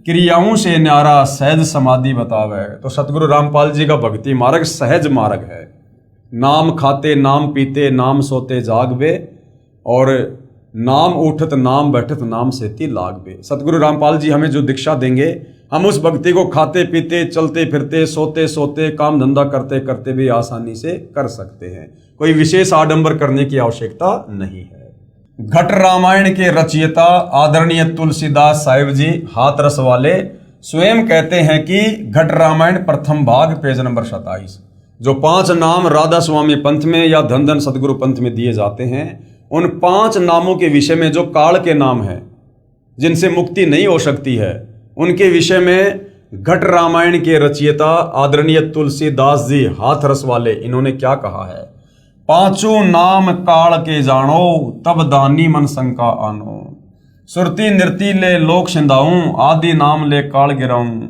Speaker 1: क्रियाओं से न्यारा सहज समाधि बतावे। तो सतगुरु रामपाल जी का भक्ति मार्ग सहज मार्ग है। नाम खाते नाम पीते नाम सोते जागवे, और नाम उठत नाम बैठत नाम सेती लागवे। सतगुरु रामपाल जी हमें जो दीक्षा देंगे, हम उस भक्ति को खाते पीते चलते फिरते सोते सोते काम धंधा करते करते भी आसानी से कर सकते हैं। कोई विशेष आडंबर करने की आवश्यकता नहीं है। घट रामायण के रचयिता आदरणीय तुलसीदास साहिब जी हाथरस वाले स्वयं कहते हैं कि घट रामायण प्रथम भाग पेज नंबर 27, जो 5 नाम राधा स्वामी पंथ में या धन धन सतगुरु पंथ में दिए जाते हैं, उन 5 नामों के विषय में जो काल के नाम हैं जिनसे मुक्ति नहीं हो सकती है, उनके विषय में घट रामायण के रचयिता आदरणीय तुलसीदास जी हाथरस वाले इन्होंने क्या कहा है। 5 नाम काल के जानो, तब दानी मन शंका आनो, सुरती नृति ले लोक सिंधाऊं, आदि नाम ले काल गिराऊं,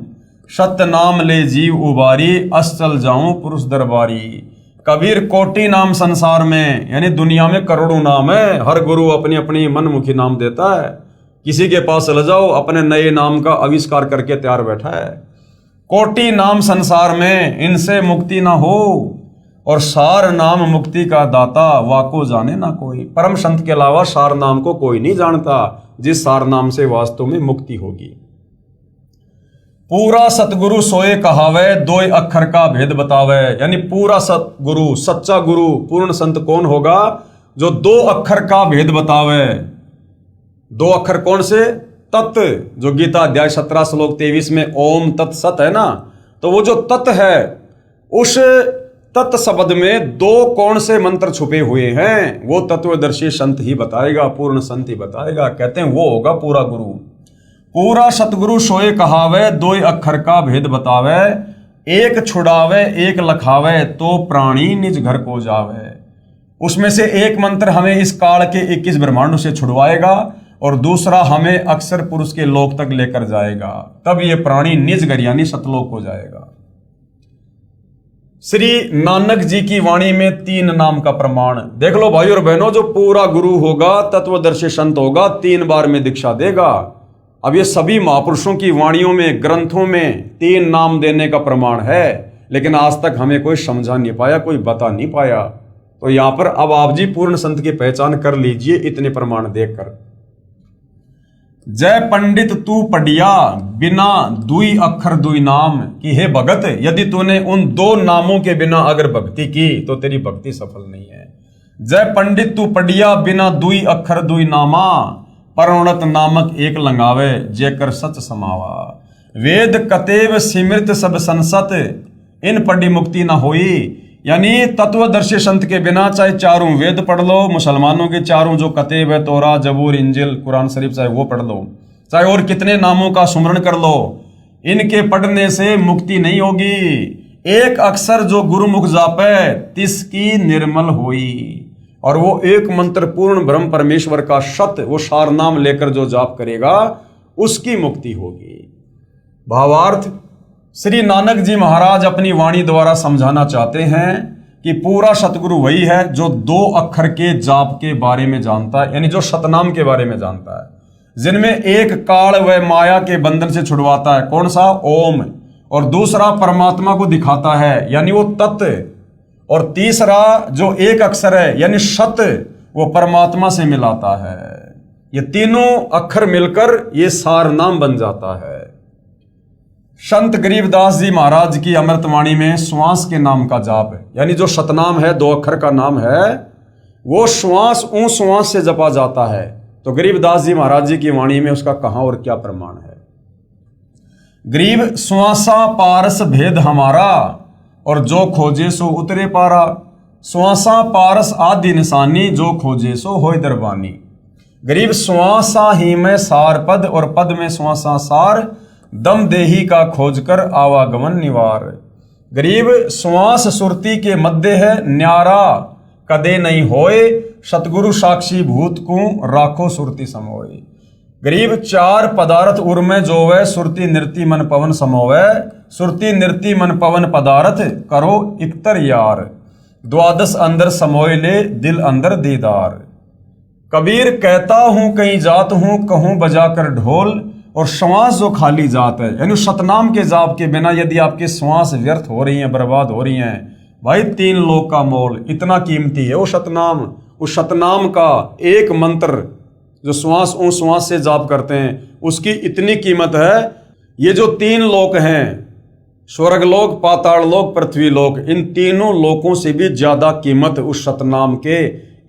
Speaker 1: सत्य नाम ले जीव उबारी, अस जाऊं पुरुष दरबारी। कबीर कोटि नाम संसार में, यानी दुनिया में करोड़ों नाम है, हर गुरु अपनी अपनी मनमुखी नाम देता है। किसी के पास चले जाओ, अपने नए नाम का आविष्कार करके तैयार बैठा है। कोटि नाम संसार में, इनसे मुक्ति ना हो, और सार नाम मुक्ति का दाता, वाको जाने ना कोई। परम संत के अलावा सार नाम को कोई नहीं जानता, जिस सार नाम से वास्तव में मुक्ति होगी। पूरा सतगुरु सोए कहावे, 2 अक्षर का भेद बतावे। यानी पूरा सतगुरु, सच्चा गुरु, पूर्ण संत कौन होगा? जो 2 अक्षर का भेद बतावे। 2 अक्षर कौन से? तत्, जो गीता अध्याय 17 श्लोक 23 में ओम तत्सत है ना, तो वो जो तत् है, उस तत् शब्द में 2 कौन से मंत्र छुपे हुए हैं, वो तत्वदर्शी संत ही बताएगा, पूर्ण संत ही बताएगा। कहते हैं वो होगा पूरा गुरु। पूरा सतगुरु सोए कहावे, 2 अक्षर का भेद बतावे, एक छुड़ावे एक लखावे, तो प्राणी निज घर को जावे। उसमें से एक मंत्र हमें इस काल के 21 ब्रह्मांडों से छुड़वाएगा, और दूसरा हमें अक्षर पुरुष के लोक तक लेकर जाएगा, तब ये प्राणी निज घर यानी सतलोक को जाएगा। श्री नानक जी की वाणी में 3 नाम का प्रमाण देख लो भाई और बहनों। जो पूरा गुरु होगा, तत्वदर्शी संत होगा, 3 बार में दीक्षा देगा। अब ये सभी महापुरुषों की वाणियों में, ग्रंथों में 3 नाम देने का प्रमाण है, लेकिन आज तक हमें कोई समझा नहीं पाया, कोई बता नहीं पाया। तो यहां पर अब आप जी पूर्ण संत की पहचान कर लीजिए इतने प्रमाण देखकर। जय पंडित तू पढ़िया, बिना 2 अक्षर 2 नाम की, हे भगत यदि तूने उन 2 नामों के बिना अगर भक्ति की तो तेरी भक्ति सफल नहीं है। जय पंडित तू पढ़िया, बिना 2 अक्षर 2 नामा, परोणत नामक एक लंगावे, जेकर सच समावा। वेद कतेव सिमृत सब संसत, इन पढ़ी मुक्ति न होई। यानी तत्वदर्शी संत के बिना चाहे 4 वेद पढ़ लो, मुसलमानों के 4 जो कतेब है, तोरा जबूर इंजिल कुरान शरीफ, चाहे वो पढ़ लो, चाहे और कितने नामों का सुमरण कर लो, इनके पढ़ने से मुक्ति नहीं होगी। एक अक्षर जो गुरुमुख जापे, तिसकी निर्मल होई। और वो एक मंत्र पूर्ण ब्रह्म परमेश्वर का सत्य, वो सार नाम लेकर जो जाप करेगा, उसकी मुक्ति होगी। भावार्थ, श्री नानक जी महाराज अपनी वाणी द्वारा समझाना चाहते हैं कि पूरा सतगुरु वही है जो 2 अक्षर के जाप के बारे में जानता है, यानी जो सतनाम के बारे में जानता है, जिनमें एक काल व माया के बंधन से छुड़वाता है, कौन सा? ओम। और दूसरा परमात्मा को दिखाता है, यानी वो तत्व। और तीसरा जो एक अक्षर है यानी सत्य, वो परमात्मा से मिलाता है। ये तीनों अक्षर मिलकर ये सार नाम बन जाता है। संत गरीबदास जी महाराज की अमृतवाणी में श्वास के नाम का जाप है, यानी जो सतनाम है, 2 अक्षर का नाम है, वो श्वास ऊं श्वास से जपा जाता है। तो गरीबदास जी महाराज जी की वाणी में उसका कहां और क्या प्रमाण है? गरीब श्वासा पारस भेद हमारा, और जो खोजे सो उतरे पारा। श्वासा पारस आदि निशानी, जो खोजे सो होय दरबानी। गरीब श्वासा ही में सार पद, और पद में श्वासा सार, दम देही का खोजकर आवागमन निवार। गरीब श्वास सुरती के मध्य है, न्यारा कदे नहीं होए, सतगुरु साक्षी भूत को राखो सुरती समोए। गरीब 4 पदार्थ उर्मे जोवे, सुरती नृति मन पवन समोवे, सुरती नृति मन पवन पदारथ करो इकतर यार, द्वादश अंदर समोय ले दिल अंदर दीदार। कबीर कहता हूं कहीं जात हूं कहूं बजा कर ढोल, और श्वास जो खाली जात है, यानी सतनाम के जाप के बिना यदि आपकी श्वास व्यर्थ हो रही हैं, बर्बाद हो रही हैं, भाई 3 लोक का मोल इतना कीमती है वो सतनाम। उस सतनाम का एक मंत्र जो श्वास उस श्वास से जाप करते हैं उसकी इतनी कीमत है। ये जो 3 लोक हैं, स्वर्गलोक, पाताल लोक, पृथ्वी लोक, इन तीनों लोकों से भी ज्यादा कीमत उस सतनाम के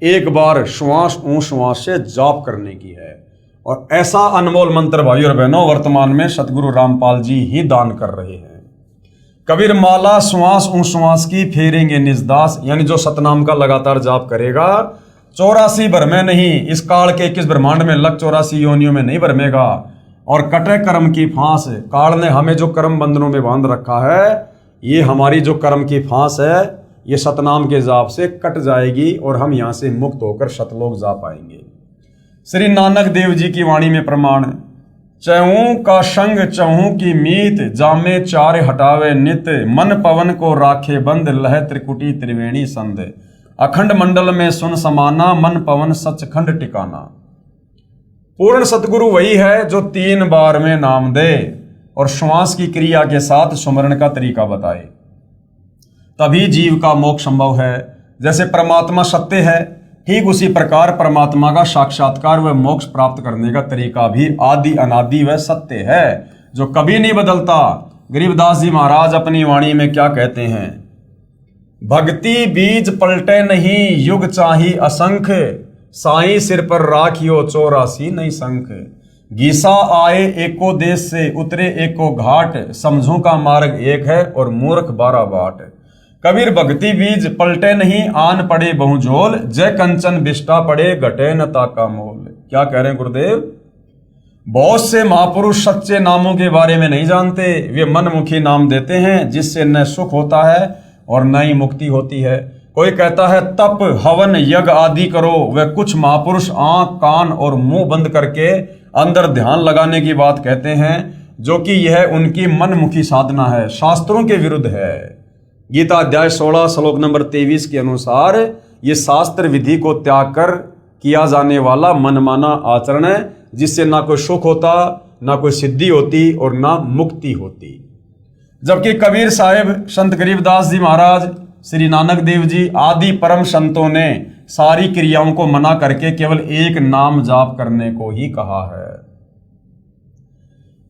Speaker 1: एक बार श्वास श्वास से जाप करने की है। और ऐसा अनमोल मंत्र भाइयों और बहनों वर्तमान में सतगुरु रामपाल जी ही दान कर रहे हैं। कबीर माला श्वास श्वास की फेरेंगे निजदास, यानी जो सतनाम का लगातार जाप करेगा 84 भरमे नहीं, इस काल के 21 ब्रह्मांड में लग 84 योनियों में नहीं भरमेगा। और कटे कर्म की फांस, काल ने हमें जो कर्म बंधनों में बांध रखा है, ये हमारी जो कर्म की फांस है ये सतनाम के जाप से कट जाएगी और हम यहाँ से मुक्त होकर सतलोक जा पाएंगे। श्री नानक देव जी की वाणी में प्रमाण, चहूं का संग चहूं की मीत, जामे चार हटावे नित, मन पवन को राखे बंद, लह त्रिकुटी त्रिवेणी संध, अखंड मंडल में सुन समाना, मन पवन सचखंड टिकाना। पूर्ण सतगुरु वही है जो 3 बार में नाम दे और श्वास की क्रिया के साथ सुमरण का तरीका बताए, तभी जीव का मोक्ष संभव है। जैसे परमात्मा सत्य है, ठीक उसी प्रकार परमात्मा का साक्षात्कार व मोक्ष प्राप्त करने का तरीका भी आदि अनादि व सत्य है, जो कभी नहीं बदलता। गरीबदास जी महाराज अपनी वाणी में क्या कहते हैं, भक्ति बीज पलटे नहीं, युग चाही असंख्य, साई सिर पर राखियो 84 नहीं संख, गीसा आए एको देश से उतरे एको घाट, समझों का मार्ग एक है और मूर्ख 12 बाट। कबीर भक्ति बीज पलटे नहीं, आन पड़े बहुझोल, जय कंचन बिष्टा पड़े घटे न ताका मोल। क्या कह रहे हैं गुरुदेव, बहुत से महापुरुष सच्चे नामों के बारे में नहीं जानते, वे मनमुखी नाम देते हैं जिससे न सुख होता है और न ही मुक्ति होती है। कोई कहता है तप हवन यज्ञ आदि करो, वे कुछ महापुरुष आंख कान और मुंह बंद करके अंदर ध्यान लगाने की बात कहते हैं, जो कि यह उनकी मनमुखी साधना है, शास्त्रों के विरुद्ध है। गीता अध्याय 16 श्लोक नंबर 23 के अनुसार ये शास्त्र विधि को त्याग कर किया जाने वाला मनमाना आचरण है, जिससे ना कोई सुख होता, ना कोई सिद्धि होती और ना मुक्ति होती। जबकि कबीर साहिब, संत गरीबदास जी महाराज, श्री नानक देव जी आदि परम संतों ने सारी क्रियाओं को मना करके केवल एक नाम जाप करने को ही कहा है।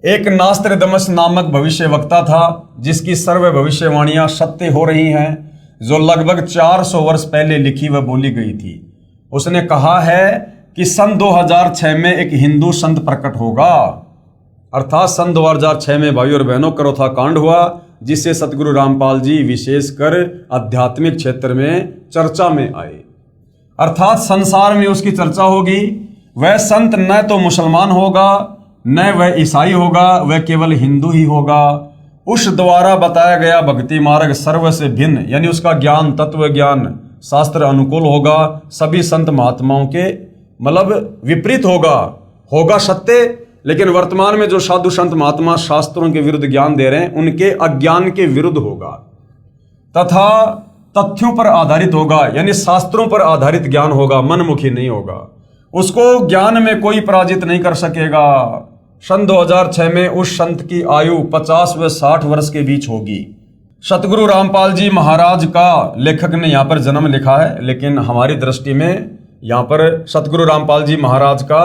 Speaker 1: एक नास्त्रदमस नामक भविष्य वक्ता था, जिसकी सर्व भविष्यवाणियां सत्य हो रही हैं, जो लगभग 400 वर्ष पहले लिखी व बोली गई थी। उसने कहा है कि सन 2006 में एक हिंदू संत प्रकट होगा, अर्थात सन 2006 में भाइयों और बहनों करोथा कांड हुआ, जिससे सतगुरु रामपाल जी विशेषकर आध्यात्मिक क्षेत्र में चर्चा में आए, अर्थात संसार में उसकी चर्चा होगी। वह संत न तो मुसलमान होगा, न वह ईसाई होगा, वह केवल हिंदू ही होगा। उस द्वारा बताया गया भक्ति मार्ग सर्व से भिन्न, यानी उसका ज्ञान तत्व ज्ञान शास्त्र अनुकूल होगा, सभी संत महात्माओं के मतलब विपरीत होगा सत्य। लेकिन वर्तमान में जो साधु संत महात्मा शास्त्रों के विरुद्ध ज्ञान दे रहे हैं, उनके अज्ञान के विरुद्ध होगा, तथा तथ्यों पर आधारित होगा, यानी शास्त्रों पर आधारित ज्ञान होगा, मनमुखी नहीं होगा। उसको ज्ञान में कोई पराजित नहीं कर सकेगा। सन 2006 में उस संत की आयु 50 व 60 वर्ष के बीच होगी। सतगुरु रामपाल जी महाराज का लेखक ने यहाँ पर जन्म लिखा है, लेकिन हमारी दृष्टि में यहाँ पर सतगुरु रामपाल जी महाराज का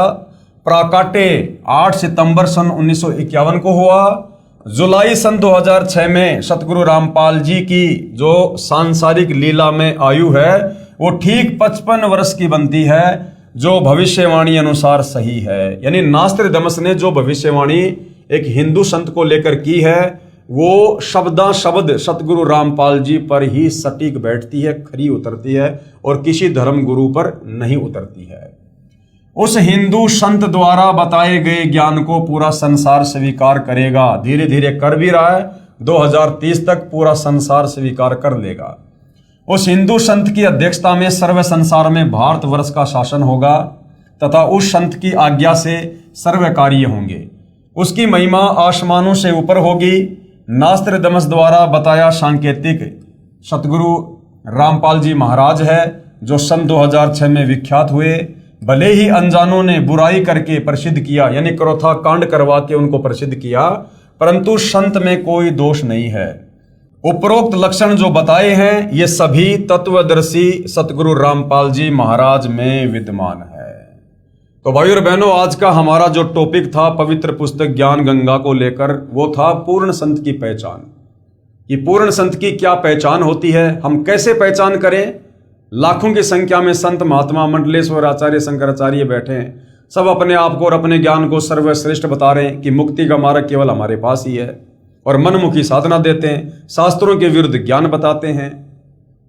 Speaker 1: प्राकाट्य 8 सितंबर सन 1951 को हुआ। जुलाई सन 2006 में सतगुरु रामपाल जी की जो सांसारिक लीला में आयु है वो ठीक 55 वर्ष की बनती है, जो भविष्यवाणी अनुसार सही है। यानी नास्त्रदमस ने जो भविष्यवाणी एक हिंदू संत को लेकर की है, वो शब्दा शब्द सतगुरु रामपाल जी पर ही सटीक बैठती है, खरी उतरती है और किसी धर्म गुरु पर नहीं उतरती है। उस हिंदू संत द्वारा बताए गए ज्ञान को पूरा संसार स्वीकार करेगा, धीरे धीरे कर भी रहा है, 2030 तक पूरा संसार स्वीकार कर लेगा। उस हिंदू संत की अध्यक्षता में सर्व संसार में भारतवर्ष का शासन होगा तथा उस संत की आज्ञा से सर्व कार्य होंगे। उसकी महिमा आसमानों से ऊपर होगी। नास्त्रदमस द्वारा बताया सांकेतिक सतगुरु रामपाल जी महाराज है, जो सन 2006 में विख्यात हुए। भले ही अनजानों ने बुराई करके प्रसिद्ध किया, यानी क्रोथा कांड करवा के उनको प्रसिद्ध किया, परंतु संत में कोई दोष नहीं है। उपरोक्त लक्षण जो बताए हैं ये सभी तत्वदर्शी सतगुरु रामपाल जी महाराज में विद्यमान है। तो भाई और बहनों, आज का हमारा जो टॉपिक था पवित्र पुस्तक ज्ञान गंगा को लेकर, वो था पूर्ण संत की पहचान। कि पूर्ण संत की क्या पहचान होती है, हम कैसे पहचान करें। लाखों की संख्या में संत महात्मा मंडलेश्वर आचार्य शंकराचार्य बैठे हैं, सब अपने आप को और अपने ज्ञान को सर्वश्रेष्ठ बता रहे हैं कि मुक्ति का मार्ग केवल हमारे पास ही है, और मनमुखी साधना देते हैं, शास्त्रों के विरुद्ध ज्ञान बताते हैं,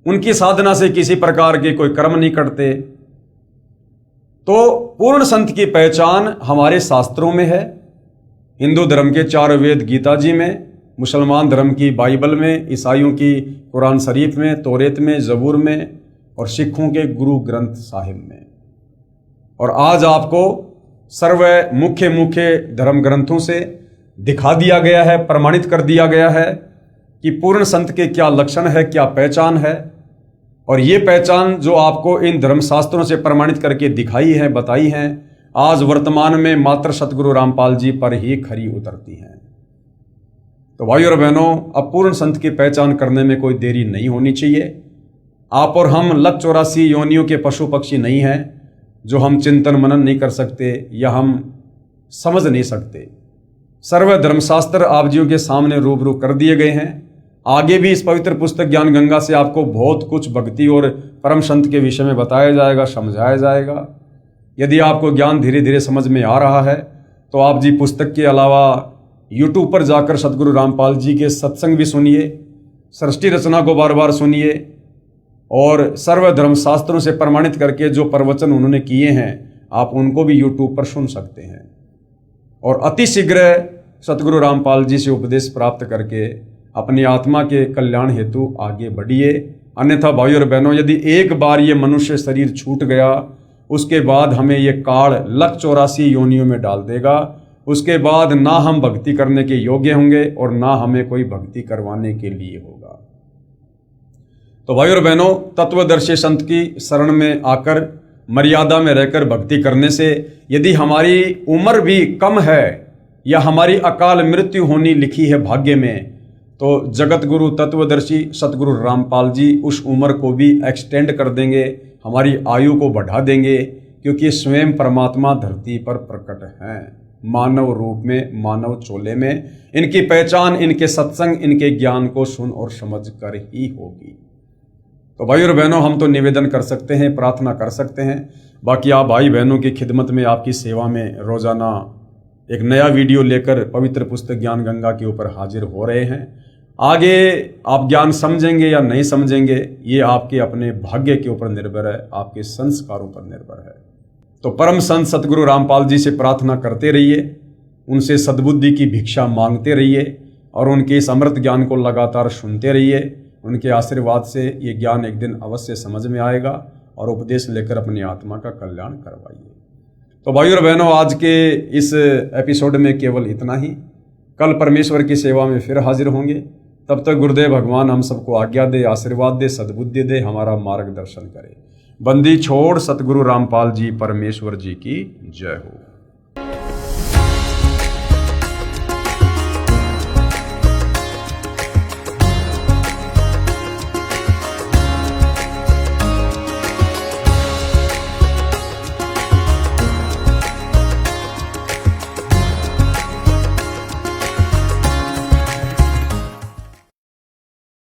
Speaker 1: उनकी साधना से किसी प्रकार के कोई कर्म नहीं करते। तो पूर्ण संत की पहचान हमारे शास्त्रों में है। हिंदू धर्म के 4 वेद गीता जी में, मुसलमान धर्म की बाइबल में, ईसाइयों की कुरान शरीफ में, तौरेत में, जबूर में, और सिखों के गुरु ग्रंथ साहिब में। और आज आपको सर्व मुख्य धर्म ग्रंथों से दिखा दिया गया है, प्रमाणित कर दिया गया है कि पूर्ण संत के क्या लक्षण है, क्या पहचान है। और ये पहचान जो आपको इन धर्मशास्त्रों से प्रमाणित करके दिखाई है, बताई है, आज वर्तमान में मात्र सतगुरु रामपाल जी पर ही खरी उतरती हैं। तो भाई और बहनों, अब पूर्ण संत की पहचान करने में कोई देरी नहीं होनी चाहिए। आप और हम 184 योनियों के पशु पक्षी नहीं हैं जो हम चिंतन मनन नहीं कर सकते या हम समझ नहीं सकते। सर्व धर्मशास्त्र आप जियों के सामने रूबरू कर दिए गए हैं। आगे भी इस पवित्र पुस्तक ज्ञान गंगा से आपको बहुत कुछ भक्ति और परम संत के विषय में बताया जाएगा, समझाया जाएगा। यदि आपको ज्ञान धीरे धीरे समझ में आ रहा है तो आप जी पुस्तक के अलावा यूट्यूब पर जाकर सतगुरु रामपाल जी के सत्संग भी सुनिए, सृष्टि रचना को बार बार सुनिए, और सर्व धर्मशास्त्रों से प्रमाणित करके जो प्रवचन उन्होंने किए हैं आप उनको भी यूट्यूब पर सुन सकते हैं। और अति शीघ्र सतगुरु रामपाल जी से उपदेश प्राप्त करके अपनी आत्मा के कल्याण हेतु आगे बढ़िए। अन्यथा भाई और बहनों, यदि एक बार ये मनुष्य शरीर छूट गया, उसके बाद हमें ये काल 184 योनियों में डाल देगा। उसके बाद ना हम भक्ति करने के योग्य होंगे और ना हमें कोई भक्ति करवाने के लिए होगा। तो भाई और बहनों, तत्वदर्शी संत की शरण में आकर मर्यादा में रहकर भक्ति करने से यदि हमारी उम्र भी कम है या हमारी अकाल मृत्यु होनी लिखी है भाग्य में, तो जगत गुरु तत्वदर्शी सतगुरु रामपाल जी उस उम्र को भी एक्सटेंड कर देंगे, हमारी आयु को बढ़ा देंगे, क्योंकि स्वयं परमात्मा धरती पर प्रकट हैं, मानव रूप में, मानव चोले में। इनकी पहचान इनके सत्संग, इनके ज्ञान को सुन और समझ कर ही होगी। तो भाई और बहनों, हम तो निवेदन कर सकते हैं, प्रार्थना कर सकते हैं। बाकी आप भाई बहनों की खिदमत में, आपकी सेवा में रोजाना एक नया वीडियो लेकर पवित्र पुस्तक ज्ञान गंगा के ऊपर हाजिर हो रहे हैं। आगे आप ज्ञान समझेंगे या नहीं समझेंगे, ये आपके अपने भाग्य के ऊपर निर्भर है, आपके संस्कारों पर निर्भर है। तो परम संत सतगुरु रामपाल जी से प्रार्थना करते रहिए, उनसे सद्बुद्धि की भिक्षा मांगते रहिए और उनके इस अमृत ज्ञान को लगातार सुनते रहिए। उनके आशीर्वाद से ये ज्ञान एक दिन अवश्य समझ में आएगा और उपदेश लेकर अपनी आत्मा का कल्याण करवाइए। तो भाई और बहनों, आज के इस एपिसोड में केवल इतना ही। कल परमेश्वर की सेवा में फिर हाजिर होंगे। तब तक गुरुदेव भगवान हम सबको आज्ञा दे, आशीर्वाद दे, सद्बुद्धि दे, हमारा मार्गदर्शन करे। बंदी छोड़ सतगुरु रामपाल जी परमेश्वर जी की जय हो।